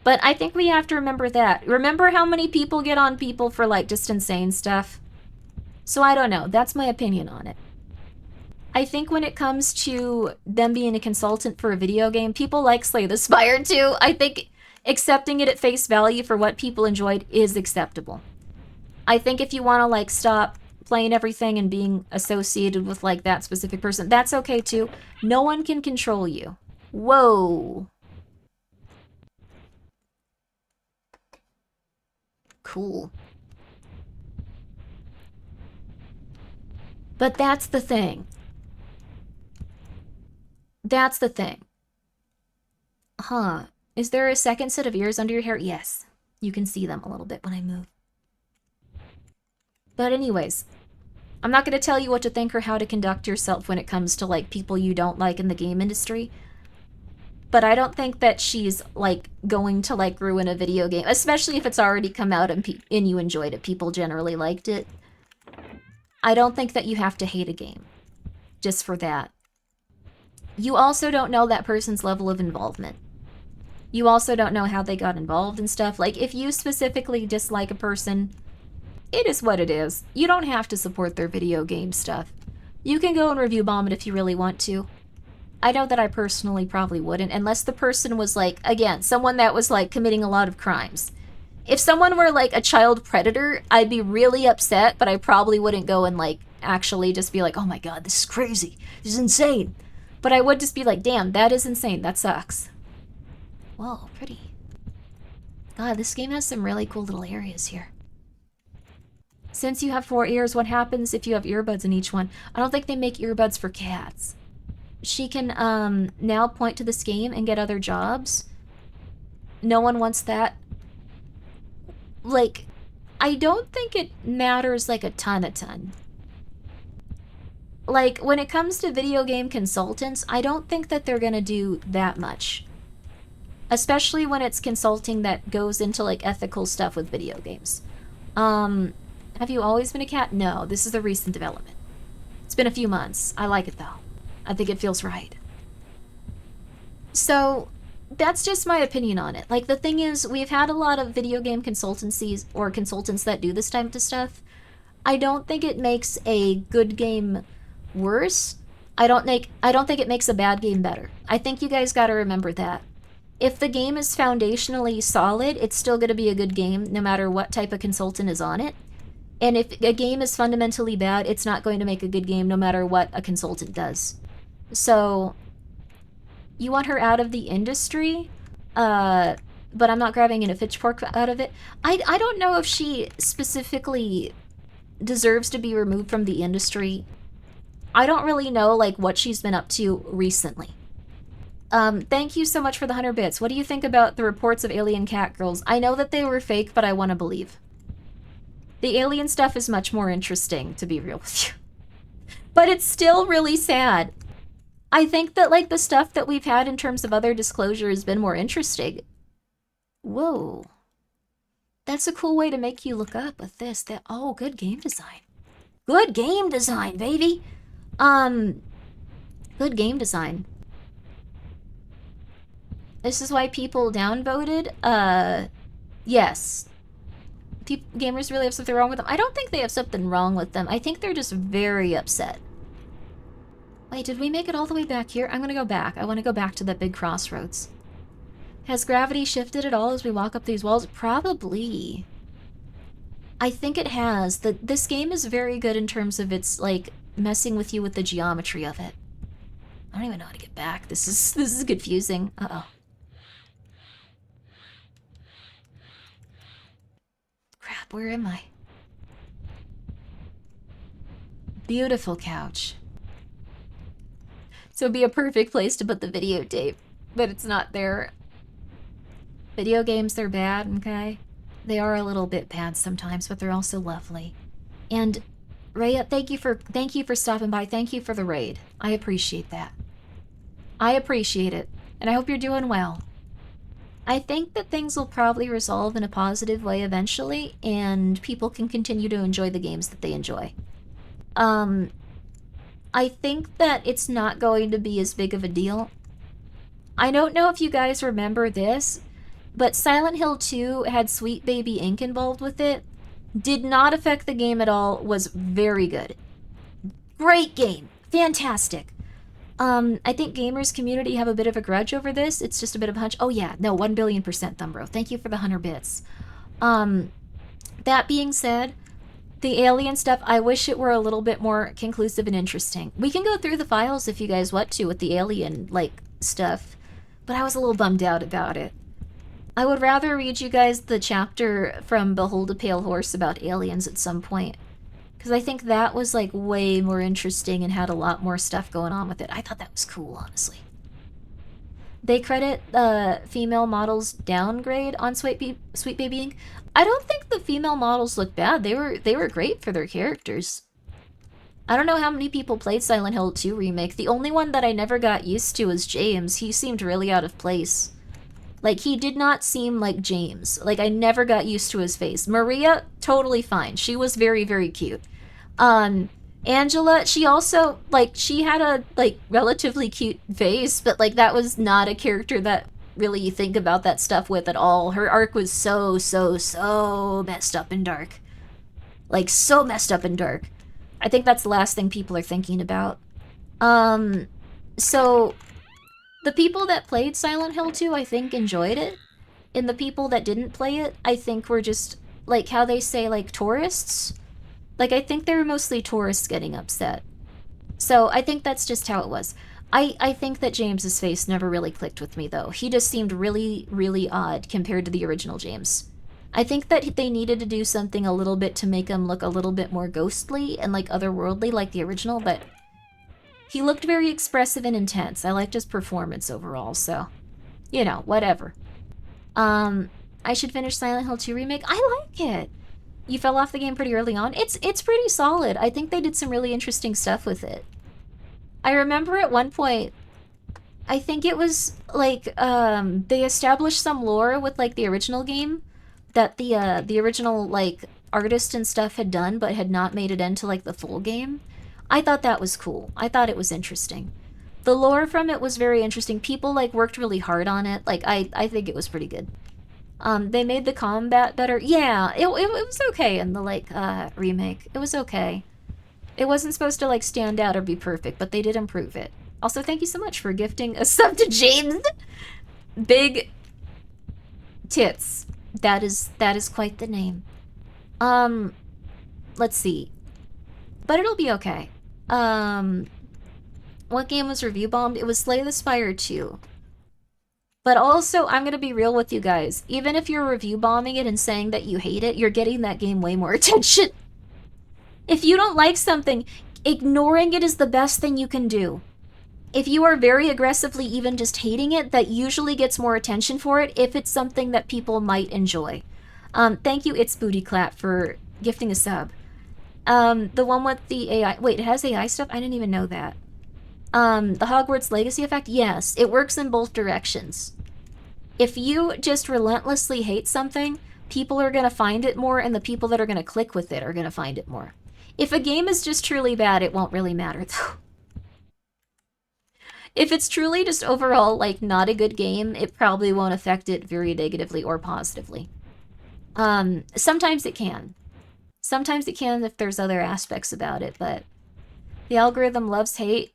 But I think we have to remember that. Remember how many people get on people for, like, just insane stuff? So I don't know. That's my opinion on it. I think when it comes to them being a consultant for a video game, people like Slay the Spire too. I think accepting it at face value for what people enjoyed is acceptable. I think if you want to, like, stop playing everything and being associated with, like, that specific person, that's okay too. No one can control you. Whoa. Cool. But that's the thing. That's the thing. Huh. Is there a second set of ears under your hair? Yes. You can see them a little bit when I move. But anyways, I'm not going to tell you what to think or how to conduct yourself when it comes to, like, people you don't like in the game industry. But I don't think that she's, like, going to, like, ruin a video game, especially if it's already come out and you enjoyed it. People generally liked it. I don't think that you have to hate a game just for that. You also don't know that person's level of involvement. You also don't know how they got involved and stuff. Like, if you specifically dislike a person, it is what it is. You don't have to support their video game stuff. You can go and review bomb it if you really want to. I know that I personally probably wouldn't, unless the person was, like, again, someone that was, like, committing a lot of crimes. If someone were, like, a child predator, I'd be really upset, but I probably wouldn't go and, like, actually just be like, oh my god, this is crazy. This is insane. But I would just be like, damn, that is insane. That sucks. Whoa, pretty. God, this game has some really cool little areas here. Since you have 4 ears, what happens if you have earbuds in each one? I don't think they make earbuds for cats. She can now point to this game and get other jobs. No one wants that. Like, I don't think it matters, like, a ton. Like, when it comes to video game consultants, I don't think that they're gonna do that much. Especially when it's consulting that goes into, like, ethical stuff with video games. Have you always been a cat? No, this is a recent development. It's been a few months. I like it, though. I think it feels right. So, that's just my opinion on it. Like, the thing is, we've had a lot of video game consultancies or consultants that do this type of stuff. I don't think it makes a good game worse. I don't think it makes a bad game better. I think you guys gotta remember that. If the game is foundationally solid, it's still gonna be a good game no matter what type of consultant is on it. And if a game is fundamentally bad, it's not going to make a good game no matter what a consultant does. So, you want her out of the industry, but I'm not grabbing a pitchfork out of it. I don't know if she specifically deserves to be removed from the industry. I don't really know, like, what she's been up to recently. Thank you so much for the 100 bits. What do you think about the reports of alien cat girls? I know that they were fake, but I want to believe. The alien stuff is much more interesting, to be real with you. But it's still really sad. I think that, like, the stuff that we've had in terms of other disclosure has been more interesting. Whoa. That's a cool way to make you look up with this. Oh, good game design. Good game design, baby! Good game design. This is why people downvoted? Yes. Gamers really have something wrong with them. I don't think they have something wrong with them. I think they're just very upset. Wait, did we make it all the way back here? I'm gonna go back. I want to go back to that big crossroads. Has gravity shifted at all as we walk up these walls? Probably. I think it has. This game is very good in terms of its, like, messing with you with the geometry of it. I don't even know how to get back. This is confusing. Uh-oh. Crap, where am I? Beautiful couch. So it'd be a perfect place to put the videotape, but it's not there. Video games, they're bad, okay? They are a little bit bad sometimes, but they're also lovely. And Raya, thank you for stopping by. Thank you for the raid. I appreciate that. I appreciate it, and I hope you're doing well. I think that things will probably resolve in a positive way eventually, and people can continue to enjoy the games that they enjoy. I think that it's not going to be as big of a deal. I don't know if you guys remember this, but Silent Hill 2 had Sweet Baby Inc. involved with it. Did not affect the game at all, was very good. Great game. Fantastic. I think gamers community have a bit of a grudge over this. It's just a bit of a hunch. Oh yeah, no, 1,000,000,000%, Thumbro. Thank you for the 100 bits. That being said, the alien stuff, I wish it were a little bit more conclusive and interesting. We can go through the files if you guys want to with the alien, like, stuff, but I was a little bummed out about it. I would rather read you guys the chapter from Behold a Pale Horse about aliens at some point, because I think that was, like, way more interesting and had a lot more stuff going on with it. I thought that was cool, honestly. They credit female models downgrade on Sweet Baby Inc. I don't think the female models look bad. They were great for their characters. I don't know how many people played Silent Hill 2 Remake. The only one that I never got used to was James. He seemed really out of place. Like, he did not seem like James. Like, I never got used to his face. Maria, totally fine. She was very, very cute. Angela, she also, like, she had a, like, relatively cute face, but, like, that was not a character that really you think about that stuff with at all. Her arc was so messed up and dark. Like, so messed up and dark. I think that's the last thing people are thinking about. So, the people that played Silent Hill 2, I think, enjoyed it. And the people that didn't play it, I think were just, like, how they say, like, tourists. Like, I think they were mostly tourists getting upset. So, I think that's just how it was. I think that James's face never really clicked with me, though. He just seemed really, really odd compared to the original James. I think that they needed to do something a little bit to make him look a little bit more ghostly and, like, otherworldly like the original, but he looked very expressive and intense. I liked his performance overall, so, you know, whatever. I should finish Silent Hill 2 Remake. I like it! You fell off the game pretty early on. It's pretty solid. I think they did some really interesting stuff with it. I remember at one point, I think it was, like, they established some lore with, like, the original game that the original, like, artist and stuff had done, but had not made it into, like, the full game. I thought that was cool. I thought it was interesting. The lore from it was very interesting. People, like, worked really hard on it. Like, I think it was pretty good. They made the combat better. Yeah, it was okay in the, like, remake. It was okay. It wasn't supposed to, like, stand out or be perfect, but they did improve it. Also, thank you so much for gifting a sub to James. Big tits. That is quite the name. Let's see. But it'll be okay. What game was review bombed? It was Slay the Spire 2. But also, I'm gonna be real with you guys. Even if you're review bombing it and saying that you hate it, you're getting that game way more attention. If you don't like something, ignoring it is the best thing you can do. If you are very aggressively even just hating it, that usually gets more attention for it if it's something that people might enjoy. Thank you, It's Booty Clap, for Gifting a sub. The one with the AI. Wait, it has AI stuff? I didn't even know that. The Hogwarts Legacy effect? Yes, it works in both directions. If you just relentlessly hate something, people are gonna find it more, and the people that are gonna click with it are gonna find it more. If a game is just truly bad, it won't really matter, though. If it's truly just overall, like, not a good game, it probably won't affect it very negatively or positively. Sometimes it can. Sometimes it can if there's other aspects about it, but the algorithm loves hate.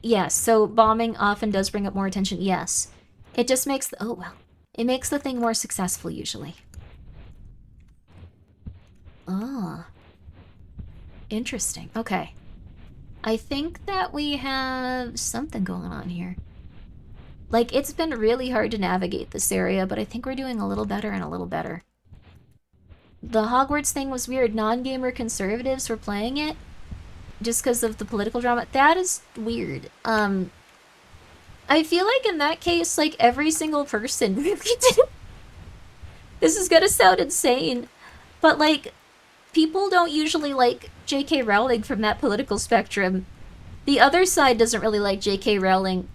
Yes, so bombing often does bring up more attention. Yes. It just makes the, oh well. It makes the thing more successful usually. Ah. Interesting. Okay. I think that we have something going on here. Like, it's been really hard to navigate this area, but I think we're doing a little better and a little better. The Hogwarts thing was weird. Non-gamer conservatives were playing it just because of the political drama. That is weird. I feel like in that case, like, every single person really did. This is gonna sound insane, but, like, people don't usually like J.K. Rowling from that political spectrum. The other side doesn't really like J.K. Rowling.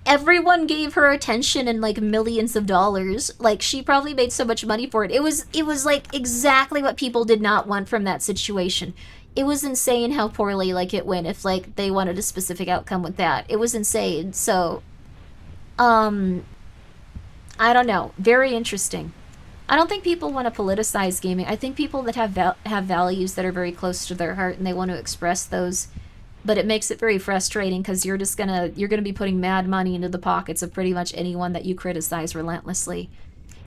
Everyone gave her attention and, like, millions of dollars. Like, she probably made so much money for it. It was like exactly what people did not want from that situation. It was insane how poorly, like, it went if, like, they wanted a specific outcome with that. It was insane. So, I don't know. Very interesting. I don't think people want to politicize gaming. I think people that have values that are very close to their heart and they want to express those, but it makes it very frustrating because you're gonna be putting mad money into the pockets of pretty much anyone that you criticize relentlessly.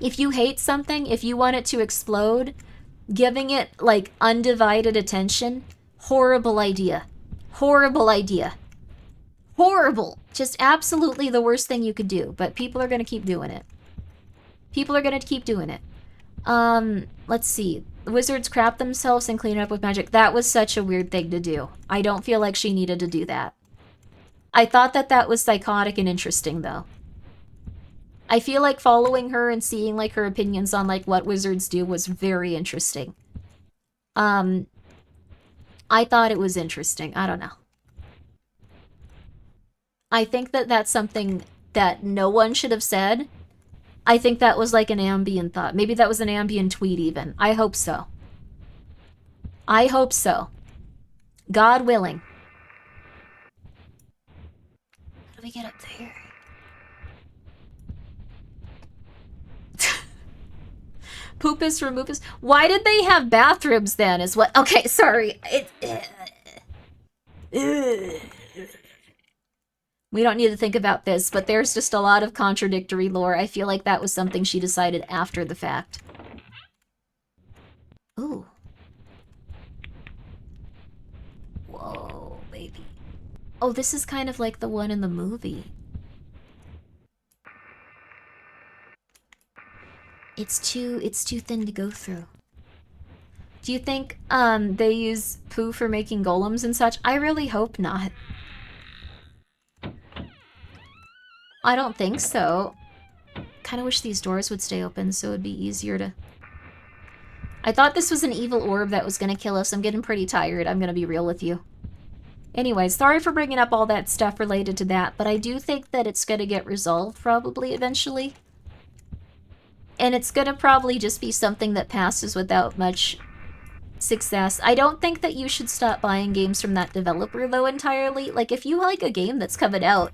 If you hate something, if you want it to explode, giving it, like, undivided attention, horrible idea. Horrible idea. Horrible. Just absolutely the worst thing you could do, but people are gonna keep doing it. People are gonna keep doing it. Let's see. The wizards crap themselves and clean it up with magic. That was such a weird thing to do. I don't feel like she needed to do that. I thought that that was psychotic and interesting, though. I feel like following her and seeing, like, her opinions on, like, what wizards do was very interesting. I thought it was interesting. I don't know. I think that that's something that no one should have said. I think that was like an ambient thought. Maybe that was an ambient tweet even. I hope so. I hope so. God willing. How do we get up there? Poopus removus. Why did they have bathrooms then is what... Okay, sorry. We don't need to think about this, but there's just a lot of contradictory lore. I feel like that was something she decided after the fact. Ooh. Whoa, baby. Oh, this is kind of like the one in the movie. It's too thin to go through. Do you think they use poo for making golems and such? I really hope not. I don't think so. Kind of wish these doors would stay open so it would be easier to... I thought this was an evil orb that was gonna kill us. I'm getting pretty tired. I'm gonna be real with you. Anyways, sorry for bringing up all that stuff related to that, but I do think that it's gonna get resolved probably eventually. And it's gonna probably just be something that passes without much success. I don't think that you should stop buying games from that developer, though, entirely. Like, if you like a game that's coming out,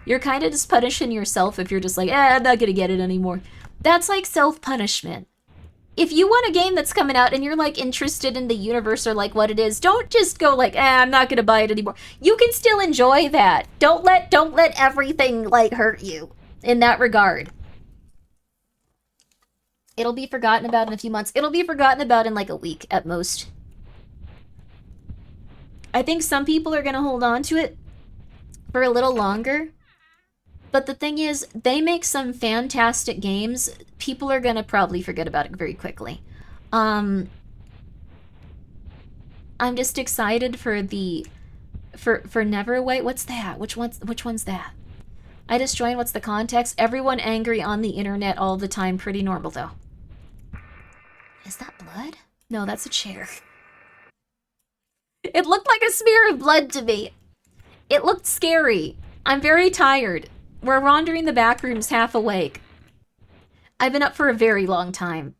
you're kind of just punishing yourself if you're just like, I'm not gonna get it anymore. That's like self-punishment. If you want a game that's coming out and you're, like, interested in the universe or, like, what it is, don't just go like, I'm not gonna buy it anymore. You can still enjoy that. Don't let everything, like, hurt you in that regard. It'll be forgotten about in a few months. It'll be forgotten about in, like, a week at most. I think some people are gonna hold on to it for a little longer. But the thing is, they make some fantastic games. People are gonna probably forget about it very quickly. I'm just excited for the... For Neverwait. What's that? Which one's that? I just joined. What's the context? Everyone angry on the internet all the time. Pretty normal, though. Is that blood? No, that's a chair. It looked like a smear of blood to me. It looked scary. I'm very tired. We're wandering the back rooms half awake. I've been up for a very long time.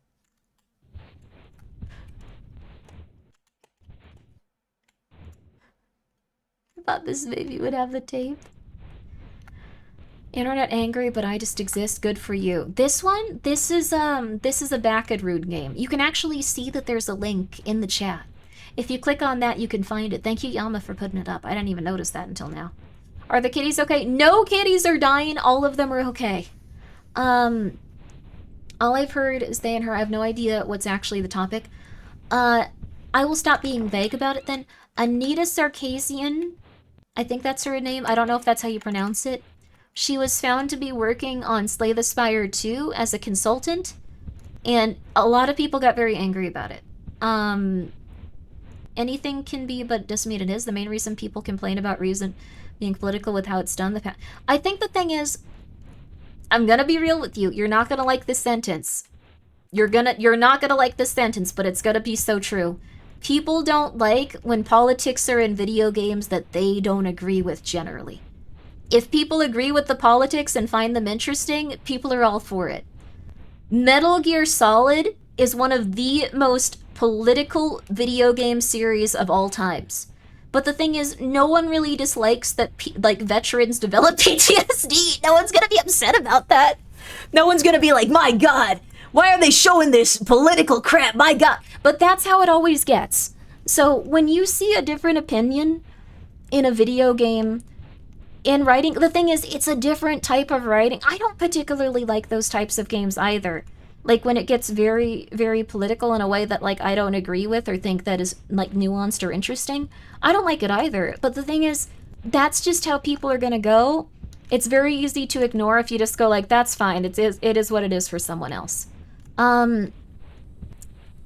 I thought this baby would have the tape. Internet angry, but I just exist. Good for you. This one, this is a Backadrude game. You can actually see that there's a link in the chat. If you click on that, you can find it. Thank you, Yama, for putting it up. I didn't even notice that until now. Are the kitties okay? No kitties are dying. All of them are okay. All I've heard is they and her. I have no idea what's actually the topic. I will stop being vague about it then. Anita Sarkisian, I think that's her name. I don't know if that's how you pronounce it. She was found to be working on Slay the Spire 2 as a consultant, and a lot of people got very angry about it. Anything can be, but doesn't mean it is. The main reason people complain about reason being political with how it's done. I think the thing is, I'm gonna be real with you. You're not gonna like this sentence. You're not gonna like this sentence, but it's gonna be so true. People don't like when politics are in video games that they don't agree with generally. If people agree with the politics and find them interesting, people are all for it. Metal Gear Solid is one of the most political video game series of all times. But the thing is, no one really dislikes that veterans develop PTSD. No one's gonna be upset about that. No one's gonna be like, my god, why are they showing this political crap? My god. But that's how it always gets. So when you see a different opinion in a video game, in writing, the thing is, it's a different type of writing. I don't particularly like those types of games either. Like when it gets very, very political in a way that like I don't agree with or think that is like nuanced or interesting. I don't like it either. But the thing is, that's just how people are gonna go. It's very easy to ignore if you just go like, that's fine. It is what it is for someone else.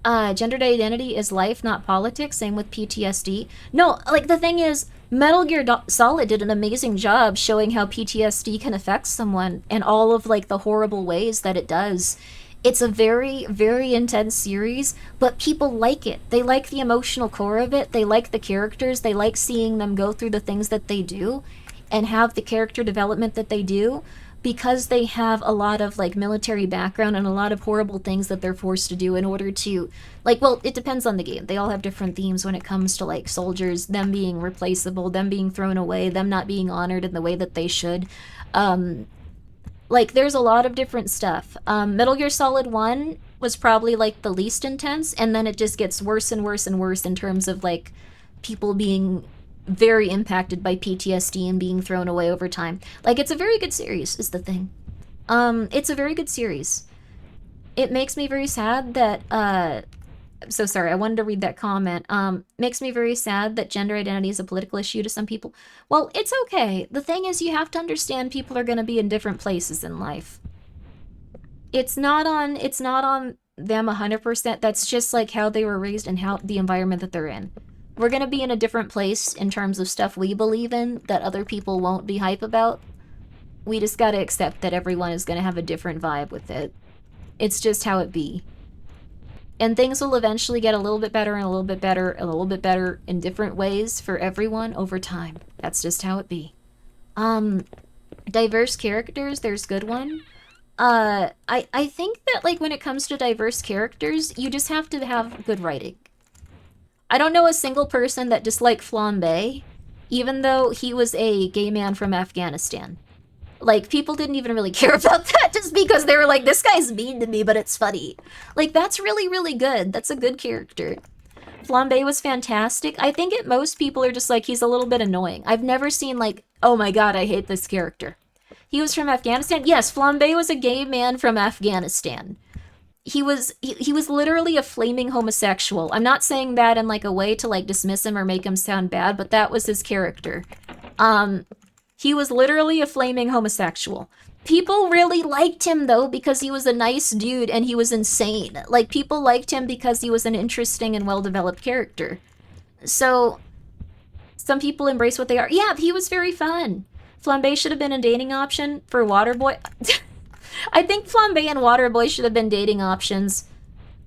Gendered identity is life, not politics. Same with PTSD. No, like the thing is, Metal Gear Solid did an amazing job showing how PTSD can affect someone and all of like the horrible ways that it does. It's a very, very intense series, but people like it. They like the emotional core of it. They like the characters. They like seeing them go through the things that they do and have the character development that they do, because they have a lot of like military background and a lot of horrible things that they're forced to do in order to, like, well, it depends on the game. They all have different themes when it comes to like soldiers, them being replaceable, them being thrown away, them not being honored in the way that they should. Like there's a lot of different stuff. Metal Gear Solid 1 was probably like the least intense, and then it just gets worse and worse and worse in terms of like people being very impacted by PTSD and being thrown away over time. Like, it's a very good series, is the thing. It's a very good series. It makes me very sad that, I'm so sorry, I wanted to read that comment. Makes me very sad that gender identity is a political issue to some people. Well, it's okay. The thing is, you have to understand people are gonna be in different places in life. It's not on them 100%. That's just like how they were raised and how the environment that they're in. We're gonna be in a different place in terms of stuff we believe in that other people won't be hype about. We just gotta accept that everyone is gonna have a different vibe with it. It's just how it be. And things will eventually get a little bit better and a little bit better and a little bit better in different ways for everyone over time. That's just how it be. Diverse characters, there's good one. I think that like when it comes to diverse characters, you just have to have good writing. I don't know a single person that disliked Flambe, even though he was a gay man from Afghanistan. Like, people didn't even really care about that just because they were like, this guy's mean to me, but it's funny. Like, that's really, really good. That's a good character. Flambe was fantastic. I think most people are just like, he's a little bit annoying. I've never seen like, oh my god, I hate this character. He was from Afghanistan? Yes, Flambe was a gay man from Afghanistan. He was literally a flaming homosexual. I'm not saying that in like a way to like dismiss him or make him sound bad, but that was his character. He was literally a flaming homosexual. People really liked him though because he was a nice dude and he was insane. Like, people liked him because he was an interesting and well-developed character. So some people embrace what they are. Yeah, he was very fun. Flambe should have been a dating option for Waterboy. I think Flambe and Waterboy should have been dating options.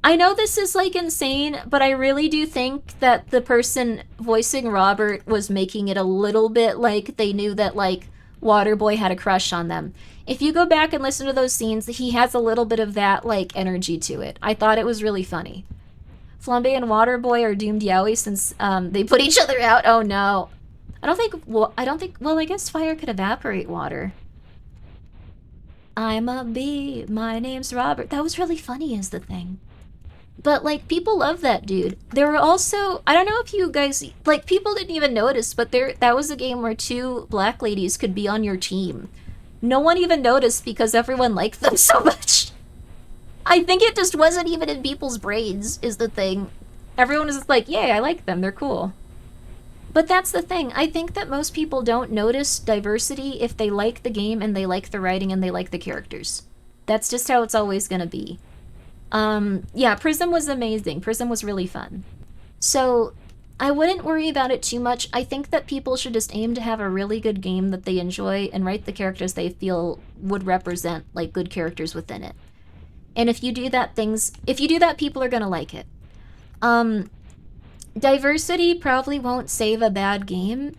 I know this is like insane, but I really do think that the person voicing Robert was making it a little bit like they knew that like Waterboy had a crush on them. If you go back and listen to those scenes, he has a little bit of that like energy to it. I thought it was really funny. Flambe and Waterboy are doomed yowie since they put each other out. Oh no. I don't think, well, I guess fire could evaporate water. I'm a bee, my name's Robert. That was really funny is the thing. But, like, people love that dude. There were also, I don't know if you guys, like, people didn't even notice, but that was a game where two black ladies could be on your team. No one even noticed because everyone liked them so much. I think it just wasn't even in people's brains, is the thing. Everyone was just like, yay, I like them, they're cool. But that's the thing. I think that most people don't notice diversity if they like the game and they like the writing and they like the characters. That's just how it's always gonna be. Yeah, Prism was amazing. Prism was really fun. So, I wouldn't worry about it too much. I think that people should just aim to have a really good game that they enjoy and write the characters they feel would represent, like, good characters within it. And if you do that, people are gonna like it. Diversity probably won't save a bad game,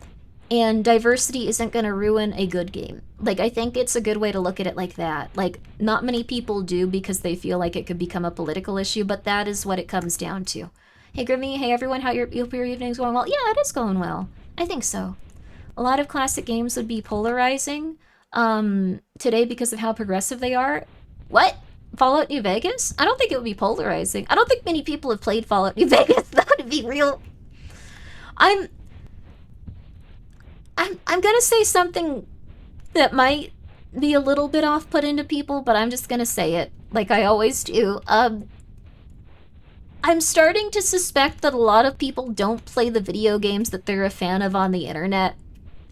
and diversity isn't gonna ruin a good game. Like, I think it's a good way to look at it like that. Like, not many people do because they feel like it could become a political issue, but that is what it comes down to. Hey, Grimmi, hey everyone, hope your evening's going well? Yeah, it is going well. I think so. A lot of classic games would be polarizing today because of how progressive they are. What? Fallout New Vegas? I don't think it would be polarizing. I don't think many people have played Fallout New Vegas. That would be real. I'm gonna say something that might be a little bit off-putting to people, but I'm just gonna say it, like I always do. I'm starting to suspect that a lot of people don't play the video games that they're a fan of on the internet,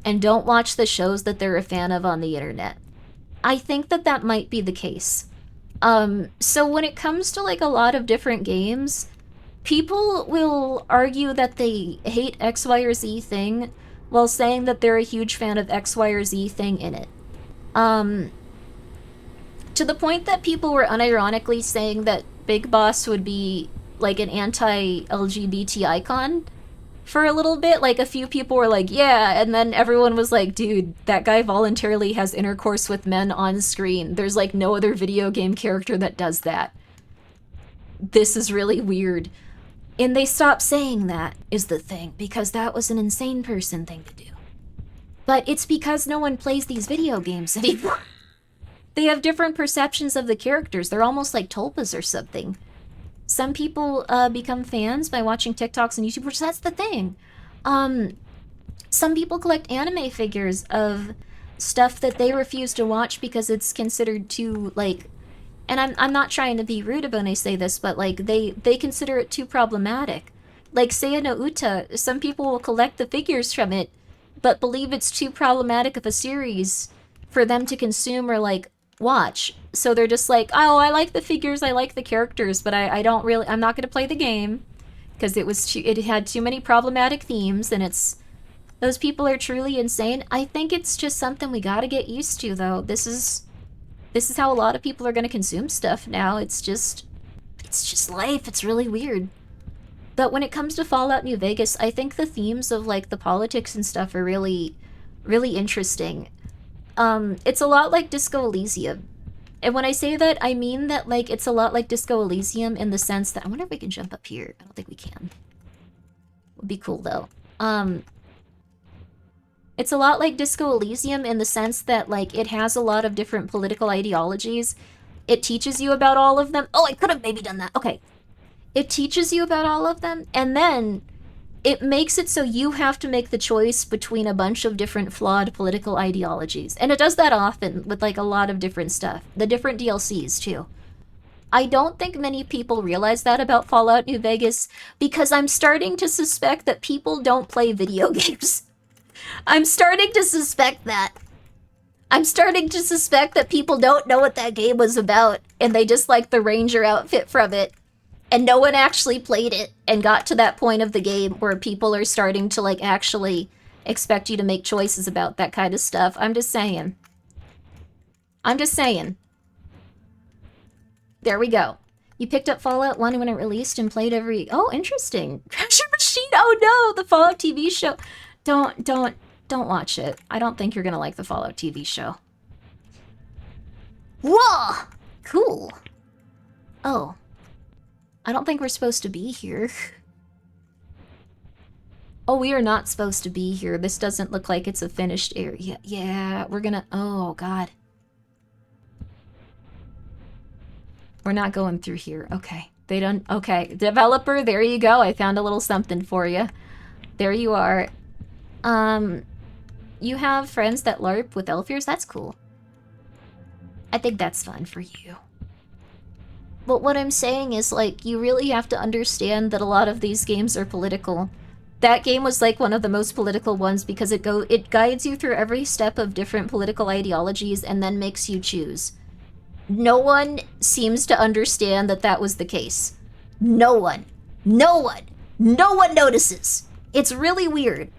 and don't watch the shows that they're a fan of on the internet. I think that that might be the case. So when it comes to, like, a lot of different games, people will argue that they hate X, Y, or Z thing while saying that they're a huge fan of X, Y, or Z thing in it. To the point that people were unironically saying that Big Boss would be, like, an anti-LGBT icon for a little bit. Like, a few people were like, yeah, and then everyone was like, dude, that guy voluntarily has intercourse with men on screen. There's, like, no other video game character that does that. This is really weird. And they stopped saying that, is the thing, because that was an insane person thing to do. But it's because no one plays these video games anymore. They have different perceptions of the characters. They're almost like tulpas or something. Some people become fans by watching TikToks and YouTube, which that's the thing. Some people collect anime figures of stuff that they refuse to watch because it's considered too, like... And I'm not trying to be rude when I say this, but, like, they consider it too problematic. Like, Seiya no Uta, some people will collect the figures from it, but believe it's too problematic of a series for them to consume or, like, watch. So they're just like, oh, I like the figures, I like the characters, but I'm not going to play the game because it had too many problematic themes, and those people are truly insane. I think it's just something we gotta get used to, though. This is how a lot of people are going to consume stuff now. It's just life. It's really weird. But when it comes to Fallout New Vegas, I think the themes of, like, the politics and stuff are really, really interesting. It's a lot like Disco Elysium. And when I say that, I mean that, like, it's a lot like Disco Elysium in the sense that... I wonder if we can jump up here. I don't think we can. Would be cool, though. It's a lot like Disco Elysium in the sense that, like, it has a lot of different political ideologies. It teaches you about all of them. Oh, I could have maybe done that. Okay. It teaches you about all of them, and then it makes it so you have to make the choice between a bunch of different flawed political ideologies. And it does that often with, like, a lot of different stuff. The different DLCs, too. I don't think many people realize that about Fallout New Vegas, because I'm starting to suspect that people don't play video games. I'm starting to suspect that. I'm starting to suspect that people don't know what that game was about, and they just like the ranger outfit from it. And no one actually played it and got to that point of the game where people are starting to, like, actually expect you to make choices about that kind of stuff. I'm just saying. I'm just saying. There we go. You picked up Fallout 1 when it released and played every... Oh, interesting. Treasure Machine! Oh no! The Fallout TV show! Don't watch it. I don't think you're gonna like the Fallout TV show. Whoa! Cool. Oh. I don't think we're supposed to be here. Oh, we are not supposed to be here. This doesn't look like it's a finished area. Yeah, we're gonna... Oh, God. We're not going through here. Okay. They don't... Okay. Developer, there you go. I found a little something for you. There you are. You have friends that LARP with elf ears? That's cool. I think that's fun for you. But what I'm saying is, like, you really have to understand that a lot of these games are political. That game was, like, one of the most political ones because it guides you through every step of different political ideologies and then makes you choose. No one seems to understand that that was the case. No one. No one. No one notices. It's really weird.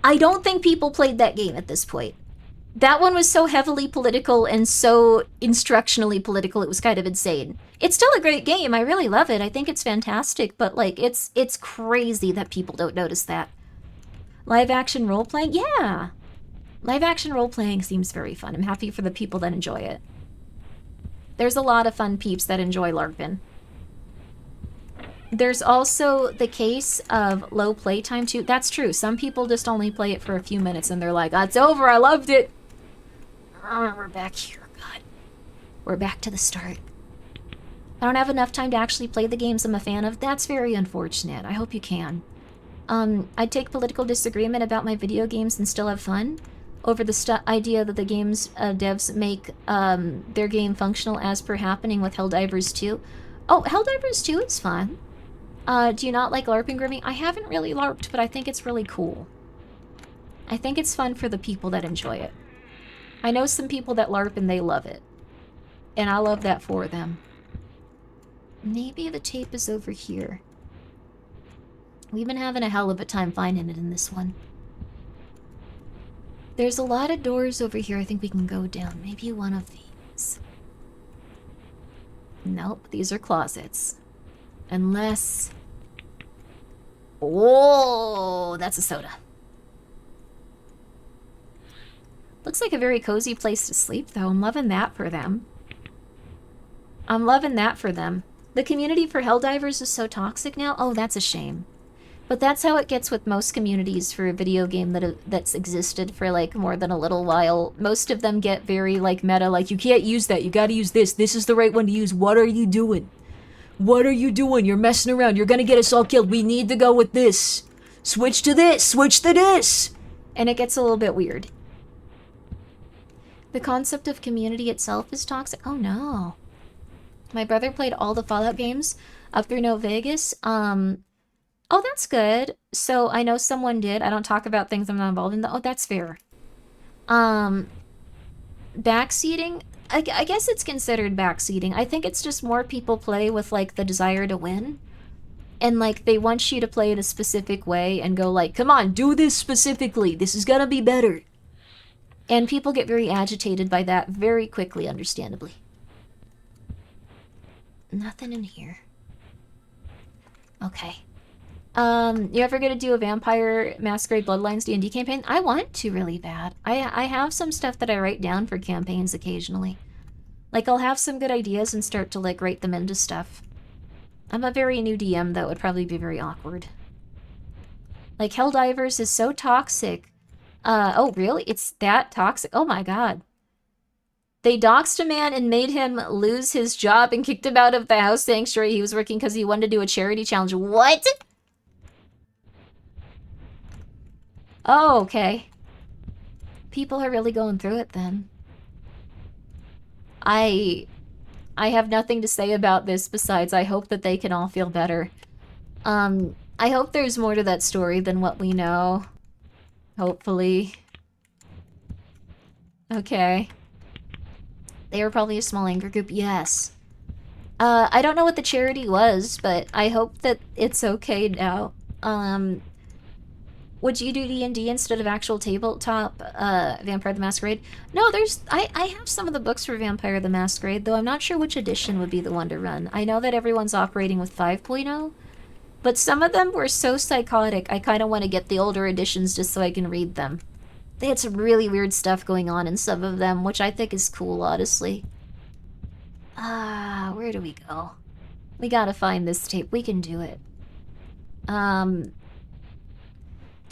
I don't think people played that game at this point. That one was so heavily political and so instructionally political, it was kind of insane. It's still a great game. I really love it. I think it's fantastic, but like it's crazy that people don't notice that. Live action role-playing? Yeah. Live action role-playing seems very fun. I'm happy for the people that enjoy it. There's a lot of fun peeps that enjoy LARPing. There's also the case of low playtime too. That's true. Some people just only play it for a few minutes and they're like, oh, it's over, I loved it. Oh, we're back here, God. We're back to the start. I don't have enough time to actually play the games I'm a fan of. That's very unfortunate. I hope you can. I'd take political disagreement about my video games and still have fun over the idea that the game's devs make their game functional as per happening with Helldivers 2. Oh, Helldivers 2 is fun. Do you not like LARPing, Grimmi? I haven't really LARPed, but I think it's really cool. I think it's fun for the people that enjoy it. I know some people that LARP and they love it. And I love that for them. Maybe the tape is over here. We've been having a hell of a time finding it in this one. There's a lot of doors over here I think we can go down. Maybe one of these. Nope, these are closets. Unless... Oh, that's a soda. Looks like a very cozy place to sleep, though. I'm loving that for them. I'm loving that for them. The community for Helldivers is so toxic now. Oh, that's a shame. But that's how it gets with most communities for a video game that's existed for, like, more than a little while. Most of them get very, like, meta, like, you can't use that, you gotta use this. This is the right one to use. What are you doing? What are you doing? You're messing around. You're gonna get us all killed. We need to go with this. Switch to this. Switch to this. And it gets a little bit weird. The concept of community itself is toxic. Oh, no. My brother played all the Fallout games up through New Vegas. Oh, that's good. So I know someone did. I don't talk about things I'm not involved in. Oh, that's fair. Backseating? I guess it's considered backseating. I think it's just more people play with, like, the desire to win. And, like, they want you to play it a specific way and go, like, come on, do this specifically. This is gonna be better. And people get very agitated by that very quickly, understandably. Nothing in here. Okay. You ever gonna do a Vampire Masquerade Bloodlines D&D campaign? I want to really bad. I have some stuff that I write down for campaigns occasionally. Like, I'll have some good ideas and start to, like, write them into stuff. I'm a very new DM, though. It would probably be very awkward. Like, Helldivers is so toxic. Oh, really? It's that toxic? Oh my god. They doxed a man and made him lose his job and kicked him out of the house sanctuary he was working because he wanted to do a charity challenge. What? Oh, okay. People are really going through it then. I have nothing to say about this besides I hope that they can all feel better. I hope there's more to that story than what we know. Hopefully. Okay. They were probably a small anger group. Yes. I don't know what the charity was, but I hope that it's okay now. Would you do D&D instead of actual tabletop Vampire the Masquerade? No, I have some of the books for Vampire the Masquerade, though I'm not sure which edition would be the one to run. I know that everyone's operating with 5.0, but some of them were so psychotic, I kind of want to get the older editions just so I can read them. They had some really weird stuff going on in some of them, which I think is cool, honestly. Where do we go? We gotta find this tape. We can do it. Do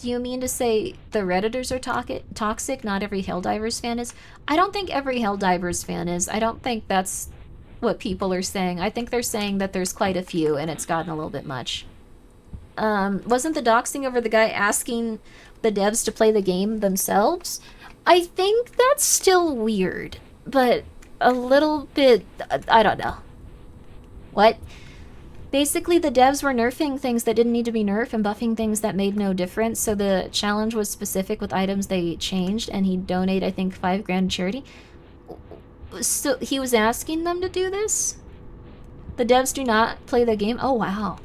you mean to say the Redditors are toxic? Not every Helldivers fan is? I don't think every Helldivers fan is. I don't think that's what people are saying. I think they're saying that there's quite a few, and it's gotten a little bit much. Wasn't the doxing over the guy asking the devs to play the game themselves? I think that's still weird, but a little bit... I don't know. What? Basically, the devs were nerfing things that didn't need to be nerfed and buffing things that made no difference, so the challenge was specific with items they changed, and he donated, I think, $5,000 to charity. So he was asking them to do this? The devs do not play the game? Oh, wow.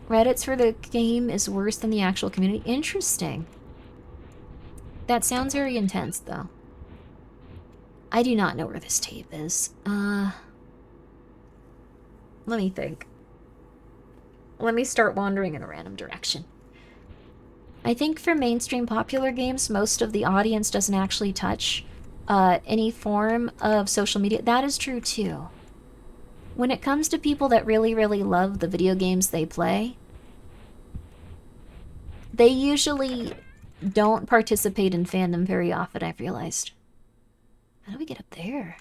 Reddit's for the game is worse than the actual community. Interesting. That sounds very intense, though. I do not know where this tape is. Let me think. Let me start wandering in a random direction. I think for mainstream popular games, most of the audience doesn't actually touch any form of social media. That is true, too. When it comes to people that really, really love the video games they play, they usually don't participate in fandom very often, I've realized. How do we get up there?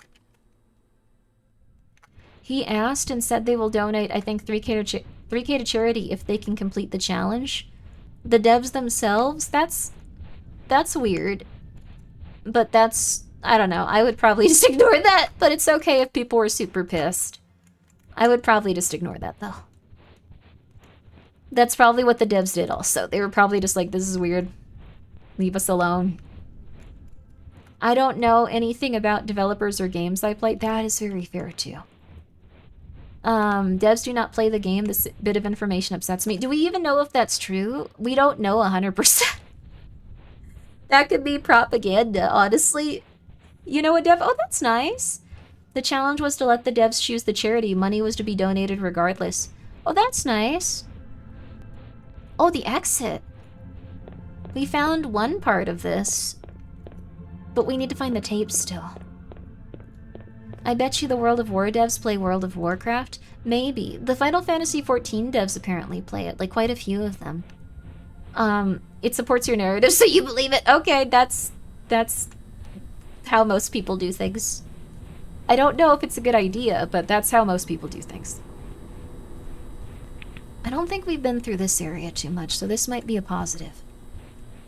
He asked and said they will donate, I think, $3K to charity if they can complete the challenge. The devs themselves, that's weird. But that's, I don't know, I would probably just ignore that, but it's okay if people were super pissed. I would probably just ignore that, though. That's probably what the devs did also. They were probably just like, this is weird. Leave us alone. I don't know anything about developers or games I play. That is very fair, too. Devs do not play the game. This bit of information upsets me. Do we even know if that's true? We don't know 100%. That could be propaganda, honestly. You know what, dev? Oh, that's nice. The challenge was to let the devs choose the charity. Money was to be donated regardless. Oh, that's nice. Oh, the exit. We found one part of this, but we need to find the tape still. I bet you the World of War devs play World of Warcraft. Maybe. The Final Fantasy XIV devs apparently play it, like quite a few of them. It supports your narrative, so you believe it. Okay, that's how most people do things. I don't know if it's a good idea, but that's how most people do things. I don't think we've been through this area too much, so this might be a positive.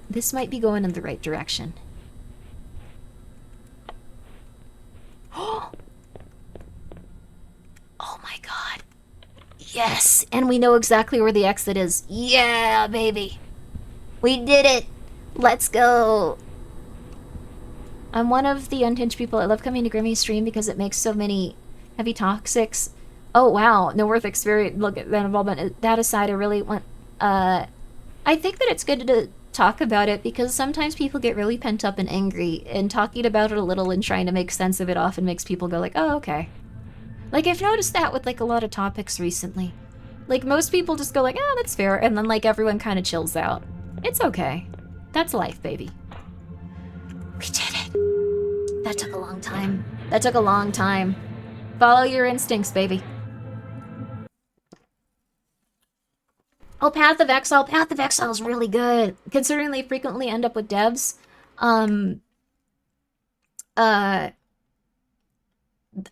This might be going in the right direction. Oh my god. Yes, and we know exactly where the exit is. Yeah, baby. We did it. Let's go. I'm one of the unhinged people. I love coming to Grimmi's stream because it makes so many heavy toxics. Oh wow, no worth experience. Look at that involvement. That aside, I really want. I think that it's good to talk about it because sometimes people get really pent up and angry, and talking about it a little and trying to make sense of it often makes people go like, oh, okay. Like, I've noticed that with, like, a lot of topics recently. Like, most people just go like, oh, that's fair, and then, like, everyone kind of chills out. It's okay. That's life, baby. We did it. That took a long time. That took a long time. Follow your instincts, baby. Oh, Path of Exile. Path of Exile is really good. Considering they frequently end up with devs,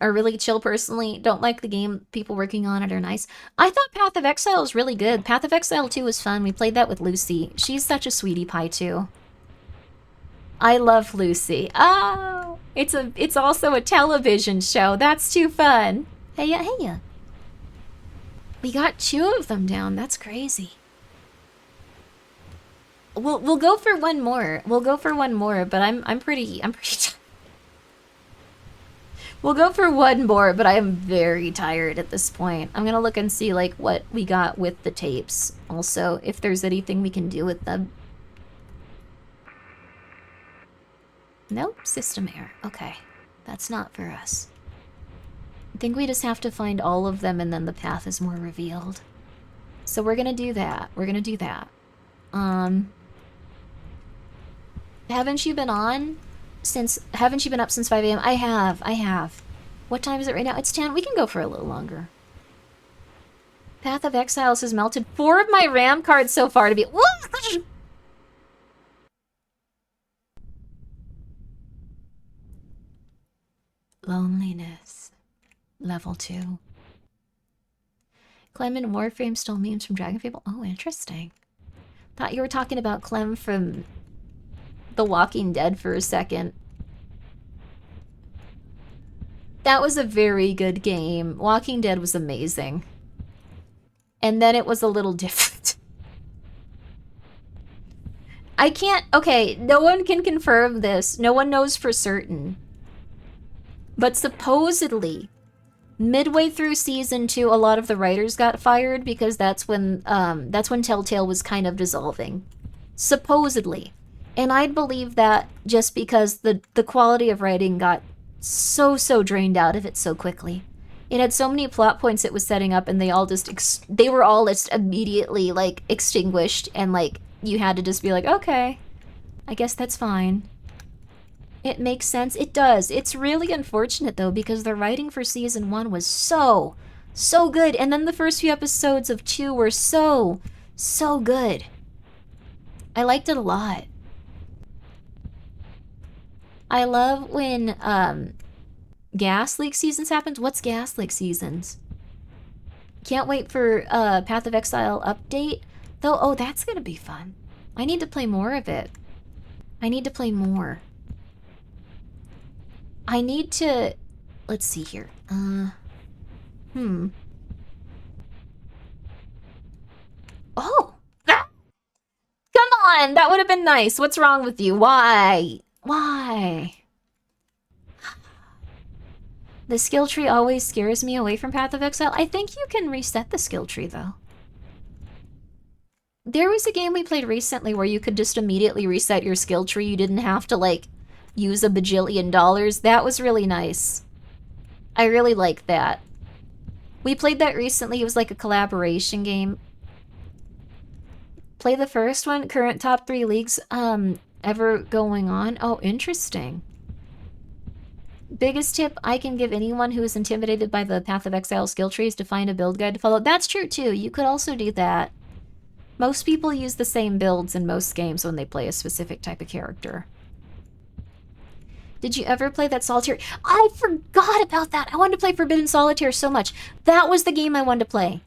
are really chill personally. Don't like the game. People working on it are nice. I thought Path of Exile was really good. Path of Exile 2 was fun. We played that with Lucy. She's such a sweetie pie too. I love Lucy. Oh, it's also a television show. That's too fun. Heya, heya. We got 2 of them down. That's crazy. We'll go for one more. We'll go for one more, but I'm pretty We'll go for one more, but I am very tired at this point. I'm gonna look and see, like, what we got with the tapes. Also, if there's anything we can do with them. Nope, system error. Okay. That's not for us. I think we just have to find all of them and then the path is more revealed. So we're gonna do that. We're gonna do that. Haven't you been on since, haven't you been up since 5 a.m.? I have. What time is it right now? It's 10. We can go for a little longer. Path of Exiles has melted 4 of my RAM cards so far to be... Loneliness. Level 2. Clem and Warframe stole memes from Dragon Fable. Oh, interesting. Thought you were talking about Clem from The Walking Dead for a second. That was a very good game. Walking Dead was amazing. And then it was a little different. I can't... Okay, no one can confirm this. No one knows for certain. But supposedly, midway through season 2, a lot of the writers got fired because that's when Telltale was kind of dissolving. Supposedly. And I'd believe that just because the quality of writing got so drained out of it so quickly. It had so many plot points it was setting up, and they all just they were all just immediately like extinguished, and like you had to just be like, okay, I guess that's fine. It makes sense. It does. It's really unfortunate though, because the writing for season 1 was so good, and then the first few episodes of 2 were so good. I liked it a lot. I love when Gas League seasons happens. What's Gas League seasons? Can't wait for Path of Exile update though. Oh, that's gonna be fun. I need to play more of it. I need to play more. I need to... Let's see here. Oh! Ah! Come on! That would have been nice. What's wrong with you? Why? Why? The skill tree always scares me away from Path of Exile. I think you can reset the skill tree, though. There was a game we played recently where you could just immediately reset your skill tree. You didn't have to, like, use $1 bajillion. That was really nice. I really liked that. We played that recently. It was like a collaboration game. Play the first one. Current top 3 leagues ever going on. Oh, interesting. Biggest tip I can give anyone who is intimidated by the Path of Exile skill tree is to find a build guide to follow. That's true too. You could also do that. Most people use the same builds in most games when they play a specific type of character. Did you ever play that Solitaire? I forgot about that. I wanted to play Forbidden Solitaire so much. That was the game I wanted to play.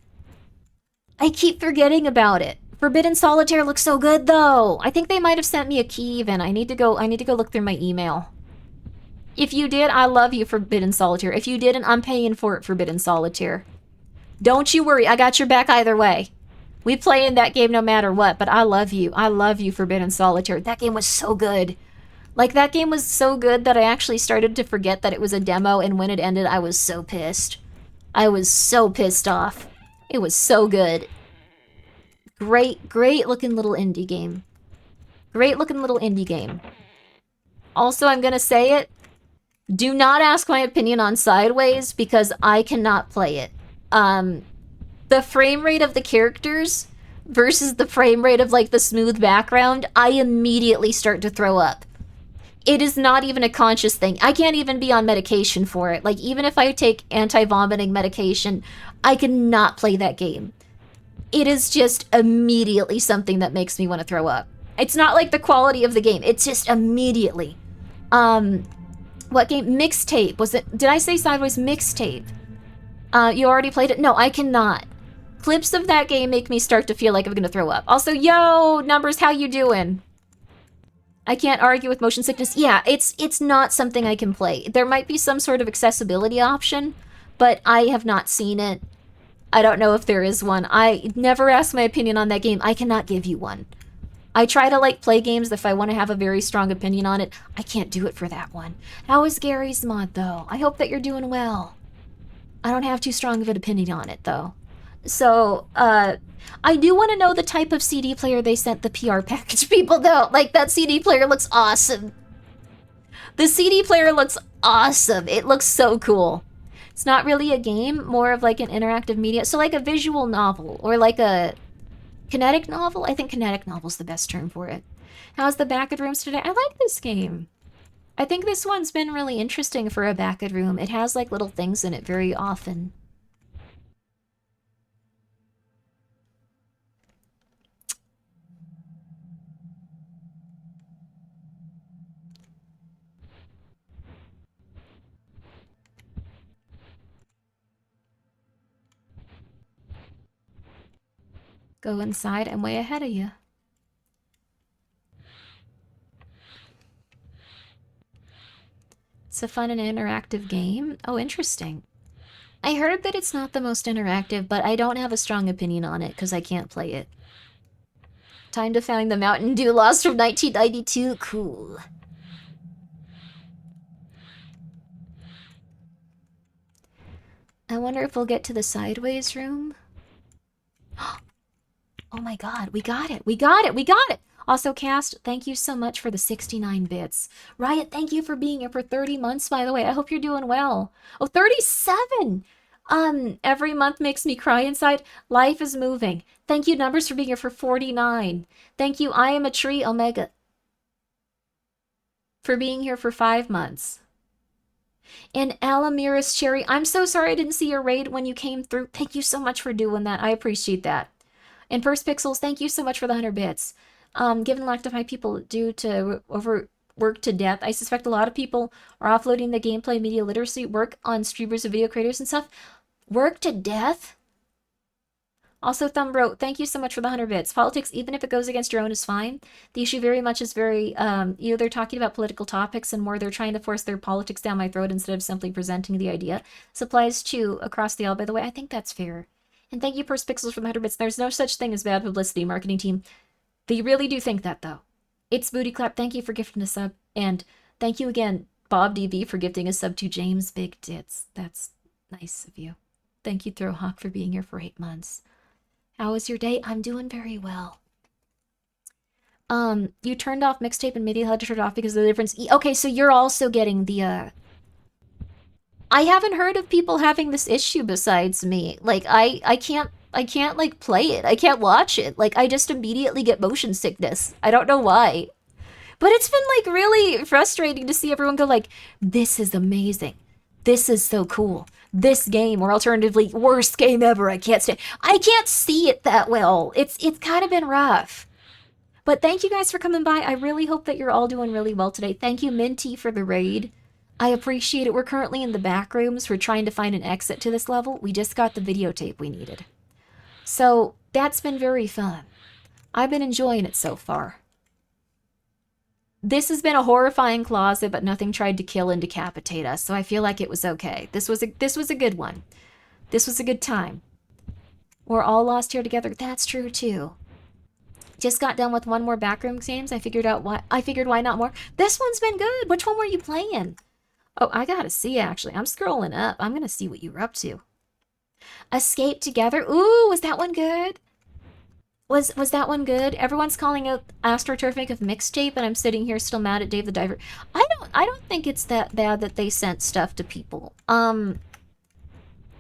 I keep forgetting about it. Forbidden Solitaire looks so good though. I think they might have sent me a key even. I need to go look through my email. If you did, I love you, Forbidden Solitaire. If you didn't, I'm paying for it, Forbidden Solitaire. Don't you worry, I got your back either way. We play in that game no matter what, but I love you. I love you, Forbidden Solitaire. That game was so good. Like, that game was so good that I actually started to forget that it was a demo, and when it ended, I was so pissed. I was so pissed off. It was so good. Great looking little indie game. Great looking little indie game. Also, I'm gonna say it. Do not ask my opinion on Sideways, because I cannot play it. The frame rate of the characters versus the frame rate of, like, the smooth background, I immediately start to throw up. It is not even a conscious thing. I can't even be on medication for it. Like, even if I take anti-vomiting medication, I cannot play that game. It is just immediately something that makes me want to throw up. It's not like the quality of the game. It's just immediately. What game? Mixtape. Was it? Did I say Sideways? Mixtape. You already played it? No, I cannot. Clips of that game make me start to feel like I'm gonna throw up. Also, yo, Numbers, how you doing? I can't argue with motion sickness. Yeah, it's not something I can play. There might be some sort of accessibility option, but I have not seen it. I don't know if there is one. I never asked my opinion on that game. I cannot give you one. I try to like play games if I want to have a very strong opinion on it. I can't do it for that one. How is Gary's mod though? I hope that you're doing well. I don't have too strong of an opinion on it though. So, I do want to know the type of CD player they sent the PR package people though. Like that CD player looks awesome. The CD player looks awesome. It looks so cool. It's not really a game, more of like an interactive media. So like a visual novel or like a kinetic novel. I think kinetic novel's the best term for it. How's the back of rooms today? I like this game. I think this one's been really interesting for a back of room. It has like little things in it very often. Go inside, I'm way ahead of you. It's a fun and interactive game. Oh, interesting. I heard that it's not the most interactive, but I don't have a strong opinion on it because I can't play it. Time to find the Mountain Dew lost from 1992. Cool. I wonder if we'll get to the sideways room. Oh my god, we got it. We got it. We got it. Also, Cast, thank you so much for the 69 bits. Riot, thank you for being here for 30 months, by the way. I hope you're doing well. Oh, 37! Every month makes me cry inside. Life is moving. Thank you, Numbers, for being here for 49. Thank you, I Am a Tree Omega, for being here for 5 months. And Alamiris Cherry, I'm so sorry I didn't see your raid when you came through. Thank you so much for doing that. I appreciate that. And First Pixels, thank you so much for the 100 bits. Given lack of my people due to overwork to death, I suspect a lot of people are offloading the gameplay media literacy work on streamers and video creators and stuff. Work to death? Also, Thumbro, thank you so much for the 100 bits. Politics, even if it goes against your own, is fine. The issue very much is very, either they're talking about political topics and more they're trying to force their politics down my throat instead of simply presenting the idea. This applies to across the aisle, by the way. I think that's fair. And thank you, First Pixels, for the 100 bits. There's no such thing as bad publicity, marketing team. They really do think that, though. It's Booty Clap. Thank you for gifting a sub. And thank you again, Bob DV, for gifting a sub to James Big Tits. That's nice of you. Thank you, Throwhawk, for being here for 8 months. How was your day? I'm doing very well. You turned off mixtape and MIDI had to turn it off because of the difference. Okay, so you're also getting the, I haven't heard of people having this issue besides me. Like, I can't, like, play it. I can't watch it. Like, I just immediately get motion sickness. I don't know why. But it's been, like, really frustrating to see everyone go, like, this is amazing. This is so cool. This game, or alternatively, worst game ever. I can't stand. I can't see it that well. It's kind of been rough. But thank you guys for coming by. I really hope that you're all doing really well today. Thank you, Minty, for the raid. I appreciate it. We're currently in the back rooms. We're trying to find an exit to this level. We just got the videotape we needed. So that's been very fun. I've been enjoying it so far. This has been a horrifying closet, but nothing tried to kill and decapitate us, so I feel like it was okay. This was a good one. This was a good time. We're all lost here together. That's true too. Just got done with one more backroom games. I figured why not more. This one's been good. Which one were you playing? Oh, I gotta see actually. I'm scrolling up. I'm gonna see what you were up to. Escape Together. Ooh, was that one good? Was that one good? Everyone's calling out AstroTurf of mixtape, and I'm sitting here still mad at Dave the Diver. I don't think it's that bad that they sent stuff to people. I'm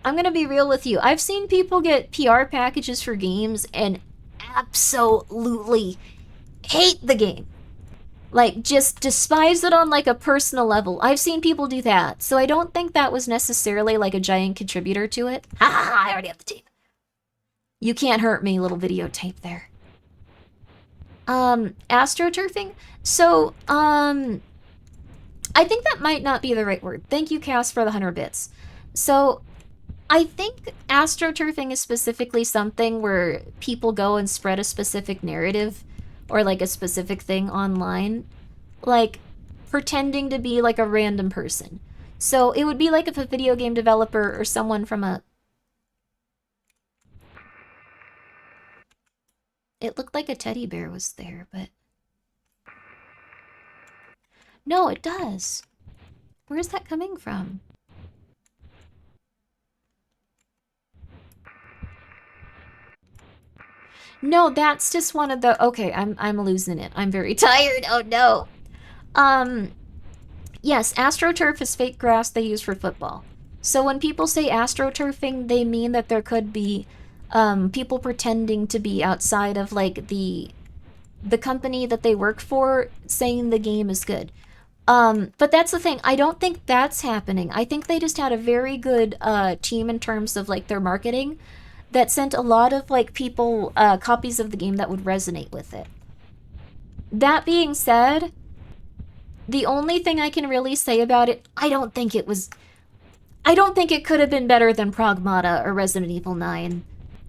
gonna be real with you. I've seen people get PR packages for games and absolutely hate the game. Like, just despise it on, like, a personal level. I've seen people do that. So I don't think that was necessarily, like, a giant contributor to it. Ha ha ha, I already have the tape. You can't hurt me, little videotape there. AstroTurfing? So, I think that might not be the right word. Thank you, Cass, for the 100 bits. So, I think AstroTurfing is specifically something where people go and spread a specific narrative or, like, a specific thing online. Like, pretending to be, like, a random person. So, it would be like if a video game developer or someone from a It looked like a teddy bear was there, but... No, it does. Where is that coming from? No, that's just one of the... Okay, I'm losing it. I'm very tired. Oh, no. Yes, AstroTurf is fake grass they use for football. So when people say AstroTurfing, they mean that there could be people pretending to be outside of like the company that they work for saying the game is good. But that's the thing. I don't think that's happening. I think they just had a very good team in terms of like their marketing that sent a lot of like people copies of the game that would resonate with it. That being said, the only thing I can really say about it, I don't think it could have been better than Pragmata or Resident Evil 9.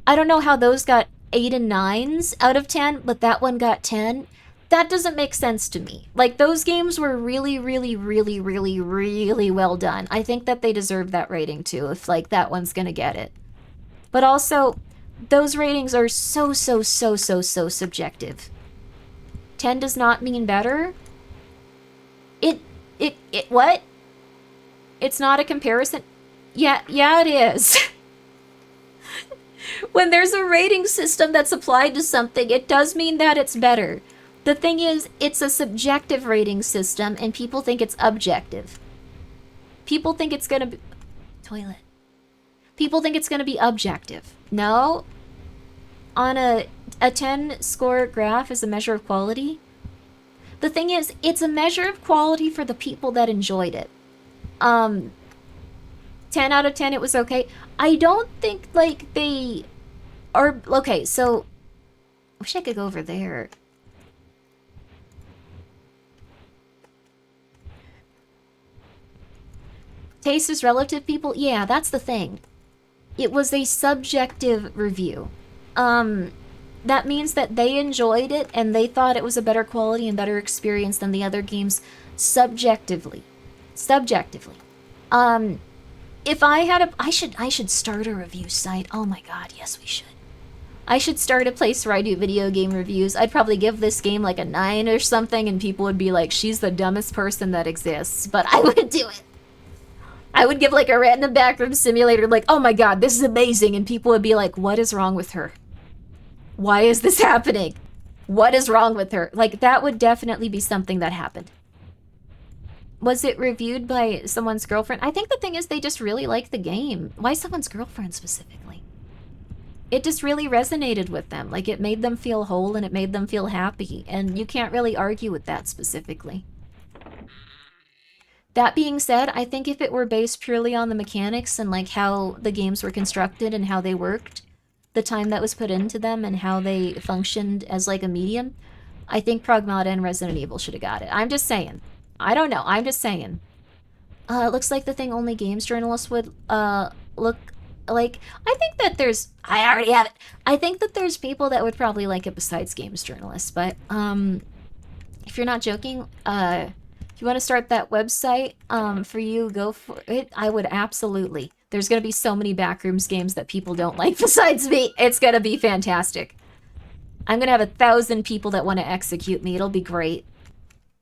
I don't know how those got 8 and 9s out of 10, but that one got 10. That doesn't make sense to me. Like, those games were really, really, really, really, really well done. I think that they deserve that rating too, if, like, that one's gonna get it. But also, those ratings are so subjective. 10 does not mean better. What? It's not a comparison? Yeah, it is. When there's a rating system that's applied to something, it does mean that it's better. The thing is, it's a subjective rating system, and people think it's objective. People think it's gonna be... Toilet. People think it's gonna be objective. No. On a 10 score graph is a measure of quality. The thing is, it's a measure of quality for the people that enjoyed it. 10 out of 10, it was okay. I don't think, like, they are... Okay, so... I wish I could go over there. Taste is relative, people? Yeah, that's the thing. It was a subjective review. That means that they enjoyed it and they thought it was a better quality and better experience than the other games subjectively. If I had a... I should start a review site. Oh my god, yes we should. I should start a place where I do video game reviews. I'd probably give this game like a 9 or something and people would be like, she's the dumbest person that exists. But I would do it. I would give like a random backroom simulator like, oh my god, this is amazing. And people would be like, what is wrong with her? Why is this happening? What is wrong with her? Like, that would definitely be something that happened. Was it reviewed by someone's girlfriend? I think the thing is they just really like the game. Why someone's girlfriend specifically? It just really resonated with them. Like, it made them feel whole and it made them feel happy. And you can't really argue with that specifically. That being said, I think if it were based purely on the mechanics and like how the games were constructed and how they worked, the time that was put into them and how they functioned as like a medium, I think Pragmata and Resident Evil should have got it. I'm just saying. I don't know. I'm just saying. It looks like the thing only games journalists would look like. I think that there's... I already have it. I think that there's people that would probably like it besides games journalists. But if you're not joking, if you want to start that website for you, go for it. I would absolutely. There's going to be so many backrooms games that people don't like besides me. It's going to be fantastic. I'm going to have 1,000 people that want to execute me. It'll be great.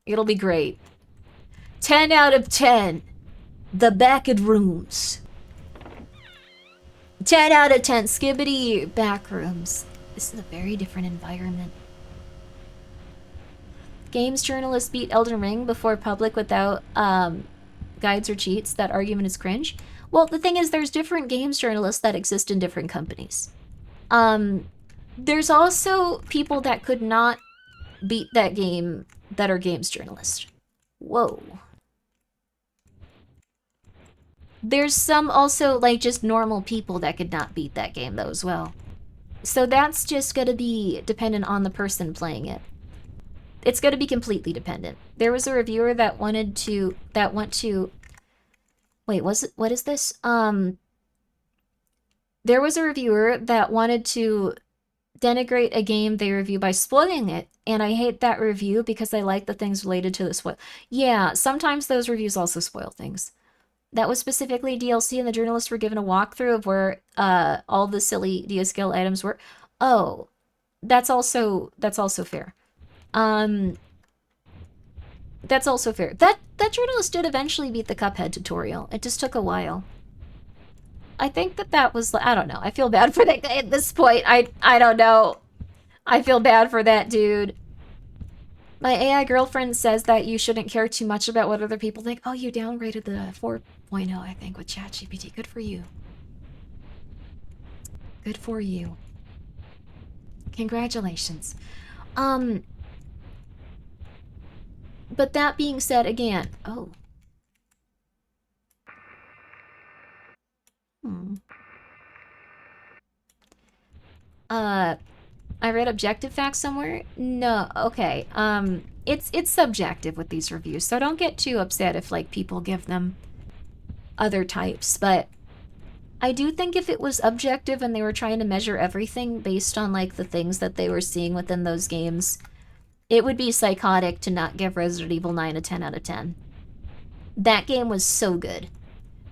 It'll be great. 10 out of 10. The backed rooms. 10 out of 10. Skibbity backrooms. This is a very different environment. Games journalists beat Elden Ring before public without guides or cheats. That argument is cringe. Well, the thing is, there's different games journalists that exist in different companies. There's also people that could not beat that game that are games journalists. Whoa. There's some also, like, just normal people that could not beat that game, though, as well. So that's just gonna be dependent on the person playing it. It's gonna be completely dependent. There was a reviewer that went to... Wait, what is this? There was a reviewer that wanted to denigrate a game they review by spoiling it, and I hate that review because I like the things related to the spoil. Yeah, sometimes those reviews also spoil things. That was specifically DLC, and the journalists were given a walkthrough of where all the silly DSKL items were. Oh, That's also fair. Um, that's also fair. That journalist did eventually beat the Cuphead tutorial. It just took a while. I think that was, I don't know. I feel bad for that guy at this point. I don't know. I feel bad for that dude. My AI girlfriend says that you shouldn't care too much about what other people think. Oh, you downgraded the 4.0, I think, with ChatGPT. Good for you. Good for you. Congratulations. But that being said, again, oh. I read objective facts somewhere? No, okay. It's subjective with these reviews, so don't get too upset if, like, people give them other types, but I do think if it was objective and they were trying to measure everything based on, like, the things that they were seeing within those games, it would be psychotic to not give Resident Evil 9 a 10 out of 10. That game was so good.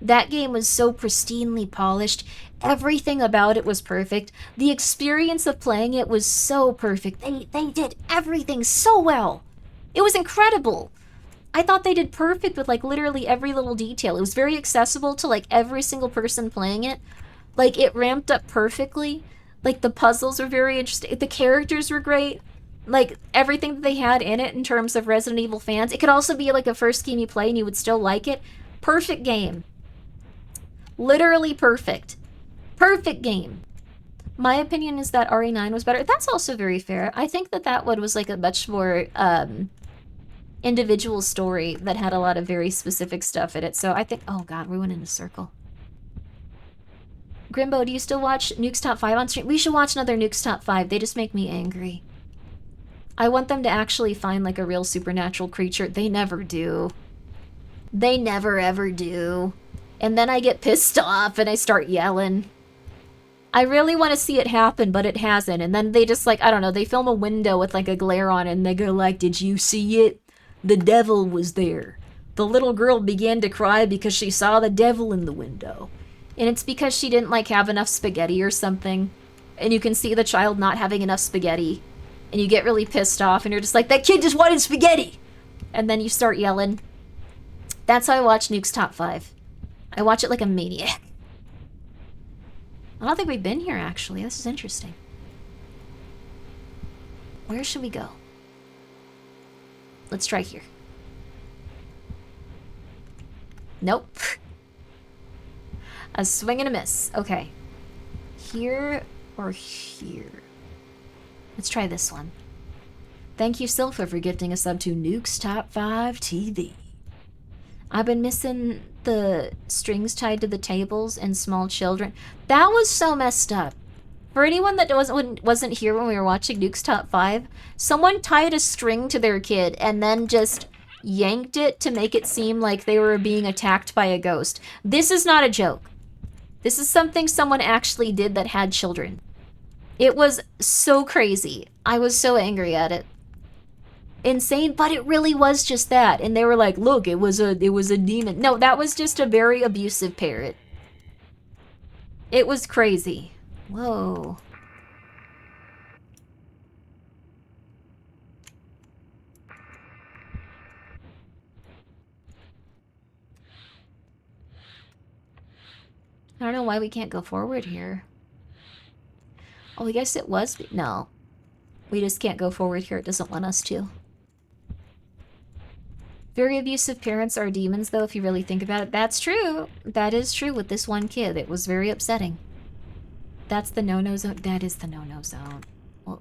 That game was so pristinely polished. Everything about it was perfect. The experience of playing it was so perfect. They did everything so well. It was incredible. I thought they did perfect with, like, literally every little detail. It was very accessible to, like, every single person playing it. Like, it ramped up perfectly. Like, the puzzles were very interesting. The characters were great. Like, everything that they had in it in terms of Resident Evil fans. It could also be, like, a first game you play and you would still like it. Perfect game. Literally perfect. Perfect game. My opinion is that RE9 was better. That's also very fair. I think that one was, like, a much more individual story that had a lot of very specific stuff in it. So I think, oh god, we went in a circle. Grimbo, do you still watch Nuke's Top 5 on stream? We should watch another Nuke's Top 5. They just make me angry. I want them to actually find, like, a real supernatural creature. They never do. They never ever do. And then I get pissed off and I start yelling. I really want to see it happen, but it hasn't. And then they just, like, I don't know, they film a window with, like, a glare on it and they go like, did you see it? The devil was there. The little girl began to cry because she saw the devil in the window. And it's because she didn't, like, have enough spaghetti or something. And you can see the child not having enough spaghetti. And you get really pissed off and you're just like, that kid just wanted spaghetti! And then you start yelling. That's how I watch Nuke's Top 5. I watch it like a maniac. I don't think we've been here, actually. This is interesting. Where should we go? Let's try here. Nope. A swing and a miss. Okay. Here or here? Let's try this one. Thank you, Silpha, for gifting a sub to Nuke's Top 5 TV. I've been missing the strings tied to the tables and small children. That was so messed up. For anyone that wasn't here when we were watching Nuke's Top 5, someone tied a string to their kid and then just yanked it to make it seem like they were being attacked by a ghost. This is not a joke. This is something someone actually did that had children. It was so crazy. I was so angry at it. Insane, but it really was just that. And they were like, look, it was a demon. No, that was just a very abusive parrot. It was crazy. Whoa. I don't know why we can't go forward here. Oh, I guess it was... No. We just can't go forward here. It doesn't want us to. Very abusive parents are demons, though, if you really think about it. That's true. That is true with this one kid. It was very upsetting. That's the no-no zone. That is the no-no zone. Well,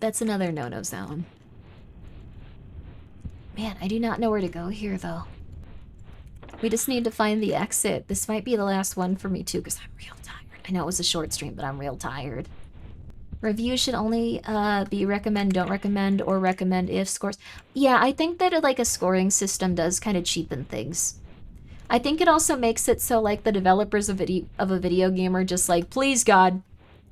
that's another no-no zone. Man, I do not know where to go here, though. We just need to find the exit. This might be the last one for me, too, because I'm real tired. I know it was a short stream, but I'm real tired. Reviews should only be recommend, don't recommend, or recommend if scores. Yeah, I think that like a scoring system does kind of cheapen things. I think it also makes it so like the developers of a video game are just like, please God.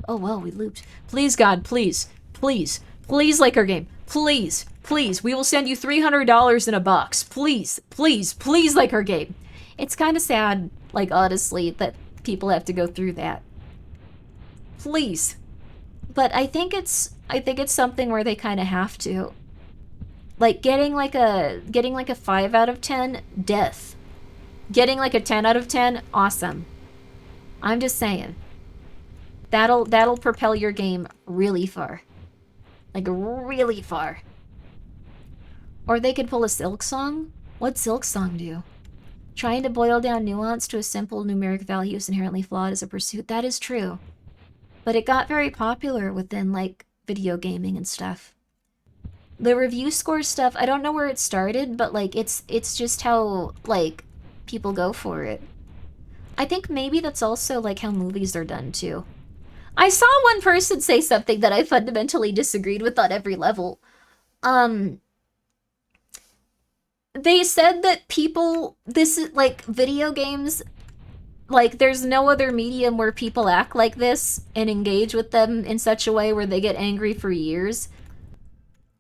Oh, well, we looped. Please God, please, please, please like our game. Please, please, we will send you $300 in a box. Please, please, please like our game. It's kind of sad, like honestly, that people have to go through that. Please. But I think I think it's something where they kind of have to. Like, getting like a 5 out of 10, death. Getting like a 10 out of 10, awesome. I'm just saying. That'll propel your game really far. Like, really far. Or they could pull a Silk Song. What'd Silk Song do? Trying to boil down nuance to a simple numeric value is inherently flawed as a pursuit. That is true. But it got very popular within, like, video gaming and stuff. The review score stuff, I don't know where it started, but, like, it's just how, like, people go for it. I think maybe that's also, like, how movies are done, too. I saw one person say something that I fundamentally disagreed with on every level. They said that people, this is, like, video games, like, there's no other medium where people act like this and engage with them in such a way where they get angry for years.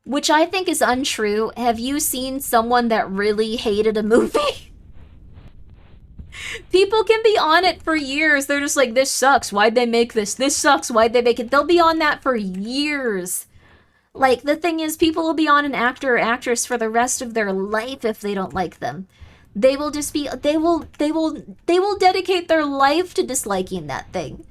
Which I think is untrue. Have you seen someone that really hated a movie? People can be on it for years. They're just like, this sucks. Why'd they make this? This sucks. Why'd they make it? They'll be on that for years. Like, the thing is, people will be on an actor or actress for the rest of their life if they don't like them. They will just be, they will dedicate their life to disliking that thing.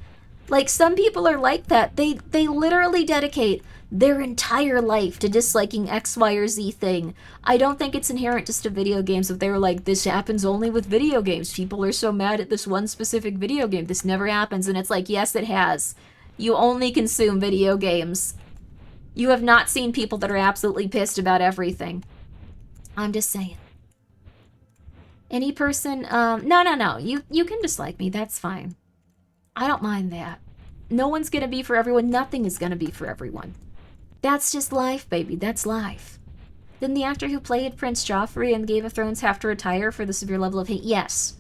Like, some people are like that. They literally dedicate their entire life to disliking X, Y, or Z thing. I don't think it's inherent just to video games. If they were like, this happens only with video games. People are so mad at this one specific video game. This never happens. And it's like, yes, it has. You only consume video games. You have not seen people that are absolutely pissed about everything. I'm just saying. Any person, no. You can dislike me. That's fine. I don't mind that. No one's gonna be for everyone. Nothing is gonna be for everyone. That's just life, baby. That's life. Didn't the actor who played Prince Joffrey in Game of Thrones have to retire for the severe level of hate? Yes.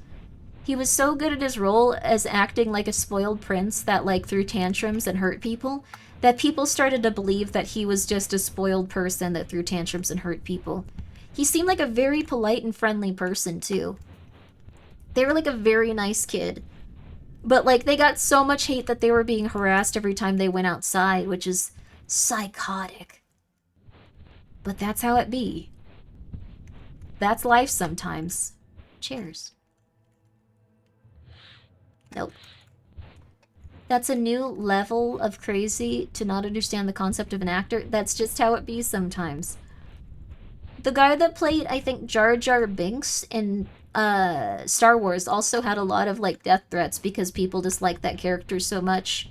He was so good at his role as acting like a spoiled prince that, like, threw tantrums and hurt people, that people started to believe that he was just a spoiled person that threw tantrums and hurt people. He seemed like a very polite and friendly person, too. They were, like, a very nice kid. But, like, they got so much hate that they were being harassed every time they went outside, which is psychotic. But that's how it be. That's life sometimes. Cheers. Nope. That's a new level of crazy to not understand the concept of an actor. That's just how it be sometimes. The guy that played, I think, Jar Jar Binks in Star Wars also had a lot of, like, death threats because people dislike that character so much.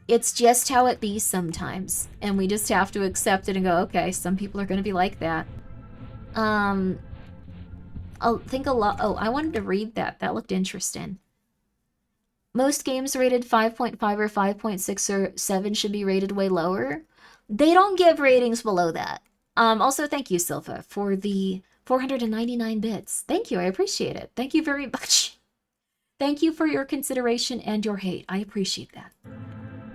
It's just how it be sometimes. And we just have to accept it and go, okay, some people are going to be like that. I'll think a lot. Oh, I wanted to read that. That looked interesting. Most games rated 5.5 or 5.6 or 7 should be rated way lower. They don't give ratings below that. Also, thank you, Silva, for the 499 bits. Thank you, I appreciate it. Thank you very much. Thank you for your consideration and your hate. I appreciate that.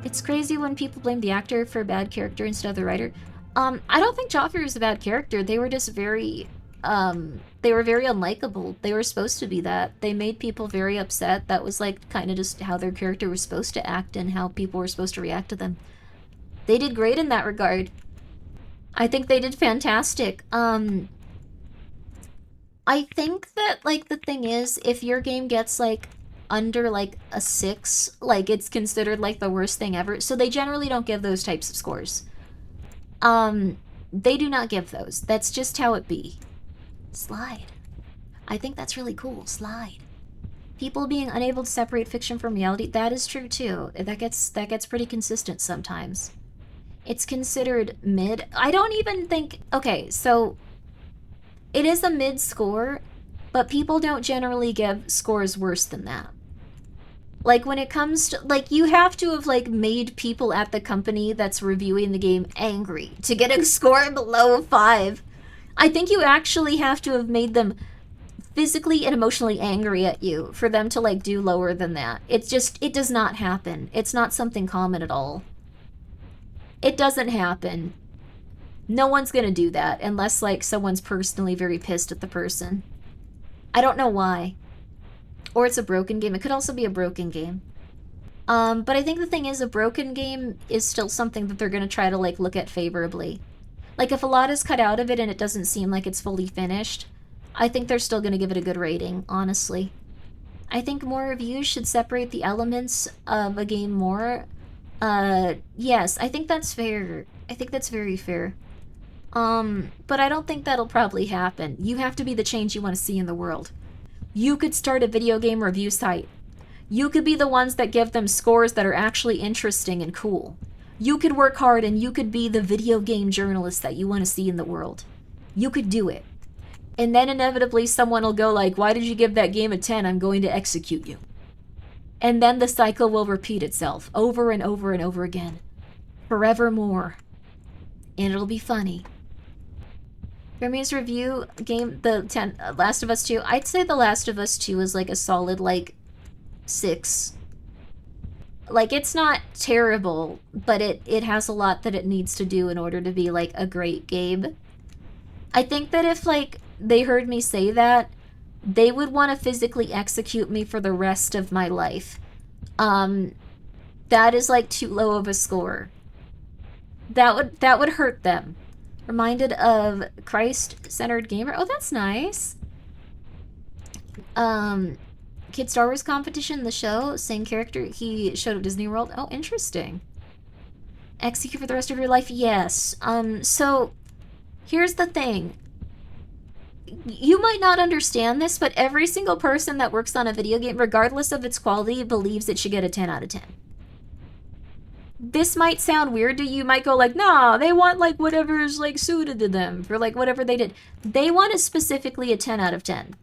It's crazy when people blame the actor for a bad character instead of the writer. I don't think Joffrey was a bad character. They were just very, they were very unlikable. They were supposed to be that. They made people very upset. That was, like, kind of just how their character was supposed to act and how people were supposed to react to them. They did great in that regard. I think they did fantastic. I think that, like, the thing is, if your game gets, like, under, like, a 6, like, it's considered, like, the worst thing ever. So they generally don't give those types of scores. They do not give those. That's just how it be. Slide. I think that's really cool. Slide. People being unable to separate fiction from reality, that is true, too. That gets pretty consistent sometimes. It's considered mid. I don't even think... Okay, so... It is a mid score, but people don't generally give scores worse than that. Like, when it comes to... Like, you have to have, like, made people at the company that's reviewing the game angry to get a score below 5. I think you actually have to have made them physically and emotionally angry at you for them to, like, do lower than that. It's just... It does not happen. It's not something common at all. It doesn't happen. No one's gonna do that unless, like, someone's personally very pissed at the person. I don't know why. Or it's a broken game. It could also be a broken game. But I think the thing is, a broken game is still something that they're gonna try to, like, look at favorably. Like, if a lot is cut out of it and it doesn't seem like it's fully finished, I think they're still gonna give it a good rating, honestly. I think more reviews should separate the elements of a game more. Yes, I think that's fair. I think that's very fair. But I don't think that'll probably happen. You have to be the change you want to see in the world. You could start a video game review site. You could be the ones that give them scores that are actually interesting and cool. You could work hard and you could be the video game journalist that you want to see in the world. You could do it. And then inevitably someone will go like, why did you give that game a 10? I'm going to execute you. And then the cycle will repeat itself over and over and over again. Forevermore. And it'll be funny. Grimmi's review game, Last of Us 2. I'd say The Last of Us 2 is like a solid, like, 6. Like, it's not terrible, but it has a lot that it needs to do in order to be, like, a great game. I think that if, like, they heard me say that, they would want to physically execute me for the rest of my life. That is, like, too low of a score. That would hurt them. Reminded of Christ-centered gamer. Oh, that's nice. Kid Star Wars competition, the show, same character. He showed up Disney World. Oh, interesting. Execute for the rest of your life? Yes. So, here's the thing. You might not understand this, but every single person that works on a video game, regardless of its quality, believes it should get a 10 out of 10. This might sound weird to you. You might go like, nah, they want like whatever's like suited to them for like whatever they did. They want it specifically a 10 out of 10.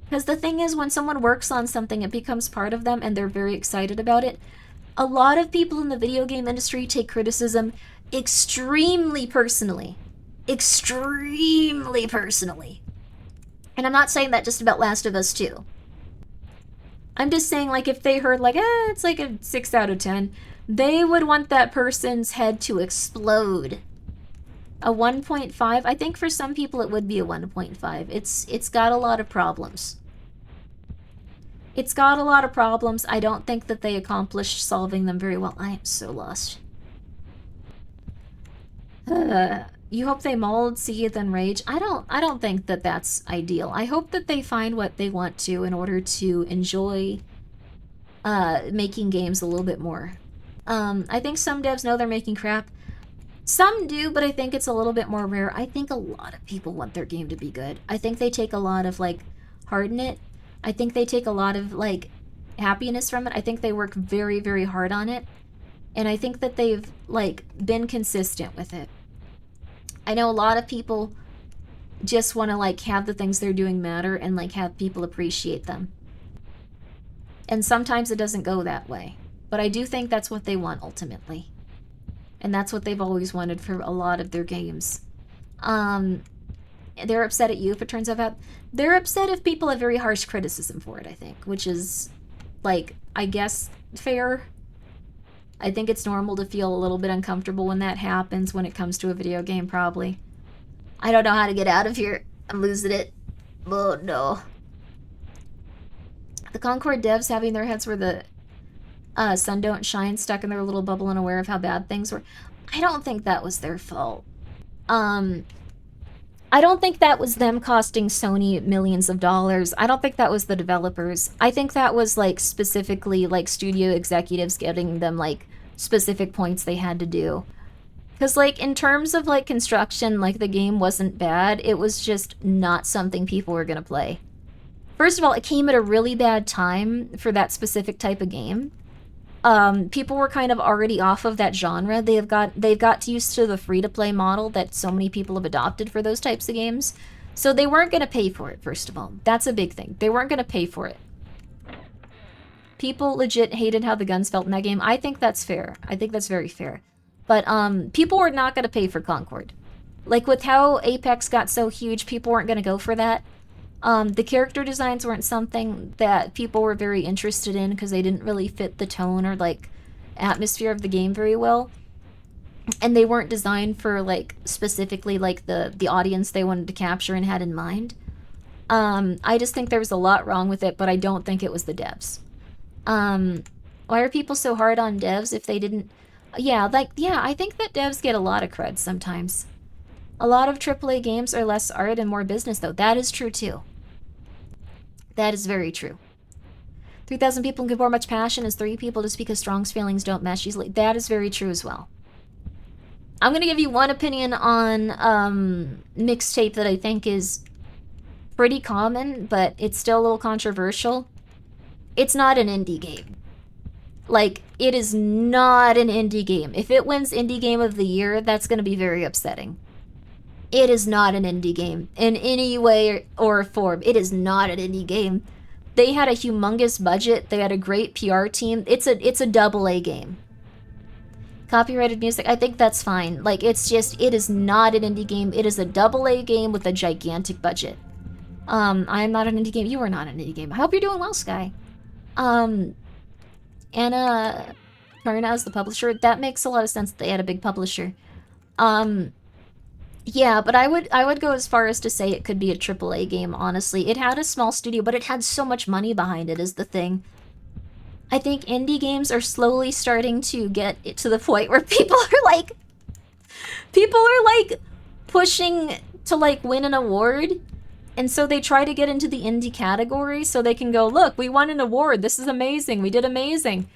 Because the thing is, when someone works on something, it becomes part of them and they're very excited about it. A lot of people in the video game industry take criticism extremely personally. Extremely personally. And I'm not saying that just about Last of Us 2. I'm just saying, like, if they heard, like, it's like a 6 out of 10, they would want that person's head to explode. A 1.5? I think for some people it would be a 1.5. It's got a lot of problems. It's got a lot of problems. I don't think that they accomplished solving them very well. I am so lost. You hope they mold, see it, then rage. I don't think that that's ideal. I hope that they find what they want to in order to enjoy making games a little bit more. I think some devs know they're making crap. Some do, but I think it's a little bit more rare. I think a lot of people want their game to be good. I think they take a lot of, like, heart in it. I think they take a lot of, like, happiness from it. I think they work very, very hard on it. And I think that they've, like, been consistent with it. I know a lot of people just want to, like, have the things they're doing matter and, like, have people appreciate them. And sometimes it doesn't go that way. But I do think that's what they want, ultimately. And that's what they've always wanted for a lot of their games. They're upset at you if it turns out bad. They're upset if people have very harsh criticism for it, I think. Which is, like, I guess, fair. I think it's normal to feel a little bit uncomfortable when that happens when it comes to a video game, probably. I don't know how to get out of here. I'm losing it. Oh, no. The Concord devs having their heads where the sun don't shine, stuck in their little bubble, unaware of how bad things were. I don't think that was their fault. I don't think that was them costing Sony millions of dollars. I don't think that was the developers. I think that was, like, specifically, like, studio executives getting them, like, specific points they had to do. Because, like, in terms of, like, construction, like, the game wasn't bad. It was just not something people were gonna play. First of all, it came at a really bad time for that specific type of game. People were kind of already off of that genre. They've got used to the free-to-play model that so many people have adopted for those types of games. So they weren't going to pay for it, first of all. That's a big thing. They weren't going to pay for it. People legit hated how the guns felt in that game. I think that's fair. I think that's very fair. But people were not going to pay for Concord. Like, with how Apex got so huge, people weren't going to go for that. The character designs weren't something that people were very interested in because they didn't really fit the tone or, like, atmosphere of the game very well. And they weren't designed for, like, specifically, like, the audience they wanted to capture and had in mind. I just think there was a lot wrong with it, but I don't think it was the devs. Why are people so hard on devs if they didn't... Yeah, I think that devs get a lot of cred sometimes. A lot of AAA games are less art and more business, though. That is true, too. That is very true. 3,000 people can pour much passion as 3 people just because Strong's feelings don't mesh easily. That is very true as well. I'm going to give you one opinion on mixtape that I think is pretty common, but it's still a little controversial. It's not an indie game. Like, it is not an indie game. If it wins Indie Game of the Year, that's going to be very upsetting. It is not an indie game in any way or form. It is not an indie game. They had a humongous budget. They had a great PR team. It's a AA game. Copyrighted music, I think that's fine. Like, it's just, it is not an indie game. It is a AA game with a gigantic budget. I am not an indie game. You are not an indie game. I hope you're doing well, Sky. Anna Karna is the publisher. That makes a lot of sense that they had a big publisher. Yeah, but I would go as far as to say it could be a AAA game, honestly. It had a small studio, but it had so much money behind it is the thing. I think indie games are slowly starting to get it to the point where people are like pushing to like win an award. And so they try to get into the indie category so they can go, look, we won an award. This is amazing. We did amazing.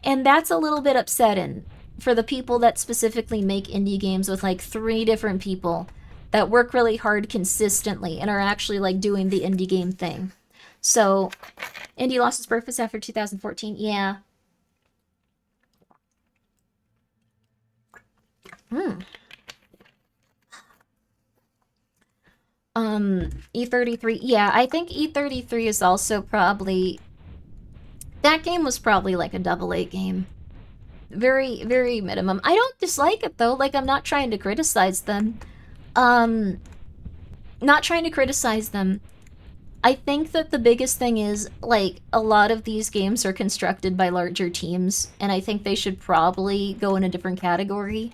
And that's a little bit upsetting for the people that specifically make indie games with like 3 different people that work really hard consistently and are actually like doing the indie game thing. So, indie lost its purpose after 2014. Yeah. E33. Yeah, I think E33 is also probably... That game was probably like a AA game. Very, very minimum. I don't dislike it though. Like, I'm not trying to criticize them. Not trying to criticize them. I think that the biggest thing is, like, a lot of these games are constructed by larger teams, and I think they should probably go in a different category.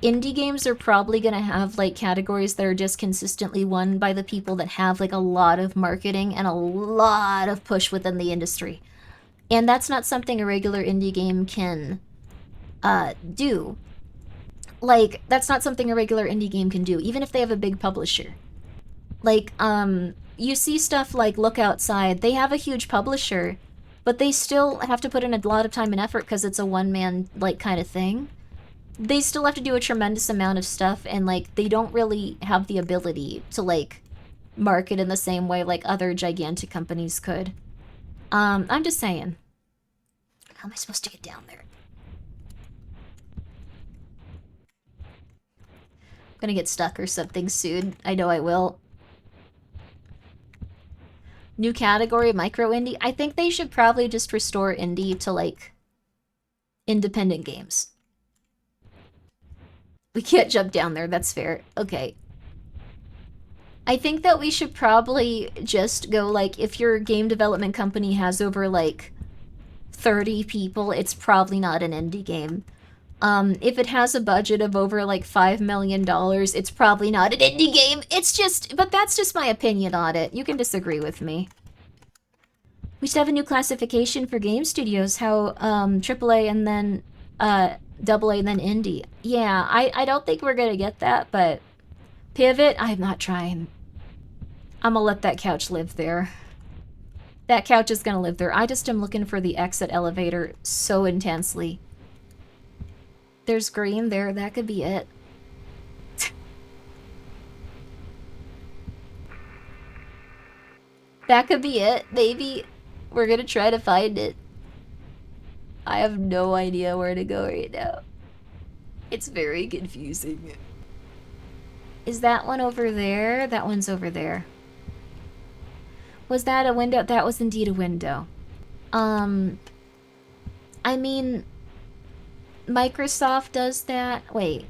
Indie games are probably going to have, like, categories that are just consistently won by the people that have, like, a lot of marketing and a lot of push within the industry. And that's not something a regular indie game can do. Like, that's not something a regular indie game can do, even if they have a big publisher. Like, you see stuff like Look Outside, they have a huge publisher, but they still have to put in a lot of time and effort because it's a one-man, like, kind of thing. They still have to do a tremendous amount of stuff, and, like, they don't really have the ability to, like, market in the same way like other gigantic companies could. I'm just saying. How am I supposed to get down there? I'm gonna get stuck or something soon. I know I will. New category, micro indie. I think they should probably just restore indie to, like, independent games. We can't jump down there, that's fair. Okay. I think that we should probably just go, like, if your game development company has over, like, 30 people, it's probably not an indie game. If it has a budget of over, like, $5 million, it's probably not an indie game. It's just, but that's just my opinion on it. You can disagree with me. We should have a new classification for game studios, how, AAA and then, AA and then indie. Yeah, I don't think we're gonna get that, but Pivot, I'm not trying. I'm gonna let that couch live there. That couch is gonna live there. I just am looking for the exit elevator so intensely. There's green there, that could be it. That could be it. Maybe we're gonna try to find it. I have no idea where to go right now. It's very confusing. Is that one over there? That one's over there. Was that a window? That was indeed a window. I mean, Microsoft does that. Wait.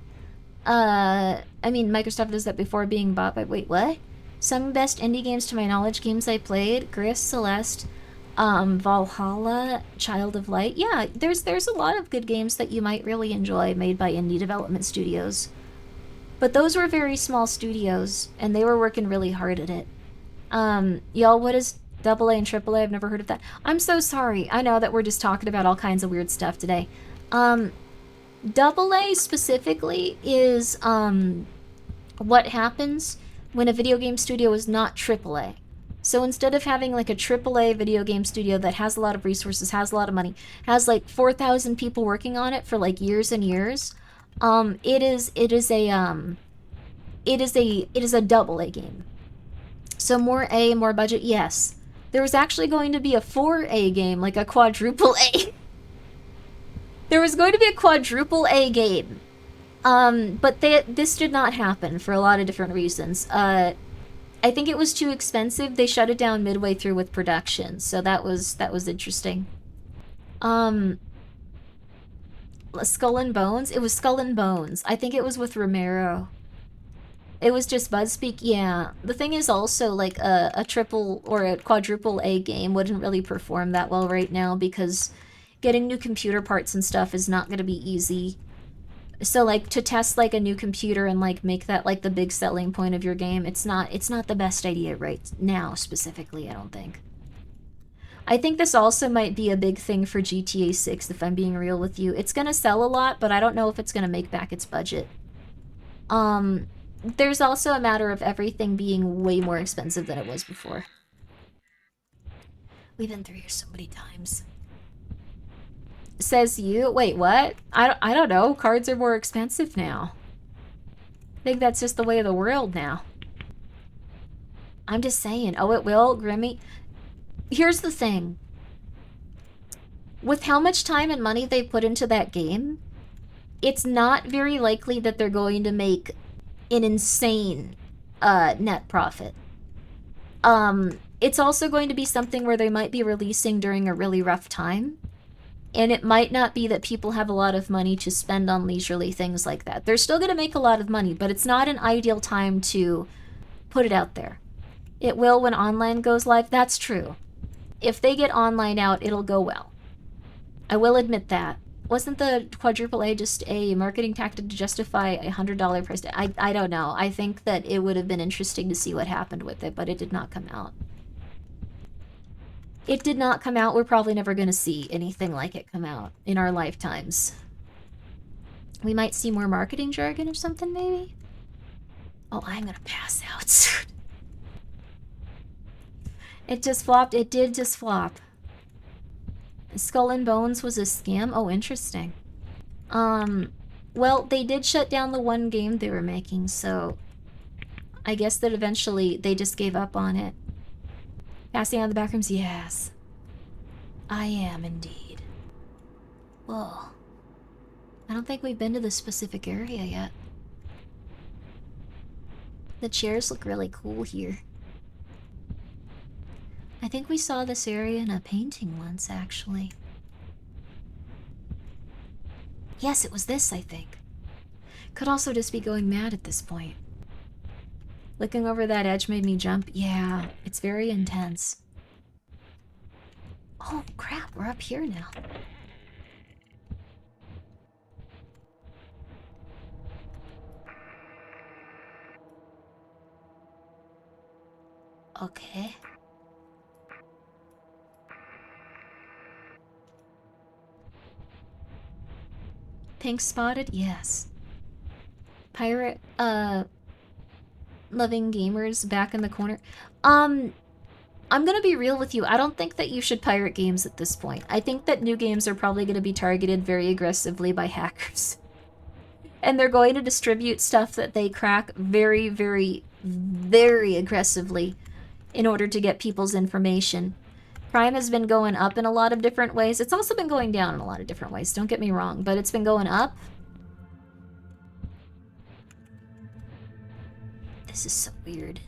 I mean, Microsoft does that before being bought by... Wait, what? Some best indie games to my knowledge, games I played. Gris, Celeste, Valhalla, Child of Light. Yeah, there's a lot of good games that you might really enjoy made by indie development studios. But those were very small studios, and they were working really hard at it. Y'all, what is Double A and triple A, I've never heard of that. I'm so sorry. I know that we're just talking about all kinds of weird stuff today. Double A specifically is what happens when a video game studio is not triple A. So instead of having like a triple A video game studio that has a lot of resources, has a lot of money, has like 4,000 people working on it for like years and years, it is a double A game. So more A, more budget, yes. There was actually going to be a 4A game, like a quadruple A. There was going to be a quadruple A game. But this did not happen for a lot of different reasons. I think it was too expensive. They shut it down midway through with production, so that was interesting. Skull and Bones? It was Skull and Bones. I think it was with Romero. It was just Budspeak, yeah. The thing is also, like, a triple or a quadruple A game wouldn't really perform that well right now because getting new computer parts and stuff is not going to be easy. So, like, to test, like, a new computer and, like, make that, like, the big selling point of your game, it's not the best idea right now, specifically, I don't think. I think this also might be a big thing for GTA 6, if I'm being real with you. It's gonna sell a lot, but I don't know if it's gonna make back its budget. There's also a matter of everything being way more expensive than it was before. We've been through here so many times. Says you? Wait, what? I don't know. Cards are more expensive now. I think that's just the way of the world now. I'm just saying. Oh, it will, Grimmi. Here's the thing. With how much time and money they put into that game, it's not very likely that they're going to make an insane net profit. It's also going to be something where they might be releasing during a really rough time. And it might not be that people have a lot of money to spend on leisurely things like that. They're still going to make a lot of money, but it's not an ideal time to put it out there. It will when online goes live. That's true. If they get online out, it'll go well. I will admit that. Wasn't the quadruple A just a marketing tactic to justify a $100 price tag? I don't know. I think that it would have been interesting to see what happened with it, but it did not come out. It did not come out. We're probably never going to see anything like it come out in our lifetimes. We might see more marketing jargon or something, maybe? Oh, I'm going to pass out soon. It just flopped. It did just flop. Skull and Bones was a scam? Oh, interesting. Well, they did shut down the one game they were making, so I guess that eventually they just gave up on it. Passing out of the backrooms? Yes. I am indeed. Whoa. I don't think we've been to this specific area yet. The chairs look really cool here. I think we saw this area in a painting once, actually. Yes, it was this, I think. Could also just be going mad at this point. Looking over that edge made me jump. Yeah, it's very intense. Oh, crap, we're up here now. Okay. Pink spotted? Yes. Pirate, loving gamers back in the corner. I'm gonna be real with you. I don't think that you should pirate games at this point. I think that new games are probably gonna be targeted very aggressively by hackers. And they're going to distribute stuff that they crack very, very, very aggressively in order to get people's information. Crime has been going up in a lot of different ways. It's also been going down in a lot of different ways, don't get me wrong, but it's been going up. This is so weird.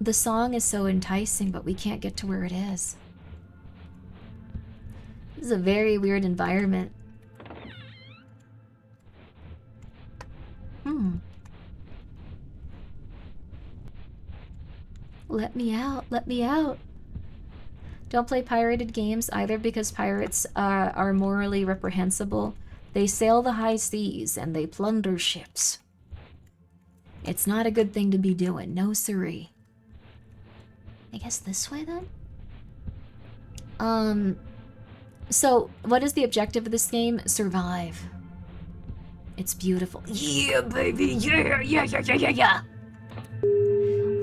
The song is so enticing, but we can't get to where it is. This is a very weird environment. Let me out, let me out. Don't play pirated games either because pirates are morally reprehensible. They sail the high seas and they plunder ships. It's not a good thing to be doing. No siree. I guess this way then? So what is the objective of this game? Survive. It's beautiful. Yeah, baby. Yeah, yeah, yeah, yeah, yeah, yeah.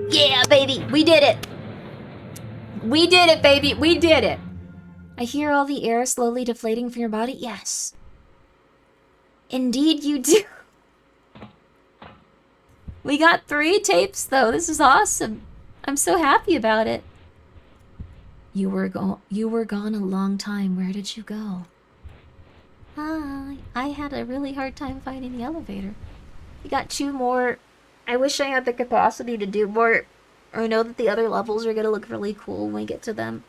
Yeah, baby. We did it. We did it, baby. We did it. I hear all the air slowly deflating from your body. Yes. Indeed you do. We got 3 tapes, though. This is awesome. I'm so happy about it. You were gone a long time. Where did you go? Hi. I had a really hard time finding the elevator. We got 2 more. I wish I had the capacity to do more. I know that the other levels are gonna look really cool when we get to them.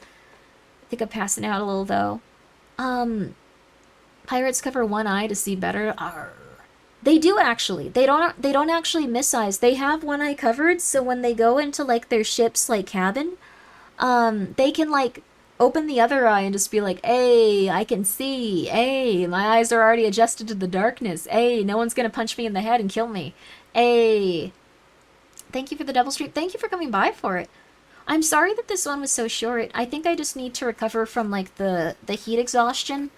I think I'm passing out a little, though. Pirates cover one eye to see better. Arr. They do actually. They don't actually miss eyes. They have one eye covered, so when they go into like their ship's like cabin, they can like open the other eye and just be like, "Hey, I can see. Hey, my eyes are already adjusted to the darkness. Hey, no one's gonna punch me in the head and kill me. Hey." Thank you for the double stream. Thank you for coming by for it. I'm sorry that this one was so short. I think I just need to recover from like the heat exhaustion,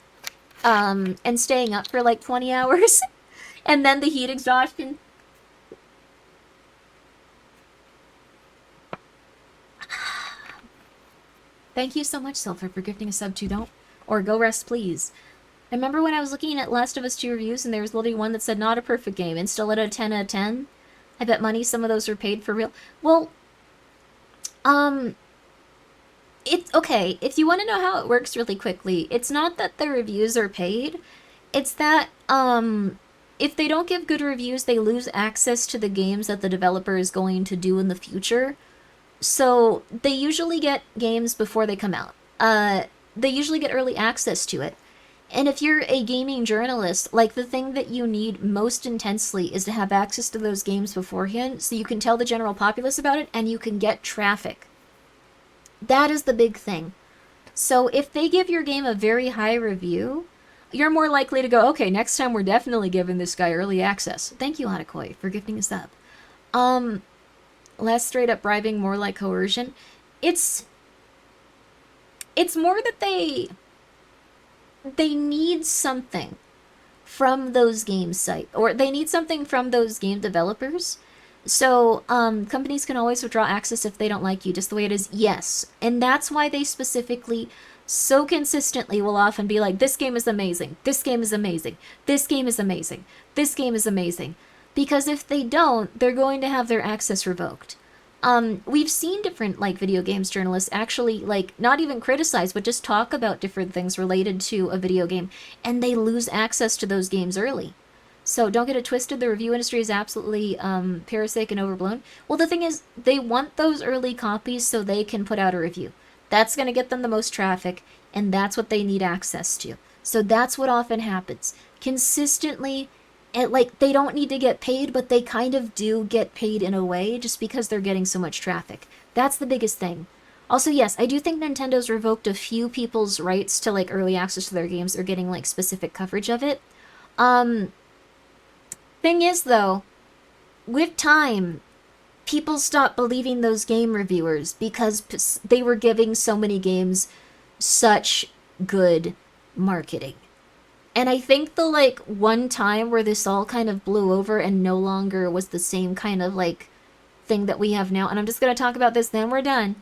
and staying up for like 20 hours. And then the heat exhaustion. Thank you so much, Silver, for gifting a sub to Don't. Or Go Rest, please. I remember when I was looking at Last of Us 2 reviews and there was literally one that said not a perfect game and still at a 10 out of 10. I bet money some of those were paid for real. Well, it's okay. If you want to know how it works really quickly, it's not that the reviews are paid. It's that, if they don't give good reviews, they lose access to the games that the developer is going to do in the future. So they usually get games before they come out. They usually get early access to it. And if you're a gaming journalist, like the thing that you need most intensely is to have access to those games beforehand so you can tell the general populace about it and you can get traffic. That is the big thing. So if they give your game a very high review, you're more likely to go, okay, next time we're definitely giving this guy early access. Thank you, Hanakoi, for gifting us up. Less straight up bribing, more like coercion. It's more that they need something from those game sites, or they need something from those game developers. So, companies can always withdraw access if they don't like you, just the way it is. Yes. And that's why they specifically so consistently will often be like, this game is amazing, this game is amazing, this game is amazing, this game is amazing. Because if they don't, they're going to have their access revoked. We've seen different, like, video games journalists actually, like, not even criticize, but just talk about different things related to a video game, and they lose access to those games early. So don't get it twisted, the review industry is absolutely, parasitic and overblown. Well, the thing is, they want those early copies so they can put out a review. That's going to get them the most traffic, and that's what they need access to. So that's what often happens. Consistently, and like, they don't need to get paid, but they kind of do get paid in a way just because they're getting so much traffic. That's the biggest thing. Also, yes, I do think Nintendo's revoked a few people's rights to, like, early access to their games or getting, like, specific coverage of it. Thing is, though, with time, people stopped believing those game reviewers because they were giving so many games such good marketing. And I think the, like, one time where this all kind of blew over and no longer was the same kind of, like, thing that we have now, and I'm just going to talk about this, then we're done.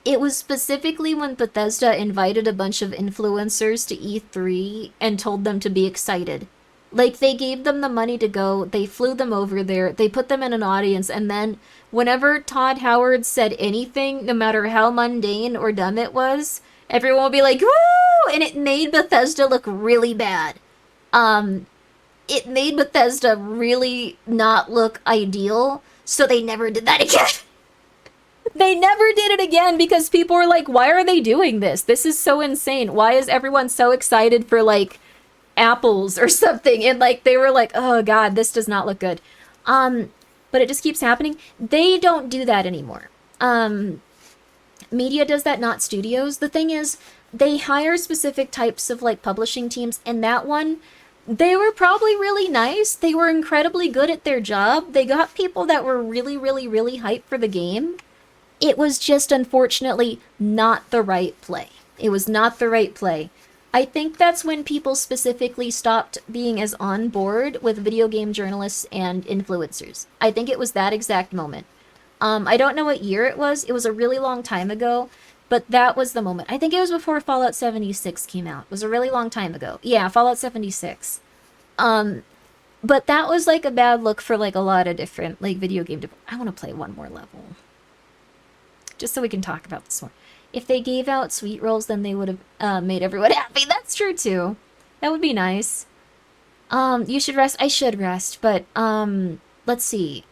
It was specifically when Bethesda invited a bunch of influencers to E3 and told them to be excited. Like, they gave them the money to go, they flew them over there, they put them in an audience, and then whenever Todd Howard said anything, no matter how mundane or dumb it was, everyone would be like, woo! And it made Bethesda look really bad. It made Bethesda really not look ideal, so they never did that again. They never did it again because people were like, why are they doing this? This is so insane. Why is everyone so excited for, like, apples or something? And, like, they were like, oh god, this does not look good. But it just keeps happening. They don't do that anymore. Media does that, not studios. The thing is, they hire specific types of, like, publishing teams, and that one, They were probably really nice. They were incredibly good at their job. They got people that were really, really, really hyped for the game. It was just unfortunately not the right play. It was not the right play. I think that's when people specifically stopped being as on board with video game journalists and influencers. I think it was that exact moment. I don't know what year it was. It was a really long time ago, but that was the moment. I think it was before Fallout 76 came out. It was a really long time ago. Yeah, Fallout 76. Um, but that was like a bad look for like a lot of different like video game. I want to play one more level just so we can talk about this more. If they gave out sweet rolls, then they would have made everyone happy. That's true too. That would be nice. You should rest. I should rest, but let's see.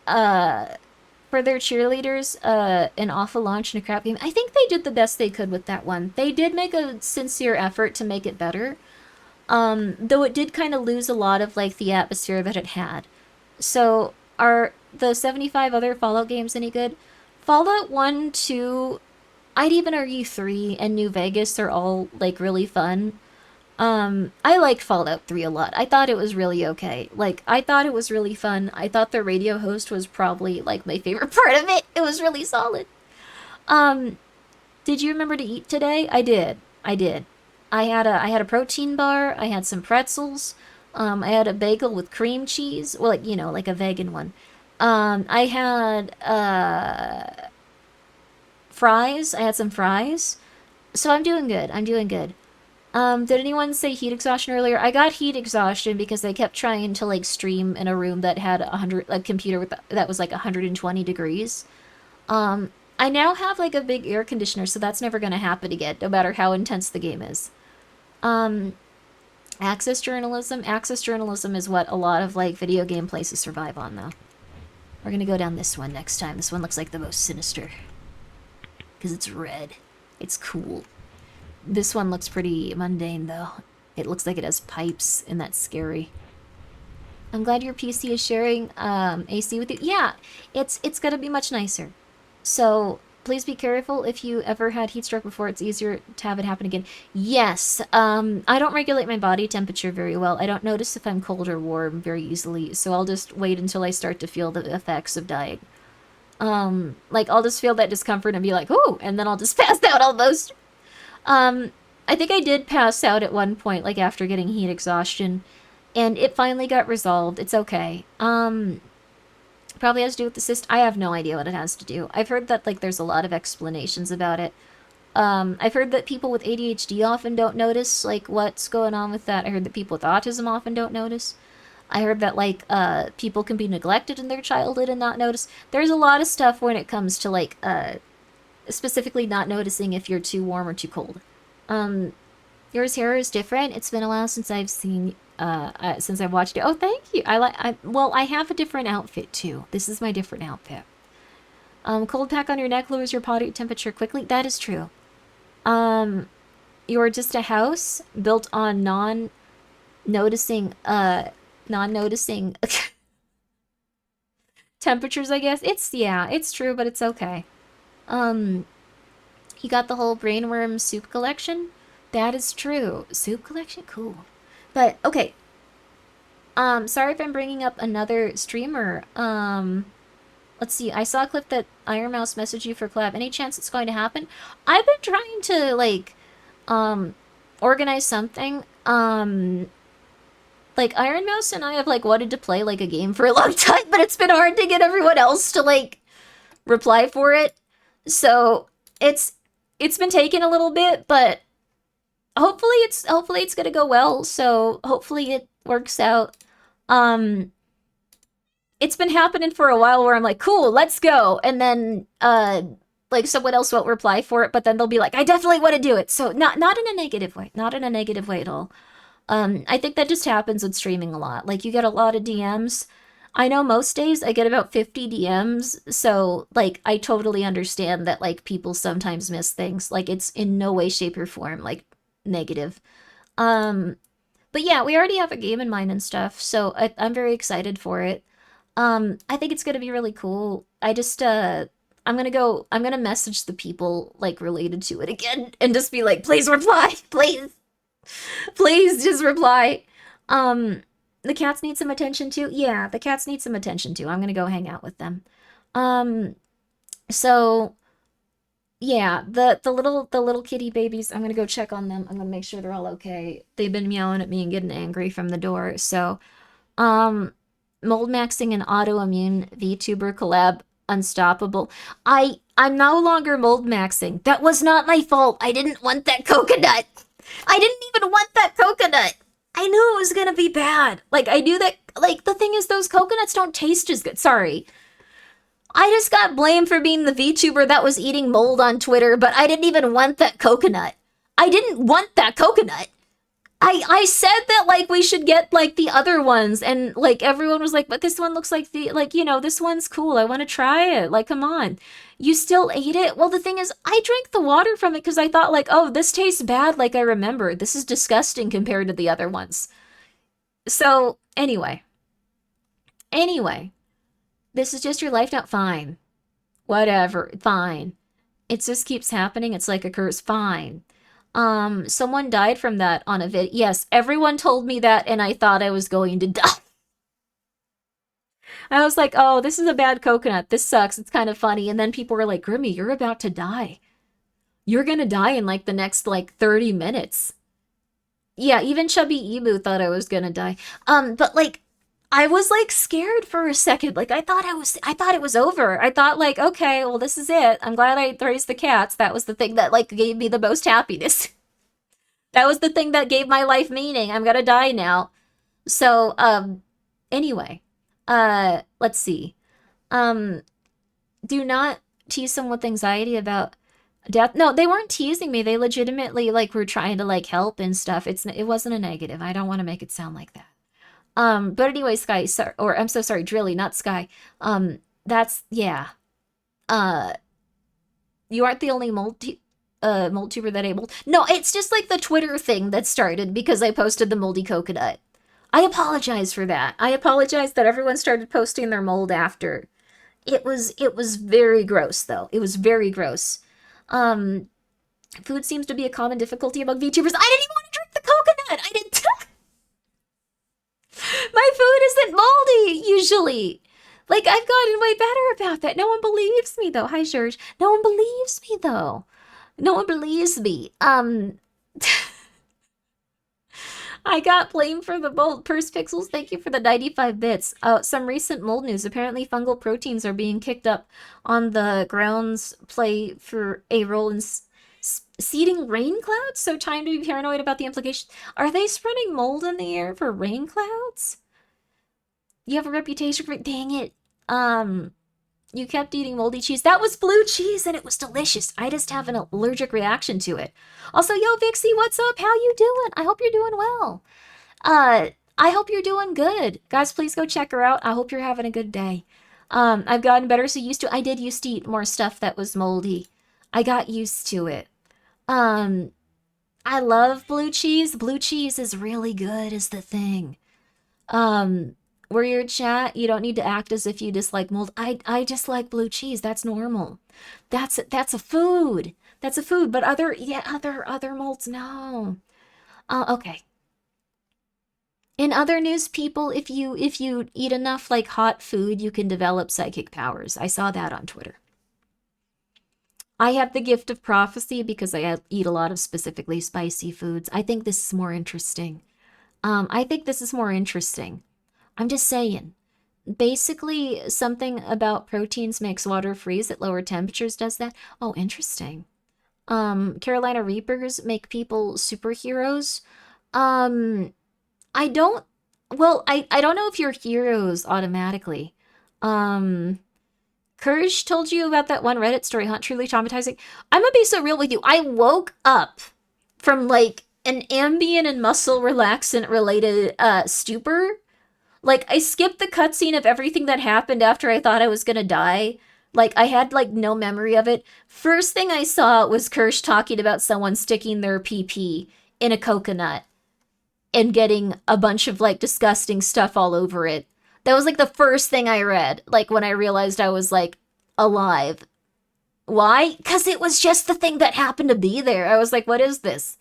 Uh, for their cheerleaders, an awful launch and a crap game. I think they did the best they could with that one. They did make a sincere effort to make it better. Though it did kind of lose a lot of like the atmosphere that it had. So are the 75 other Fallout games any good? Fallout 1, 2, I'd even argue 3 and New Vegas are all like really fun. I liked Fallout 3 a lot. I thought it was really okay. Like, I thought it was really fun. I thought the radio host was probably like my favorite part of it. It was really solid. Um, did you remember to eat today? I did. I did. I had a protein bar, I had some pretzels, I had a bagel with cream cheese. Well, like, like a vegan one. I had fries. I had some fries. So I'm doing good. I'm doing good. Did anyone say heat exhaustion earlier? I got heat exhaustion because I kept trying to like stream in a room that had a computer that was like 120 degrees. I now have like a big air conditioner, so that's never gonna happen again, no matter how intense the game is. Um, access journalism. Access journalism is what a lot of like video game places survive on, though. We're gonna go down this one next time. This one looks like the most sinister because it's red. It's cool. This one looks pretty mundane, though. It looks like it has pipes, and that's scary. I'm glad your PC is sharing AC with you. Yeah, it's gonna be much nicer. So please be careful. If you ever had heat stroke before, it's easier to have it happen again. Yes, I don't regulate my body temperature very well. I don't notice if I'm cold or warm very easily, so I'll just wait until I start to feel the effects of dying. Like, I'll just feel that discomfort and be like, ooh, and then I'll just pass out almost. Um, I think I did pass out at one point, like after getting heat exhaustion, and it finally got resolved. It's okay. Probably has to do with the cyst. I have no idea what it has to do. I've heard that like there's a lot of explanations about it. I've heard that people with ADHD often don't notice like what's going on with that. I heard that people with autism often don't notice. I heard that like people can be neglected in their childhood and not notice. There's a lot of stuff when it comes to like specifically not noticing if you're too warm or too cold. Um, Yours hair is different. It's been a while since I've seen since I've watched it. Oh, thank you. I have a different outfit too. This is my different outfit. Cold pack on your neck lowers your body temperature quickly. That is true. Um, you're just a house built on non-noticing non-noticing temperatures, I guess. It's true, but it's okay. Um, you got the whole brainworm soup collection? That is true. Soup collection? Cool. But, okay. Sorry if I'm bringing up another streamer. Let's see. I saw a clip that Iron Mouse messaged you for collab. Any chance it's going to happen? I've been trying to, like, organize something. Like, Iron Mouse and I have, like, wanted to play, like, a game for a long time, but it's been hard to get everyone else to, like, reply for it. So, it's been taking a little bit, but hopefully it's gonna go well, so hopefully it works out. Um, it's been happening for a while where I'm like, cool, let's go, and then like someone else won't reply for it, but then they'll be like, I definitely want to do it. So not in a negative way, not in a negative way at all. I think that just happens with streaming a lot. Like you get a lot of DMs. I know most days I get about 50 DMs, so like I totally understand that like people sometimes miss things. Like it's in no way, shape, or form like negative. Um, but yeah, we already have a game in mind and stuff, so I'm very excited for it. I think it's gonna be really cool. I'm gonna message the people like related to it again and just be like, please reply, please, please just reply. Um, the cats need some attention too. Yeah, the cats need some attention too. I'm gonna go hang out with them. Um, so yeah, the little kitty babies, I'm gonna go check on them. I'm gonna make sure they're all okay. They've been meowing at me and getting angry from the door. So, um, mold maxing and autoimmune VTuber collab unstoppable. I'm no longer mold maxing. That was not my fault. I didn't want that coconut. I didn't even want that coconut. I knew it was gonna be bad. Like I knew that. Like the thing is, those coconuts don't taste as good. Sorry, I just got blamed for being the VTuber that was eating mold on Twitter, but I didn't even want that coconut. I didn't want that coconut. I said that like we should get like the other ones, and like everyone was like, but this one looks like the like, this one's cool. I want to try it. Like, come on. You still ate it? Well, the thing is, I drank the water from it because I thought like, oh, this tastes bad like I remember. This is disgusting compared to the other ones. So anyway, this is just your life now. Fine. Whatever. Fine. It just keeps happening. It's like a curse. Fine. Someone died from that on a vid. Yes, everyone told me that, and I thought I was going to die. I was like, oh, this is a bad coconut. This sucks. It's kind of funny. And then people were like, Grimmy, you're about to die. You're gonna die in like the next like 30 minutes. Yeah, even Chubby Emu thought I was gonna die. But like I was like scared for a second. Like I thought it was over. I thought like, okay, well this is it. I'm glad I raised the cats. That was the thing that like gave me the most happiness. That was the thing that gave my life meaning. I'm gonna die now. So, anyway, let's see. Um, do not tease someone with anxiety about death. No, they weren't teasing me. They legitimately like were trying to like help and stuff. It wasn't a negative. I don't want to make it sound like that. But anyway, Sky, or I'm so sorry, Drilly, not Sky. That's yeah. Uh, you aren't the only mold tuber that able. No, it's just like the Twitter thing that started because I posted the moldy coconut. I apologize for that. I apologize that everyone started posting their mold after. It was very gross though. It was very gross. Um, food seems to be a common difficulty among VTubers. I didn't even want to drink the coconut. I didn't. My food isn't moldy usually. Like I've gotten way better about that. No one believes me though. Hi, George. No one believes me though. No one believes me. I got blamed for the mold. Purse Pixels, thank you for the 95 bits. Some recent mold news. Apparently, fungal proteins are being kicked up on the grounds play for a role in seeding rain clouds. So time to be paranoid about the implications. Are they spreading mold in the air for rain clouds? You have a reputation for dang it. You kept eating moldy cheese. That was blue cheese and it was delicious. I just have an allergic reaction to it. Also, yo, Vixie, what's up? How you doing? I hope you're doing well. I hope you're doing good. Guys, please go check her out. I hope you're having a good day. I've gotten better so used to I did used to eat more stuff that was moldy. I got used to it. Um, I love blue cheese. Blue cheese is really good is the thing. Um, Warrior chat, you don't need to act as if you dislike mold. I dislike blue cheese. That's normal. That's a food. That's a food. But other molds, no. Okay. In other news, people, if you eat enough like hot food, you can develop psychic powers. I saw that on Twitter. I have the gift of prophecy because I eat a lot of specifically spicy foods. I think this is more interesting. I think this is more interesting. I'm just saying. Basically, something about proteins makes water freeze at lower temperatures does that. Oh, interesting. Carolina Reapers make people superheroes. Um, I don't, well, I don't know if you're heroes automatically. Um, Courage told you about that one Reddit story, huh? Truly traumatizing. I'm gonna be so real with you. I woke up from like an Ambien and muscle relaxant related stupor. Like I skipped the cutscene of everything that happened after I thought I was gonna die. Like I had like no memory of it. First thing I saw was Kirsch talking about someone sticking their PP in a coconut and getting a bunch of like disgusting stuff all over it. That was like the first thing I read, like when I realized I was like alive. Why? Because it was just the thing that happened to be there. I was like, what is this?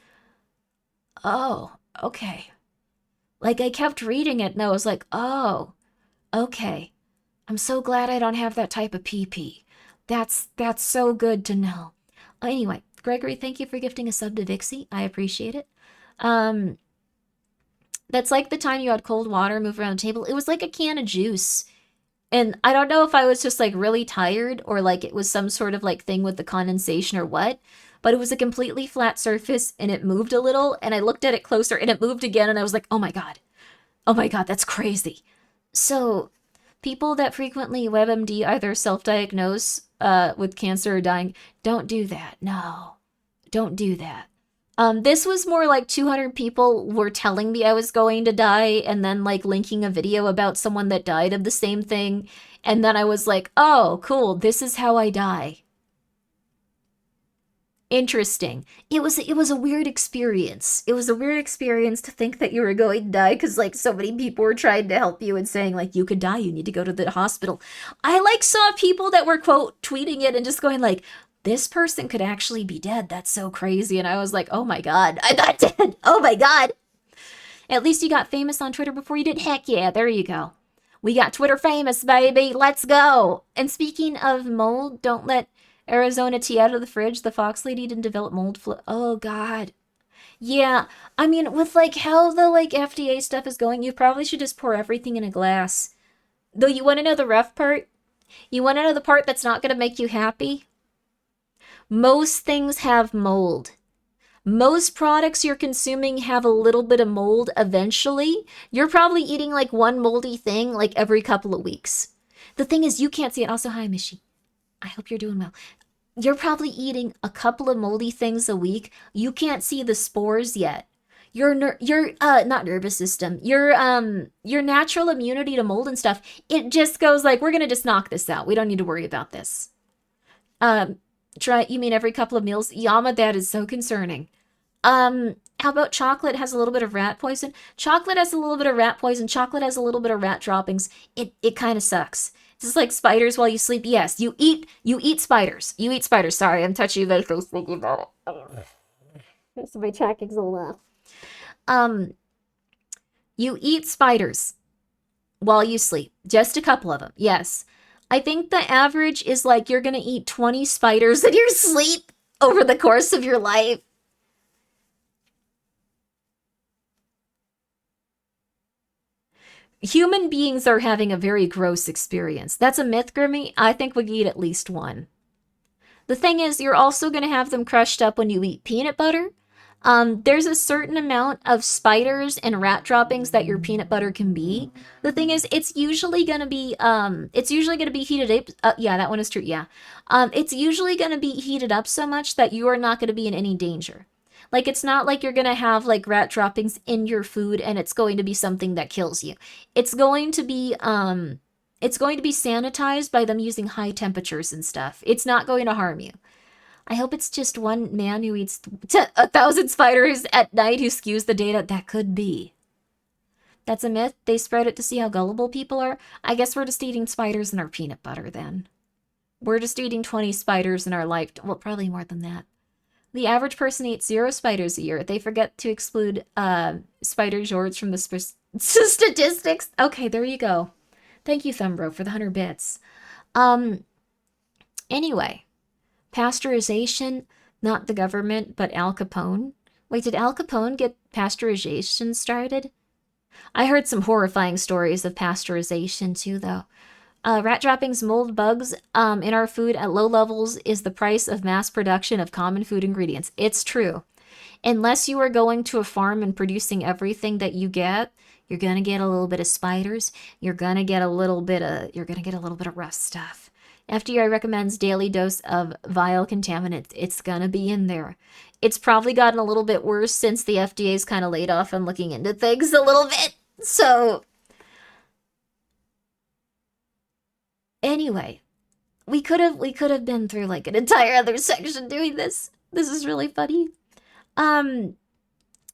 Oh, okay. Like, I kept reading it and I was like, oh, okay. I'm so glad I don't have that type of PP. That's so good to know. Anyway, Gregory, thank you for gifting a sub to Vixie. I appreciate it. Um, that's like the time you had cold water move around the table. It was like a can of juice. And I don't know if I was just like really tired or like it was some sort of like thing with the condensation or what, but it was a completely flat surface and it moved a little and I looked at it closer and it moved again and I was like, oh my God. Oh my God, that's crazy. So people that frequently WebMD either self-diagnose with cancer or dying, don't do that. No, don't do that. This was more like 200 people were telling me I was going to die and then like linking a video about someone that died of the same thing. And then I was like, oh, cool, this is how I die. Interesting. It was a weird experience. It was a weird experience to think that you were going to die because like so many people were trying to help you and saying like you could die, you need to go to the hospital. I like saw people that were quote tweeting it and just going like this person could actually be dead. That's so crazy. And I was like, oh my God, I'm not dead. Oh my God. At least you got famous on Twitter before you did. Heck yeah, there you go. We got Twitter famous, baby. Let's go. And speaking of mold, don't let Arizona tea out of the fridge. The Fox lady didn't develop mold flu. Oh God. Yeah, I mean, with like how the like FDA stuff is going, you probably should just pour everything in a glass. Though you want to know the rough part? You want to know the part that's not going to make you happy? Most things have mold. Most products you're consuming have a little bit of mold eventually. You're probably eating like one moldy thing like every couple of weeks. The thing is, you can't see it. Also, hi, Mishi. I hope you're doing well. You're probably eating a couple of moldy things a week. You can't see the spores yet. Your not nervous system. Your natural immunity to mold and stuff. It just goes like we're gonna just knock this out. We don't need to worry about this. Um, try. You mean every couple of meals? Yama, that is so concerning. How about chocolate has a little bit of rat poison? Chocolate has a little bit of rat poison. Chocolate has a little bit of rat droppings. It kind of sucks. Just like spiders while you sleep. Yes, you eat spiders. You eat spiders. Sorry, I'm touching my face thinking about it. So my tracking's a little off. You eat spiders while you sleep. Just a couple of them. Yes. I think the average is like you're gonna eat 20 spiders in your sleep over the course of your life. Human beings are having a very gross experience. That's a myth, Grimmy. I think we eat at least one. The thing is, you're also going to have them crushed up when you eat peanut butter. There's a certain amount of spiders and rat droppings that your peanut butter can be. The thing is, it's usually going to be heated up. Yeah, that one is true. Yeah. It's usually going to be heated up so much that you are not going to be in any danger. Like, it's not like you're gonna have, like, rat droppings in your food and it's going to be something that kills you. It's going to be sanitized by them using high temperatures and stuff. It's not going to harm you. I hope it's just one man who eats 1,000 spiders at night who skews the data. That could be. That's a myth. They spread it to see how gullible people are. I guess we're just eating spiders in our peanut butter then. We're just eating 20 spiders in our life. Well, probably more than that. The average person eats 0 spiders a year. They forget to exclude spider jorts from the statistics. Okay, there you go. Thank you, Thumbro, for the 100 bits. Anyway, pasteurization, not the government, but Al Capone. Wait, did Al Capone get pasteurization started? I heard some horrifying stories of pasteurization too, though. Rat droppings, mold, bugs in our food at low levels is the price of mass production of common food ingredients. It's true. Unless you are going to a farm and producing everything that you get, you're gonna get a little bit of spiders. You're gonna get a little bit of rough stuff. FDA recommends daily dose of vile contaminants. It's gonna be in there. It's probably gotten a little bit worse since the FDA's kind of laid off on looking into things a little bit. So anyway, we could have been through like an entire other section doing this. This is really funny.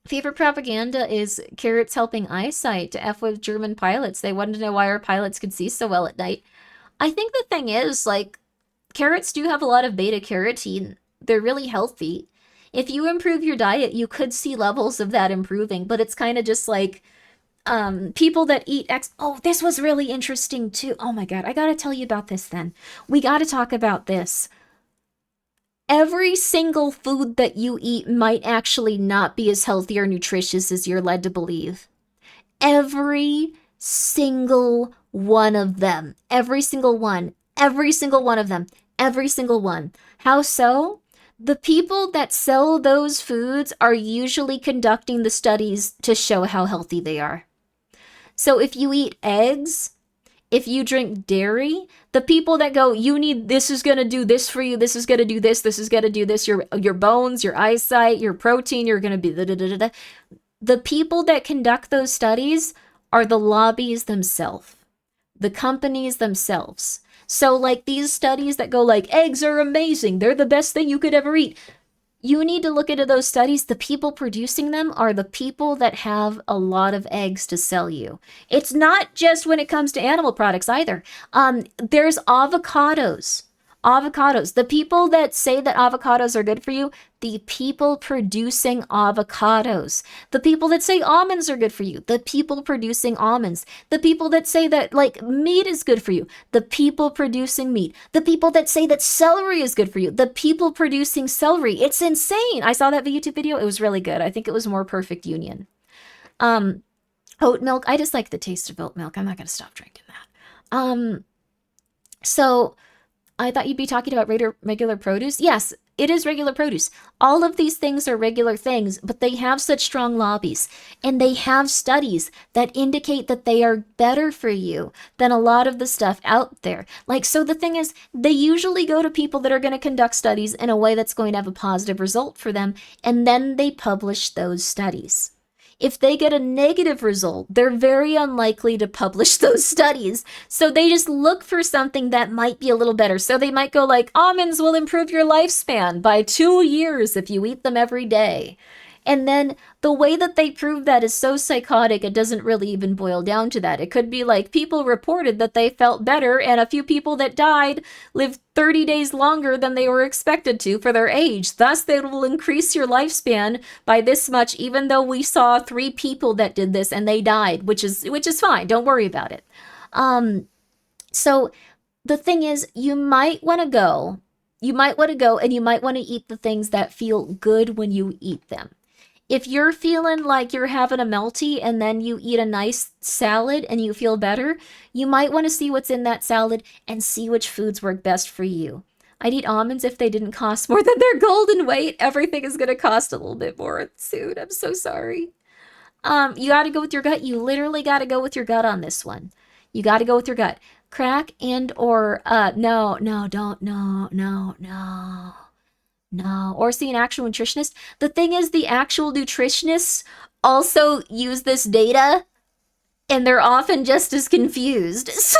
Favorite propaganda is carrots helping eyesight to F with German pilots. They wanted to know why our pilots could see so well at night. I think the thing is, like, carrots do have a lot of beta carotene. They're really healthy. If you improve your diet, you could see levels of that improving, but it's kind of just like People that eat oh, this was really interesting too. Oh my God, I gotta tell you about this then. We gotta talk about this. Every single food that you eat might actually not be as healthy or nutritious as you're led to believe. Every single one of them. Every single one. Every single one of them. Every single one. How so? The people that sell those foods are usually conducting the studies to show how healthy they are. So if you eat eggs, if you drink dairy, the people that go, you need, this is going to do this for you, this is going to do this is going to do this, your bones, your eyesight, your protein, you're going to be da, da, da, da, da. The people that conduct those studies are the lobbies themselves, the companies themselves. So like these studies that go like, eggs are amazing, they're the best thing you could ever eat. You need to look into those studies. The people producing them are the people that have a lot of eggs to sell you. It's not just when it comes to animal products either. There's avocados. Avocados. The people that say that avocados are good for you, the people producing avocados. The people that say almonds are good for you, the people producing almonds. The people that say that like meat is good for you, the people producing meat. The people that say that celery is good for you, the people producing celery. It's insane. I saw that YouTube video. It was really good. I think it was more perfect union. Oat milk. I just like the taste of oat milk. I'm not going to stop drinking that. So I thought you'd be talking about regular produce. Yes, it is regular produce. All of these things are regular things, but they have such strong lobbies, and they have studies that indicate that they are better for you than a lot of the stuff out there. Like, so the thing is, they usually go to people that are going to conduct studies in a way that's going to have a positive result for them, and then they publish those studies. If they get a negative result, they're very unlikely to publish those studies. So they just look for something that might be a little better. So they might go like, almonds will improve your lifespan by 2 years if you eat them every day. And then the way that they prove that is so psychotic, it doesn't really even boil down to that. It could be like people reported that they felt better, and a few people that died lived 30 days longer than they were expected to for their age. Thus, they will increase your lifespan by this much, even though we saw 3 people that did this and they died, which is fine. Don't worry about it. So the thing is, you might want to go and you might want to eat the things that feel good when you eat them. If you're feeling like you're having a melty and then you eat a nice salad and you feel better, you might want to see what's in that salad and see which foods work best for you. I'd eat almonds if they didn't cost more than their golden weight. Everything is going to cost a little bit more soon. I'm so sorry. You got to go with your gut. You literally got to go with your gut on this one. You got to go with your gut. Crack and or no, don't, no. No, or see an actual nutritionist. The thing is, the actual nutritionists also use this data, and they're often just as confused. So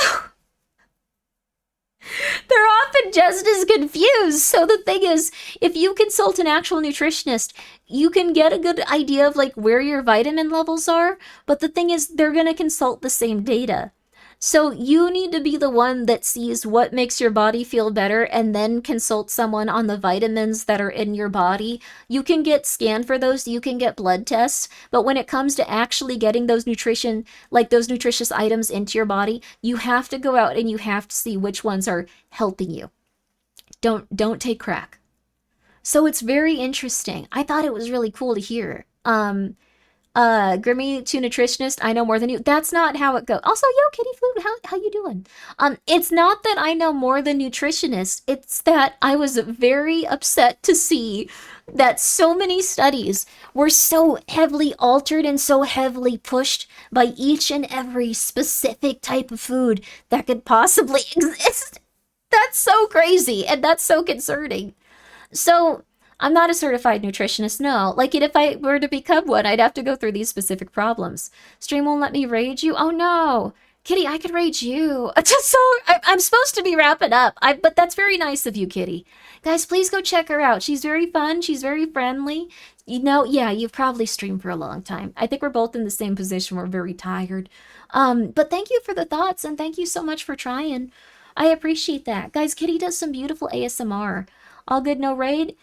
they're often just as confused. So the thing is, if you consult an actual nutritionist, you can get a good idea of like where your vitamin levels are. But the thing is, they're going to consult the same data. So you need to be the one that sees what makes your body feel better and then consult someone on the vitamins that are in your body. You can get scanned for those, you can get blood tests, but when it comes to actually getting those those nutritious items into your body, you have to go out and you have to see which ones are helping you. Don't take crack. So it's very interesting. I thought it was really cool to hear. Grimmi to nutritionist, I know more than you. That's not how it goes. Also, yo, Kitty Flute, how you doing? It's not that I know more than nutritionists. It's that I was very upset to see that so many studies were so heavily altered and so heavily pushed by each and every specific type of food that could possibly exist. That's so crazy, and that's so concerning. So I'm not a certified nutritionist, no. Like, if I were to become one, I'd have to go through these specific problems. Stream won't let me rage you? Oh, no. Kitty, I could rage you. So, I'm supposed to be wrapping up. But that's very nice of you, Kitty. Guys, please go check her out. She's very fun. She's very friendly. You know, yeah, you've probably streamed for a long time. I think we're both in the same position. We're very tired. But thank you for the thoughts, and thank you so much for trying. I appreciate that. Guys, Kitty does some beautiful ASMR. All good, no raid?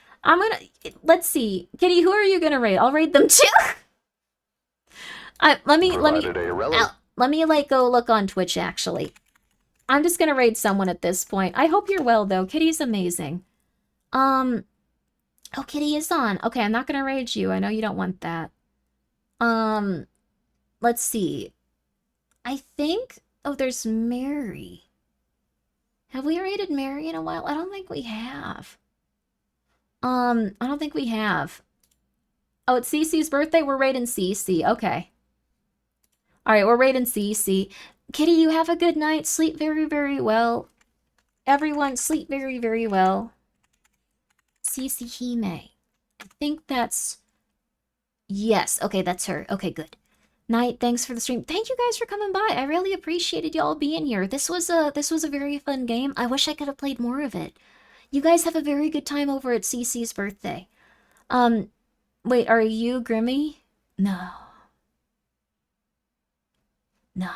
Let's see. Kitty, who are you gonna raid? I'll raid them too. let me Provided a rel- let me like go look on Twitch actually. I'm just gonna raid someone at this point. I hope you're well though. Kitty's amazing. Oh, Kitty is on. Okay, I'm not gonna raid you. I know you don't want that. Let's see. I think, oh, there's Mary. Have we raided Mary in a while? I don't think we have. I don't think we have. Oh, it's Cece's birthday? We're raiding Cece. Okay. Alright, we're raiding Cece. Kitty, you have a good night. Sleep very, very well. Everyone, sleep very, very well. Cece Hime. I think that's... Yes, okay, that's her. Okay, good. Night, thanks for the stream. Thank you guys for coming by. I really appreciated y'all being here. This was a very fun game. I wish I could have played more of it. You guys have a very good time over at Cece's birthday. Wait, are you Grimmi? No. No.